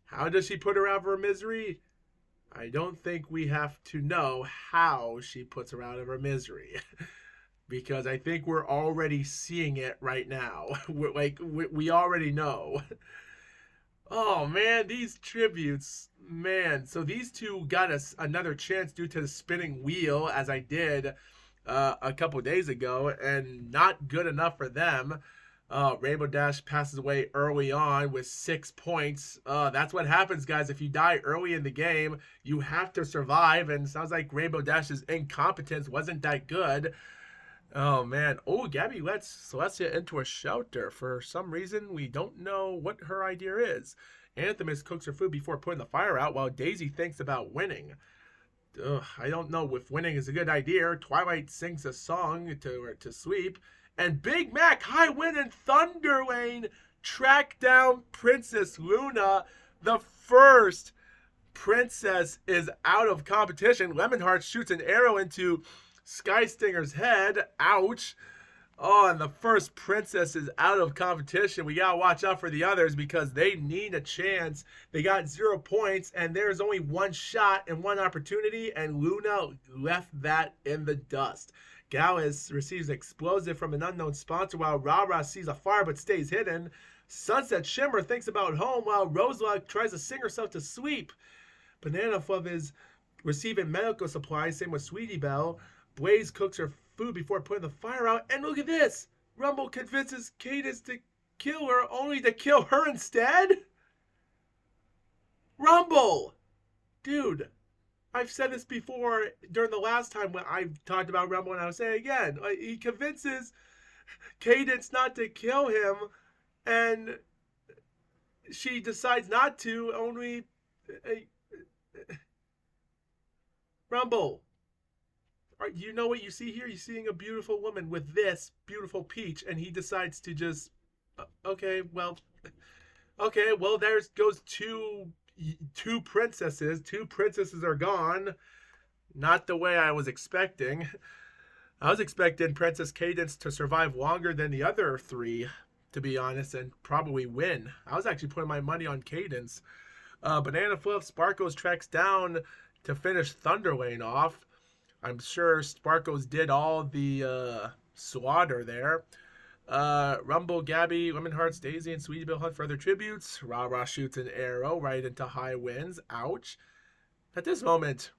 How does she put her out of her misery? I don't think we have to know how she puts her out of her misery. Because I think we're already seeing it right now. We already know. Oh, man, these tributes, man. So these two got us another chance due to the spinning wheel, as I did a couple days ago, and not good enough for them. Rainbow Dash passes away early on with 6 points. That's what happens, guys. If you die early in the game, you have to survive, and it sounds like Rainbow Dash's incompetence wasn't that good. Oh, man. Oh, Gabby lets Celestia into a shelter. For some reason, we don't know what her idea is. Anthemist cooks her food before putting the fire out while Daisy thinks about winning. I don't know if winning is a good idea. Twilight sings a song to sweep. And Big Mac, High Wind, and Thunder Lane track down Princess Luna. The first princess is out of competition. Lemonheart shoots an arrow into Sky Stinger's head. Ouch. Oh, and the first princess is out of competition. We gotta watch out for the others because they need a chance. They got 0 points, and there's only one shot and one opportunity, and Luna left that in the dust. Gallus receives explosive from an unknown sponsor while Ra-Ra sees a fire but stays hidden. Sunset Shimmer thinks about home while Roseluck tries to sing herself to sleep. Banana Fluff is receiving medical supplies, same with Sweetie Belle. Blaze cooks her food before putting the fire out. And look at this! Rumble convinces Cadence to kill her, only to kill her instead? Rumble! Dude, I've said this before during the last time when I talked about Rumble, and I'll say it again. He convinces Cadence not to kill him, and she decides not to. Only Rumble. You know what you see here? You're seeing a beautiful woman with this beautiful peach, and he decides to just, okay, well, there goes two princesses. Two princesses are gone. Not the way I was expecting. I was expecting Princess Cadance to survive longer than the other three, to be honest, and probably win. I was actually putting my money on Cadance. Banana Flip, Sparkles tracks down to finish Thunderlane off. I'm sure Sparkles did all the slaughter there. Rumble, Gabby, Lemon Hearts, Daisy, and Sweetie Belle hunt for other tributes. Rah-Rah shoots an arrow right into High Winds. Ouch. At this moment,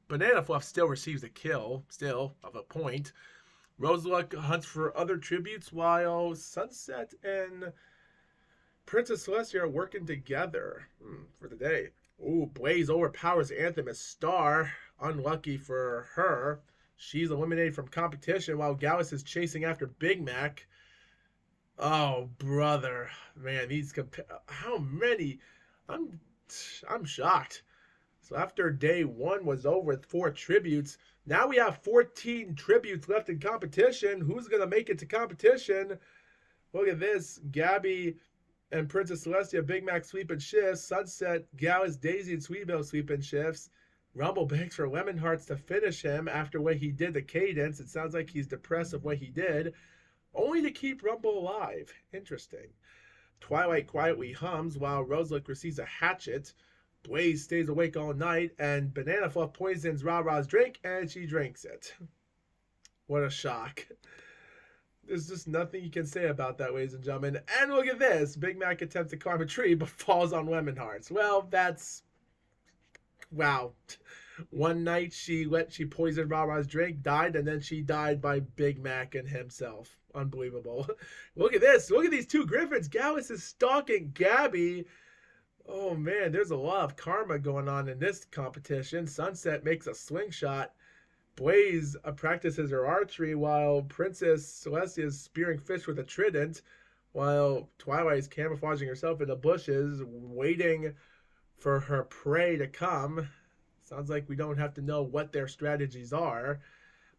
Banana Fluff still receives a kill, still, of a point. Roseluck hunts for other tributes while Sunset and Princess Celestia are working together for the day. Ooh, Blaze overpowers Anthem as Star. Unlucky for her. She's eliminated from competition while Gallus is chasing after Big Mac. Oh, brother. Man, how many? I'm shocked. So after day 1 was over with 4 tributes, now we have 14 tributes left in competition. Who's going to make it to competition? Look at this. Gabby and Princess Celestia, Big Mac sweeping shifts. Sunset, Gallus, Daisy, and Sweetie Belle sweeping shifts. Rumble begs for Lemon Hearts to finish him after what he did to Cadance. It sounds like he's depressed of what he did, only to keep Rumble alive. Interesting. Twilight quietly hums while Roseluck receives a hatchet. Blaze stays awake all night, and Banana Fluff poisons Rah-Rah's drink, and she drinks it. What a shock. There's just nothing you can say about that, ladies and gentlemen. And look at this. Big Mac attempts to climb a tree, but falls on Lemon Hearts. Well, that's... wow. One night she poisoned Rah-Rah's drink, died, and then she died by Big Mac and himself. Unbelievable. Look at this. Look at these two Griffins. Gallus is stalking Gabby. Oh, man, there's a lot of karma going on in this competition. Sunset makes a slingshot. Blaze practices her archery while Princess Celestia is spearing fish with a trident, while Twilight is camouflaging herself in the bushes, waiting for her prey to come. Sounds like we don't have to know what their strategies are.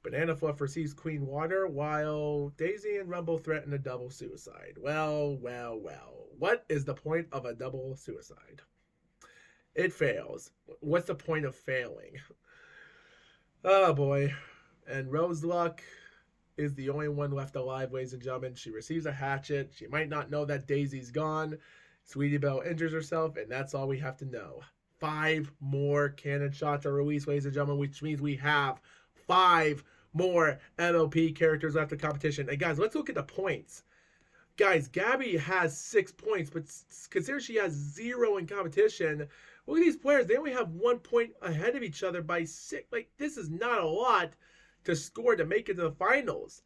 Banana Fluff receives Queen Water, while Daisy and Rumble threaten a double suicide. Well. What is the point of a double suicide? It fails. What's the point of failing? Oh, boy. And Roseluck is the only one left alive, ladies and gentlemen. She receives a hatchet. She might not know that Daisy's gone. Sweetie Belle injures herself, and that's all we have to know. 5 more cannon shots are released, ladies and gentlemen, which means we have 5 more MLP characters left in competition. And guys, let's look at the points. Guys, Gabby has 6 points, but consider she has 0 in competition. Look at these players. They only have 1 point ahead of each other by 6. This is not a lot to score to make it to the finals.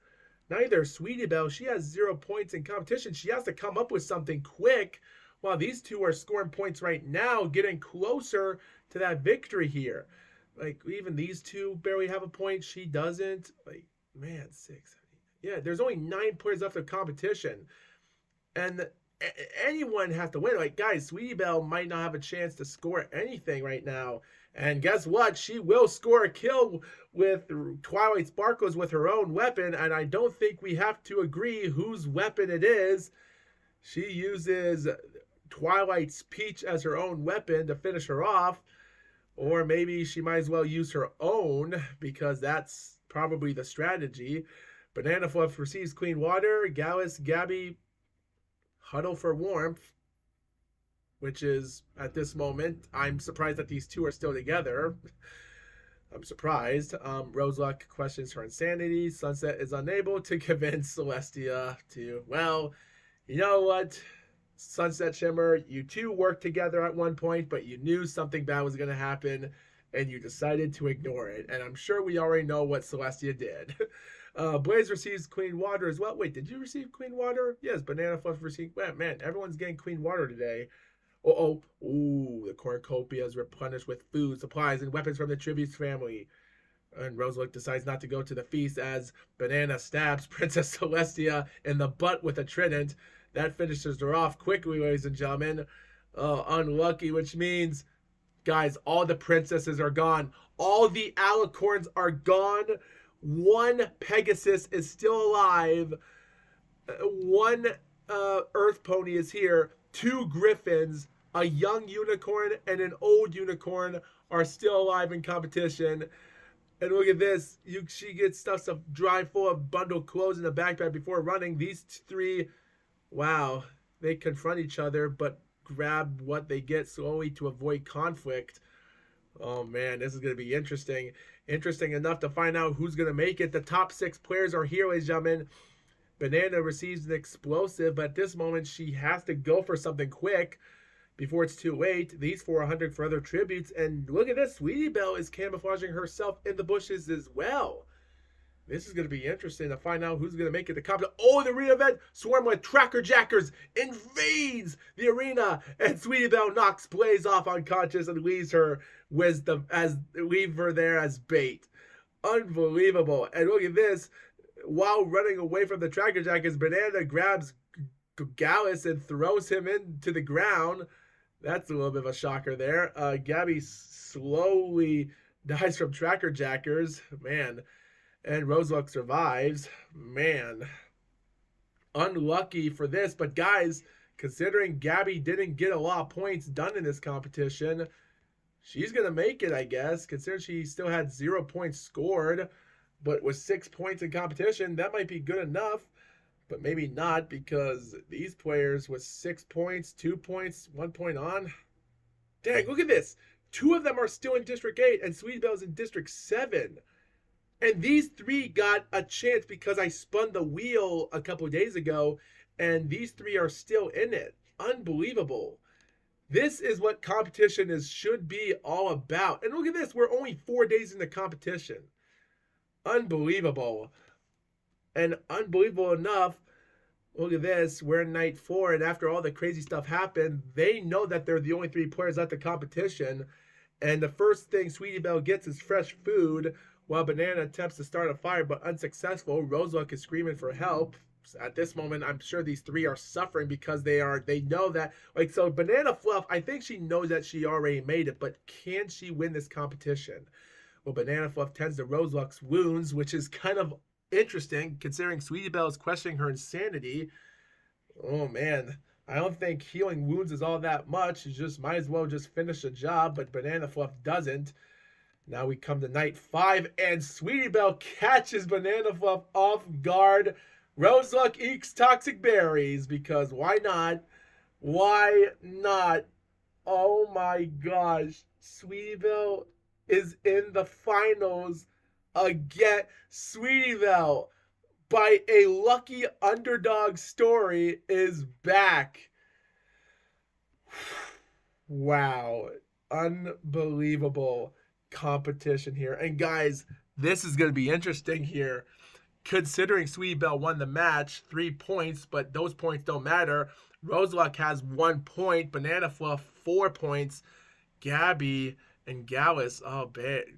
Neither Sweetie Belle. She has 0 points in competition. She has to come up with something quick, while these two are scoring points right now, getting closer to that victory here. Even these two barely have a point. She doesn't. Man, 6. Yeah, there's only 9 players left of competition. And anyone has to win. Guys, Sweetie Belle might not have a chance to score anything right now. And guess what? She will score a kill with Twilight Sparkles with her own weapon. And I don't think we have to agree whose weapon it is. She uses Twilight's Peach as her own weapon to finish her off. Or maybe she might as well use her own, because that's probably the strategy. Banana Fluff receives Queen Water. Gallus, Gabby huddle for warmth, which is, at this moment, I'm surprised that these two are still together. I'm surprised. Roseluck questions her insanity. Sunset is unable to convince Celestia to, well, you know what? Sunset Shimmer, you two worked together at one point, but you knew something bad was going to happen, and you decided to ignore it. And I'm sure we already know what Celestia did. Blaze receives Queen Water as well. Wait, did you receive Queen Water? Yes, Banana Fluff received... Man, everyone's getting Queen Water today. Ooh, the cornucopia is replenished with food, supplies, and weapons from the Tributes family. And Roseluck decides not to go to the feast as Banana stabs Princess Celestia in the butt with a trident. That finishes her off quickly, ladies and gentlemen. Unlucky, which means, guys, all the princesses are gone. All the alicorns are gone. One Pegasus is still alive. One Earth Pony is here. Two Griffins, a young unicorn, and an old unicorn are still alive in competition. And look at this. She gets stuff to drive full of bundled clothes in the backpack before running. These three, wow, they confront each other, but grab what they get slowly to avoid conflict. Oh man, this is going to be interesting. Interesting enough to find out who's going to make it. The top 6 players are here, ladies and gentlemen. Banana receives an explosive, but at this moment she has to go for something quick before it's too late. These 400 for other tributes. And look at this. Sweetie Belle is camouflaging herself in the bushes as well. This is going to be interesting to find out who's going to make it to competition. Oh, the arena event. Swarm with Tracker Jackers invades the arena. And Sweetie Belle knocks Blaze off unconscious and leaves her there as bait. Unbelievable. And look at this. While running away from the Tracker Jackers, Banana grabs Gallus and throws him into the ground. That's a little bit of a shocker there. Gabby slowly dies from Tracker Jackers. Man. And Roseluck survives. Man. Unlucky for this. But guys, considering Gabby didn't get a lot of points done in this competition, she's going to make it, I guess. Considering she still had 0 points scored. But with 6 points in competition, that might be good enough. But maybe not, because these players with 6 points, 2 points, 1 point on. Dang, look at this. 2 of them are still in District 8, and Sweetie Belle's in District 7. And these 3 got a chance because I spun the wheel a couple of days ago, and these 3 are still in it. Unbelievable. This is what competition should be all about. And look at this. We're only 4 days into competition. Unbelievable. And unbelievable enough, look at this. We're in night 4, and after all the crazy stuff happened, they know that they're the only 3 players at the competition. And the first thing Sweetie Belle gets is fresh food, while Banana attempts to start a fire, but unsuccessful. Roseluck is screaming for help. At this moment, I'm sure these 3 are suffering because they know that, like, so Banana Fluff, I think she knows that she already made it, but can she win this competition? Well, Banana Fluff tends to Roseluck's wounds, which is kind of interesting considering Sweetie Belle is questioning her insanity. Oh man, I don't think healing wounds is all that much. You just might as well just finish the job, but Banana Fluff doesn't. Now we come to night 5, and Sweetie Belle catches Banana Fluff off guard. Roseluck eats toxic berries, because why not? Why not? Oh my gosh. Sweetie Belle is in the finals again. Sweetie Belle, by a lucky underdog story, is back. Wow. Unbelievable competition here. And guys, this is going to be interesting here. Considering Sweetie Belle won the match, 3 points, but those points don't matter. Roseluck has 1 point. Banana Fluff, 4 points. Gabby and Gallus, oh,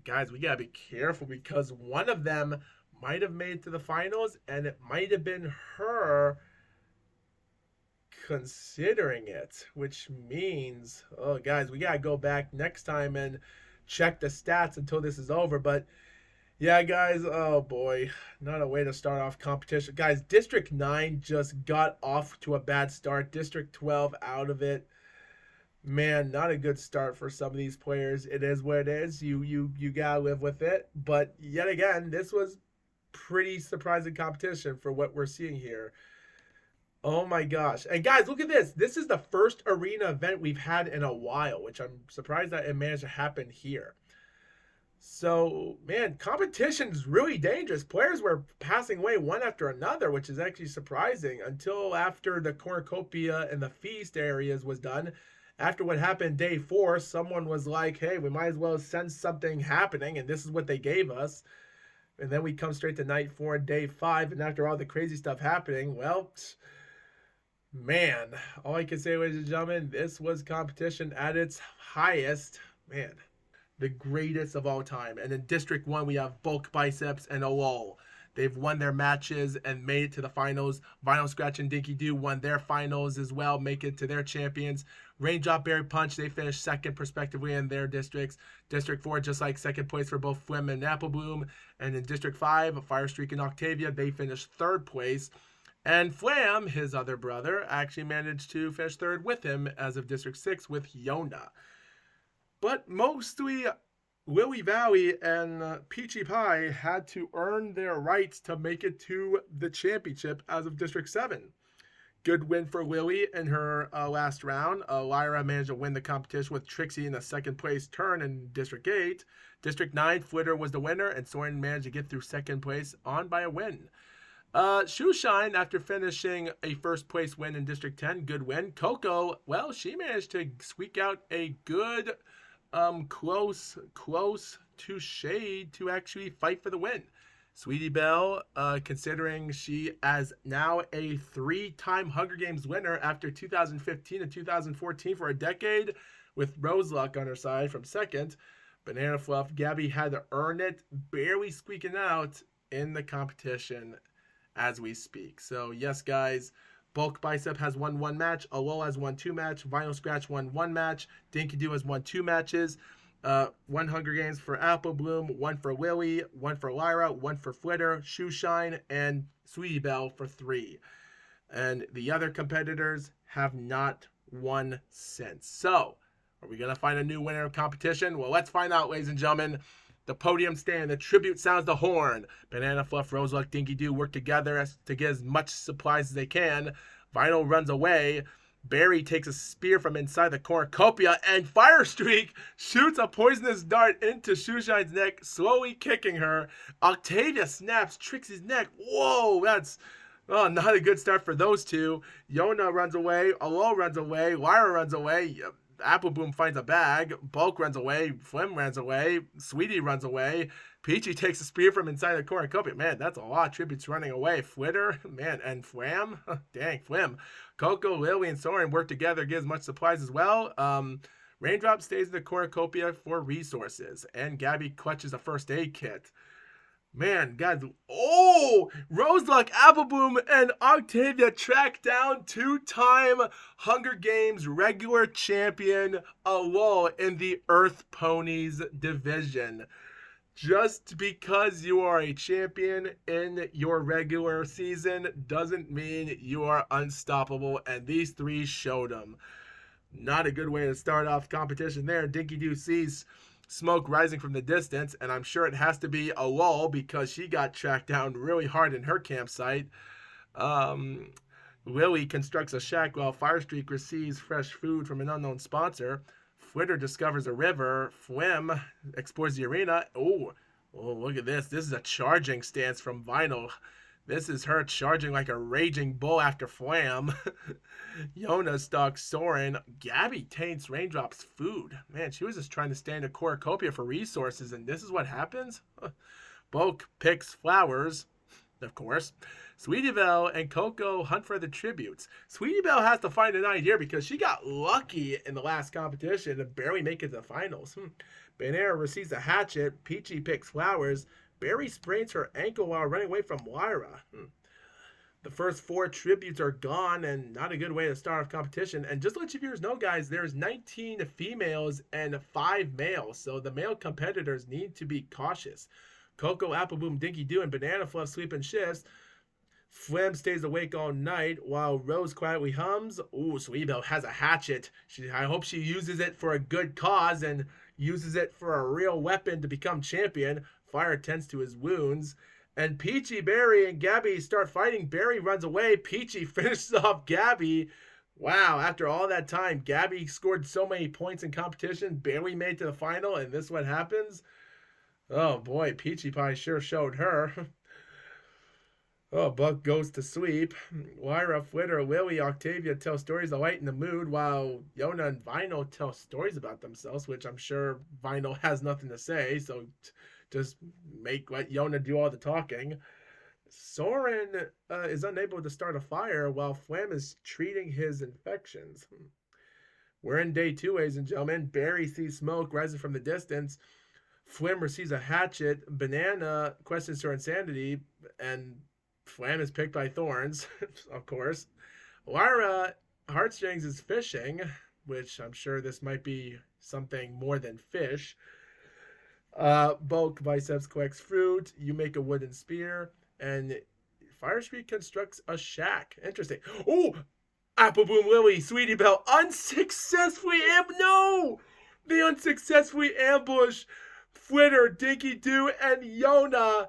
guys, we got to be careful because one of them might have made it to the finals, and it might have been her considering it, which means, oh, guys, we got to go back next time and check the stats until this is over. But yeah, guys, oh boy, not a way to start off competition. Guys, District 9 just got off to a bad start. District 12 out of it. Man, not a good start for some of these players. It is what it is. You gotta live with it. But yet again, this was pretty surprising competition for what we're seeing here. Oh my gosh. And guys, look at this. This is the first arena event we've had in a while, which I'm surprised that it managed to happen here. So, man, competition is really dangerous. Players were passing away one after another, which is actually surprising until after the cornucopia and the feast areas was done. After what happened day 4, someone was like, hey, we might as well sense something happening, and this is what they gave us. And then we come straight to night 4 and day 5, and after all the crazy stuff happening, well, man, all I can say, ladies and gentlemen, this was competition at its highest. Man, the greatest of all time. And in District 1, we have Bulk Biceps and Olol. They've won their matches and made it to the finals. Vinyl Scratch and Dinky Doo won their finals as well, make it to their champions. Raindrop, Berry Punch, they finished second respectively in their districts. District 4, just like second place for both Flim and Apple Bloom. And in District 5, Fire Streak and Octavia, they finished third place. And Flam, his other brother, actually managed to finish third with him as of District 6 with Yona. But mostly, Lily Valley and Peachy Pie had to earn their rights to make it to the championship as of District 7. Good win for Lily in her last round. Lyra managed to win the competition with Trixie in a second place turn in District 8. District 9, Flitter was the winner, and Soren managed to get through second place on by a win. Shoeshine, after finishing a first place win in District 10, good win. Coco, well, she managed to squeak out a good, close to shade to actually fight for the win. Sweetie Belle, considering she as now a 3-time Hunger Games winner after 2015 and 2014 for a decade, with Rose Luck on her side from second. Banana Fluff, Gabby had to earn it, barely squeaking out in the competition as we speak. So yes, guys, Bulk Bicep has won 1 match, Alola has won 2 matches, Vinyl Scratch won 1 match, Dinky Doo has won 2 matches, 1 Hunger Games for Apple Bloom, 1 for Lily, 1 for Lyra, 1 for Flitter, Shoeshine, and Sweetie Belle for 3. And the other competitors have not won since. So, are we going to find a new winner of competition? Well, let's find out, ladies and gentlemen. The podium stand, the tribute sounds the horn. Banana Fluff, Roseluck, Dinky Doo work together to get as much supplies as they can. Vinyl runs away. Barry takes a spear from inside the cornucopia, and Fire Streak shoots a poisonous dart into Shoeshine's neck, slowly kicking her. Octavia snaps Trixie's neck. Whoa, that's not a good start for those two. Yona runs away. Alola runs away. Lyra runs away. Apple Bloom finds a bag. Bulk runs away. Flim runs away. Sweetie runs away. Peachy takes a spear from inside the cornucopia. Man, that's a lot of tributes running away. Flitter, man, and Flam. Dang, Flim. Coco, Lily, and Soren work together, get as much supplies as well. Raindrop stays in the cornucopia for resources. And Gabby clutches a first aid kit. Man, guys, Roseluck, Apple Bloom, and Octavia track down 2-time Hunger Games regular champion Alola in the Earth Ponies division. Just because you are a champion in your regular season doesn't mean you are unstoppable, and these 3 showed them. Not a good way to start off competition there. Dinky Doo sees smoke rising from the distance, and I'm sure it has to be Alola because she got tracked down really hard in her campsite. Lily constructs a shack while Firestreak receives fresh food from an unknown sponsor. Flitter discovers a river. Flim explores the arena. Oh, look at this. This is a charging stance from Vinyl. This is her charging like a raging bull after Flam. Yona stalks Soren. Gabby taints Raindrop's food. Man, she was just trying to stay in a cornucopia for resources, and this is what happens? Bulk picks flowers, of course. Sweetie Belle and Coco hunt for the tributes. Sweetie Belle has to find an idea because she got lucky in the last competition and barely make it to the finals. Banana receives a hatchet. Peachy picks flowers. Barry sprains her ankle while running away from Lyra. The first 4 tributes are gone, and not a good way to start off competition. And just to let you viewers know, guys, there's 19 females and 5 males, so the male competitors need to be cautious. Coco, Apple Bloom, Dinky Doo, and Banana Fluff sleep in shifts. Flim stays awake all night while Rose quietly hums. Ooh, Sweetie Belle has a hatchet. I hope she uses it for a good cause and uses it for a real weapon to become champion. Fire tends to his wounds. And Peachy, Barry, and Gabby start fighting. Barry runs away. Peachy finishes off Gabby. Wow, after all that time, Gabby scored so many points in competition, barely made it to the final, and this is what happens? Oh boy, Peachy Pie sure showed her. Buck goes to sleep. Lyra, Flitter, Lily, Octavia tell stories to lighten the mood, while Yona and Vinyl tell stories about themselves, which I'm sure Vinyl has nothing to say, so just let Yona do all the talking. Soren is unable to start a fire while Flam is treating his infections. We're in day 2, ladies and gentlemen. Barry sees smoke rising from the distance. Flim receives a hatchet. Banana questions her insanity, and Flam is picked by thorns, of course. Lyra, Heartstrings is fishing. which I'm sure this might be something more than fish. Bulk biceps collects fruit. You make a wooden spear, and Fire Street constructs a shack. Interesting. Oh, Apple Bloom Lily, Sweetie Belle unsuccessfully no! They unsuccessfully ambush Flitter, Dinky Doo, and Yona.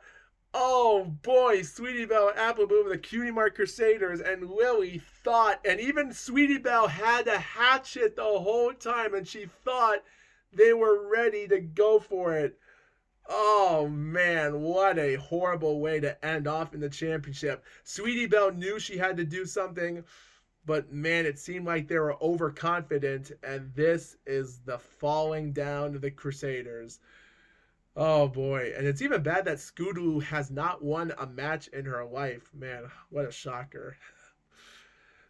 Oh boy, Sweetie Belle and Apple Bloom, the Cutie Mark Crusaders, and Lily thought, and even Sweetie Belle had a hatchet the whole time, and she thought they were ready to go for it. Oh man, what a horrible way to end off in the championship. Sweetie Belle knew she had to do something, but man, it seemed like they were overconfident, and this is the falling down of the Crusaders. Oh boy, and it's even bad that Scootaloo has not won a match in her life. Man, what a shocker.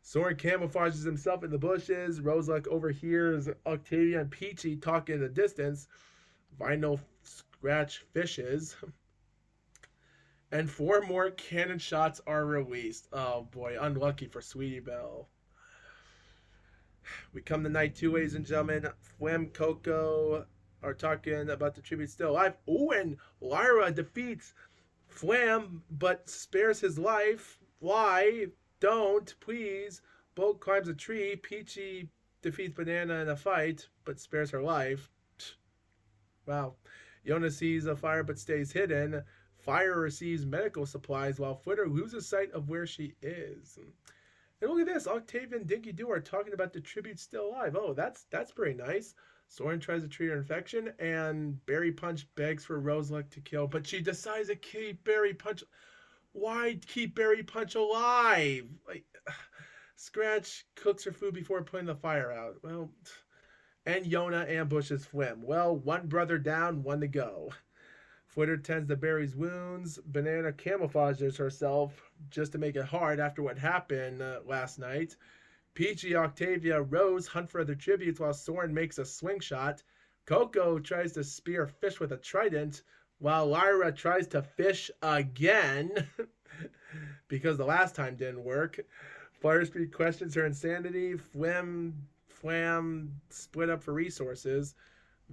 Soren camouflages himself in the bushes. Roseluck overhears Octavia and Peachy talking in the distance. Vinyl Scratch fishes. And 4 more cannon shots are released. Oh boy, unlucky for Sweetie Belle. We come to night 2, ladies and gentlemen. Flim, Coco are talking about the tribute still alive. Oh, and Lyra defeats Flam, but spares his life. Why? Don't, please. Bolt climbs a tree. Peachy defeats Banana in a fight, but spares her life. Wow. Yona sees a fire but stays hidden. Fire receives medical supplies while Flitter loses sight of where she is. And look at this. Octavia and Dinky Doo are talking about the tribute still alive. Oh, that's pretty nice. Soren tries to treat her infection, and Berry Punch begs for Roseluck to kill, but she decides to keep Berry Punch. Why keep Berry Punch alive? Like, Scratch cooks her food before putting the fire out. Well, and Yona ambushes Flim. Well, one brother down, one to go. Flitter tends to Berry's wounds. Banana camouflages herself just to make it hard after what happened last night. Peachy, Octavia, Rose hunt for other tributes while Soren makes a swing shot. Coco tries to spear fish with a trident while Lyra tries to fish again because the last time didn't work. Fire Street questions her insanity. Flam split up for resources.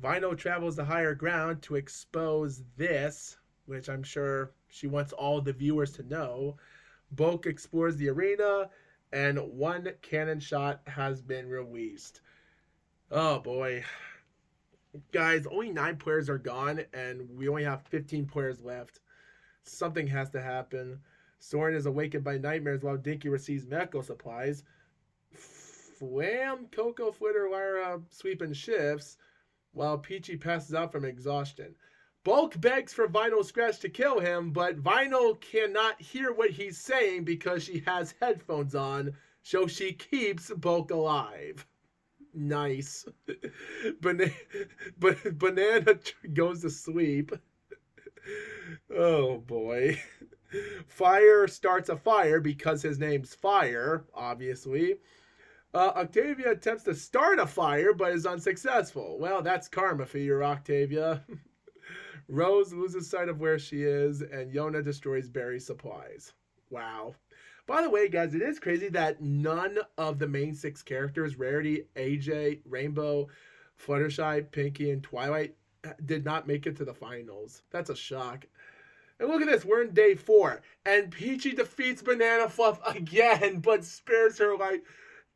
Vinyl travels to higher ground to expose this, which I'm sure she wants all the viewers to know. Bulk explores the arena, and 1 cannon shot has been released. Oh boy. Guys, only 9 players are gone, and we only have 15 players left. Something has to happen. Soren is awakened by nightmares while Dinky receives medical supplies. Flam, Coco, Flitter, Lyra sweeping shifts, while Peachy passes out from exhaustion. Bulk begs for Vinyl Scratch to kill him, but Vinyl cannot hear what he's saying because she has headphones on, so she keeps Bulk alive. Nice. Banana goes to sleep. Oh boy. Fire starts a fire because his name's Fire, obviously. Octavia attempts to start a fire but is unsuccessful. Well, that's karma for you, Octavia. Rose loses sight of where she is, and Yona destroys Berry's supplies. Wow. By the way, guys, it is crazy that none of the main 6 characters, Rarity, AJ, Rainbow, Fluttershy, Pinky, and Twilight, did not make it to the finals. That's a shock. And look at this, we're in day 4, and Peachy defeats Banana Fluff again, but spares her life.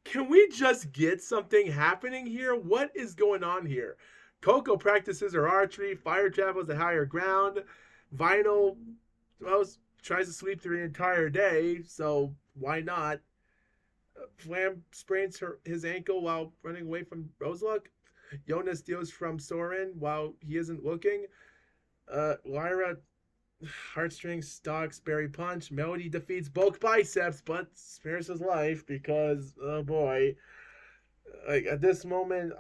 Can we just get something happening here? What is going on here? Coco practices her archery. Fire travels to higher ground. Vinyl, well, tries to sleep through the entire day, so why not? Flam sprains his ankle while running away from Roseluck. Yona steals from Soren while he isn't looking. Lyra heartstrings stalks Berry Punch. Melody defeats Bulk Biceps, but spares his life because, oh boy. Like, at this moment,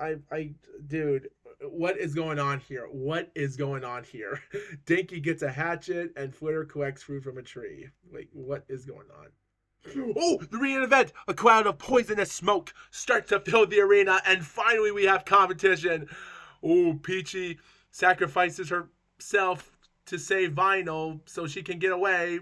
dude, what is going on here? What is going on here? Dinky gets a hatchet, and Flitter collects fruit from a tree. Like, what is going on? Oh, the arena event! A cloud of poisonous smoke starts to fill the arena, and finally we have competition. Oh, Peachy sacrifices herself to save Vinyl so she can get away.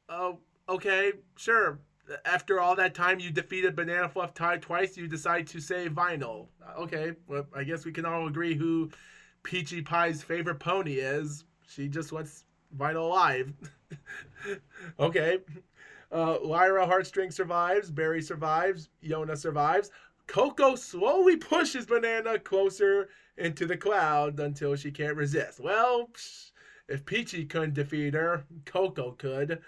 Oh, okay, sure. After all that time, you defeated Banana Fluff twice. You decide to save Vinyl. Okay, well, I guess we can all agree who Peachy Pie's favorite pony is. She just wants Vinyl alive. Okay. Lyra Heartstring survives. Barry survives. Yona survives. Coco slowly pushes Banana closer into the cloud until she can't resist. Well, if Peachy couldn't defeat her, Coco could.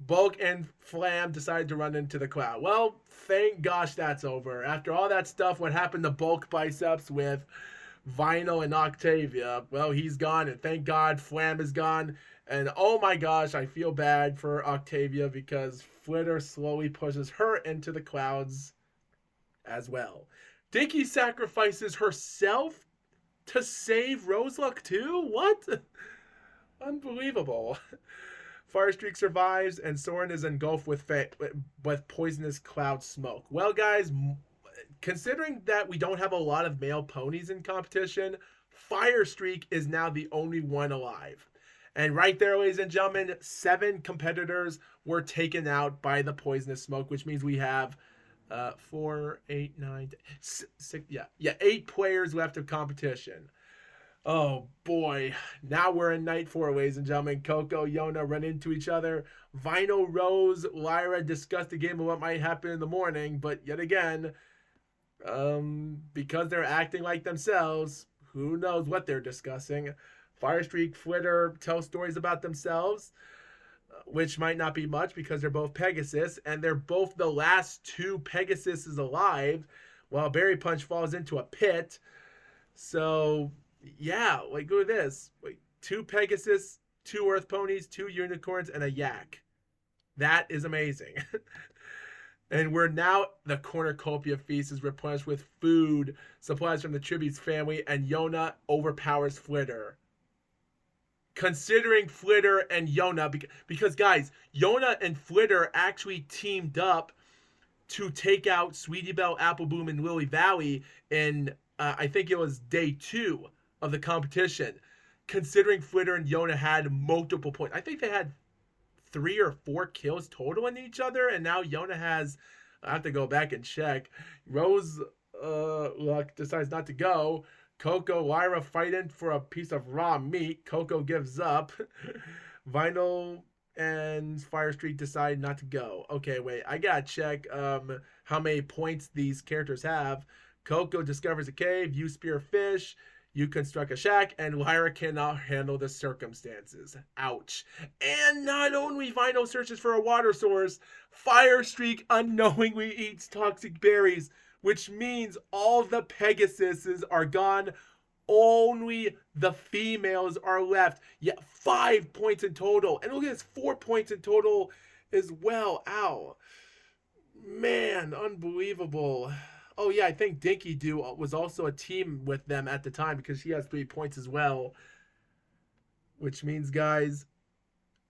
Bulk and Flam decide to run into the cloud. Well, thank gosh that's over. After all that stuff, what happened to Bulk Biceps with Vinyl and Octavia? Well, he's gone, and thank God Flam is gone. And oh my gosh, I feel bad for Octavia because Flitter slowly pushes her into the clouds as well. Dinky sacrifices herself to save Roseluck too? What? Unbelievable. Firestreak survives, and Soren is engulfed with poisonous cloud smoke. Well, guys, considering that we don't have a lot of male ponies in competition, Firestreak is now the only one alive. And right there, ladies and gentlemen, 7 competitors were taken out by the poisonous smoke, which means we have 4, 8, 9, 6, 8 players left of competition. Oh boy, now we're in night 4, ladies and gentlemen. Coco, Yona run into each other. Vinyl, Rose, Lyra discuss the game of what might happen in the morning, but yet again, because they're acting like themselves, who knows what they're discussing. Firestreak, Flitter tell stories about themselves, which might not be much because they're both Pegasus, and they're both the last 2 Pegasuses alive, while Berry Punch falls into a pit. So yeah, like look at this. Like 2 Pegasus, 2 Earth Ponies, 2 Unicorns, and a Yak. That is amazing. And we're now, the cornucopia feast is replenished with food, supplies from the Tributes family, and Yona overpowers Flitter. Considering Flitter and Yona, because guys, Yona and Flitter actually teamed up to take out Sweetie Belle, Apple Bloom, and Lily Valley in, I think it was day 2 of the competition. Considering Flitter and Yona had multiple points. I think they had 3 or 4 kills total in each other, and now Yona has, I have to go back and check. Rose Luck decides not to go. Coco, Lyra fighting for a piece of raw meat. Coco gives up. Vinyl and Firestreak decide not to go. Okay, wait, I gotta check how many points these characters have. Coco discovers a cave. You spear fish. You construct a shack, and Lyra cannot handle the circumstances. Ouch. And not only Vinyl searches for a water source, Firestreak unknowingly eats toxic berries, which means all the Pegasuses are gone. Only the females are left. Yeah, 5 points in total. And look at this, 4 points in total as well. Ow. Man, unbelievable. Oh yeah, I think Dinky Doo was also a team with them at the time because she has 3 points as well. Which means, guys,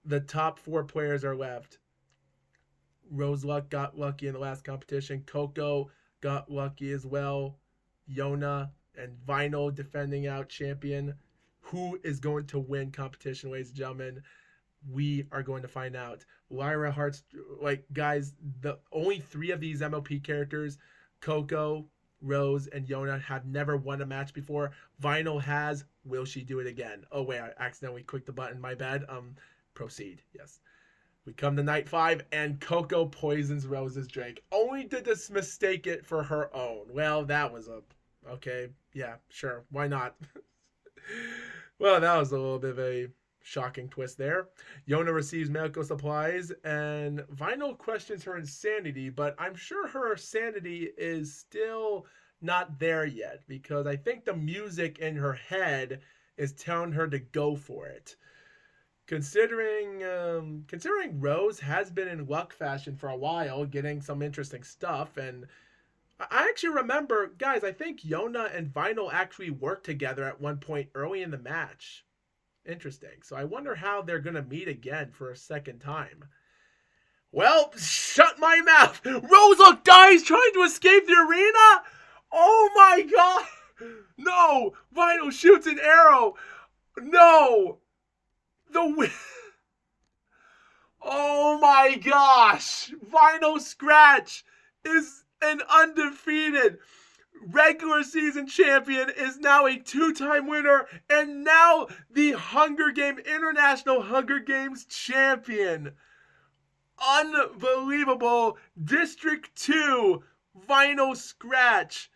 the top 4 players are left. Rose Luck got lucky in the last competition. Coco got lucky as well. Yona and Vinyl defending out champion. Who is going to win competition, ladies and gentlemen? We are going to find out. Lyra Hearts, like, guys, the only 3 of these MLP characters, Coco, Rose, and Yona, have never won a match before. Vinyl has. Will she do it again? Oh, wait, I accidentally clicked the button. My bad. Proceed. Yes. We come to night 5, and Coco poisons Rose's drink, only to just mistake it for her own. Well, that was okay. Yeah, sure. Why not? Well, that was a little bit of a shocking twist there. Yona receives medical supplies, and Vinyl questions her insanity, but I'm sure her sanity is still not there yet, because I think the music in her head is telling her to go for it. Considering Rose has been in luck fashion for a while, getting some interesting stuff, and I actually remember, guys, I think Yona and Vinyl actually worked together at one point early in the match. Interesting. So I wonder how they're going to meet again for a second time. Well, shut my mouth. Roseluck dies trying to escape the arena? Oh my god. No. Vinyl shoots an arrow. No. Oh my gosh! Vinyl Scratch is an undefeated regular season champion, is now a two-time winner, and now the International Hunger Games champion. Unbelievable. District 2 Vinyl Scratch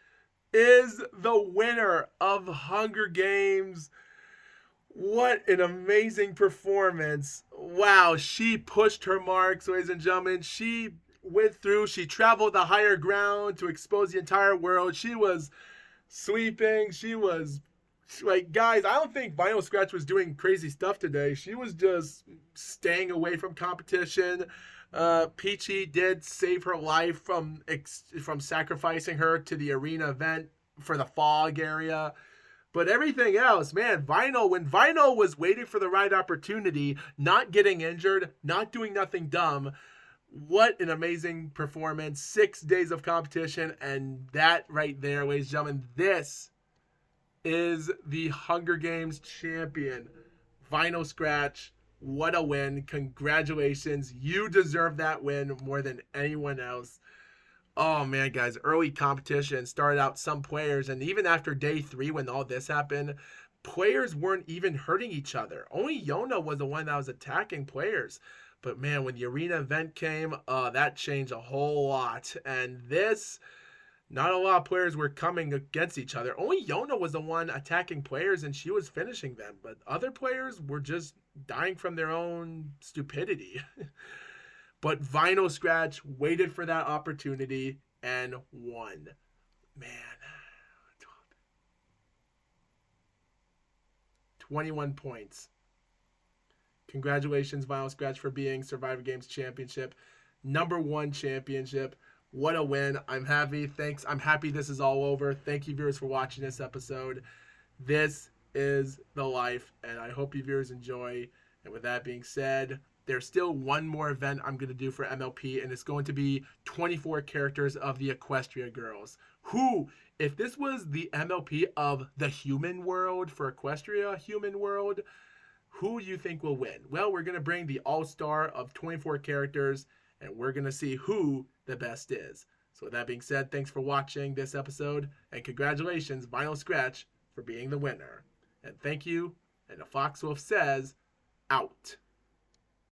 is the winner of Hunger Games. What an amazing performance. Wow, she pushed her marks, ladies and gentlemen. She went through, she traveled the higher ground to expose the entire world. She was sweeping, she was like, guys, I don't think Vinyl Scratch was doing crazy stuff today. She was just staying away from competition. Peachy did save her life from sacrificing her to the arena event for the fog area. But everything else, man, when Vinyl was waiting for the right opportunity, not getting injured, not doing nothing dumb, what an amazing performance. 6 days of competition, and that right there, ladies and gentlemen, this is the Hunger Games champion, Vinyl Scratch. What a win. Congratulations. You deserve that win more than anyone else. Oh man, guys, early competition started out some players, and even after day 3 when all this happened, players weren't even hurting each other. Only Yona was the one that was attacking players. But man, when the arena event came, that changed a whole lot. And not a lot of players were coming against each other. Only Yona was the one attacking players, and she was finishing them. But other players were just dying from their own stupidity. But Vinyl Scratch waited for that opportunity and won. Man. 21 points. Congratulations, Vinyl Scratch, for being Survivor Games Championship. #1 championship. What a win. I'm happy. Thanks. I'm happy this is all over. Thank you, viewers, for watching this episode. This is the life, and I hope you viewers enjoy. And with that being said, there's still one more event I'm going to do for MLP, and it's going to be 24 characters of the Equestria Girls. Who, if this was the MLP of the human world for Equestria Human World, who you think will win? Well, we're going to bring the all-star of 24 characters, and we're going to see who the best is. So with that being said, thanks for watching this episode, and congratulations, Vinyl Scratch, for being the winner. And thank you, and the Foxwolf says, out.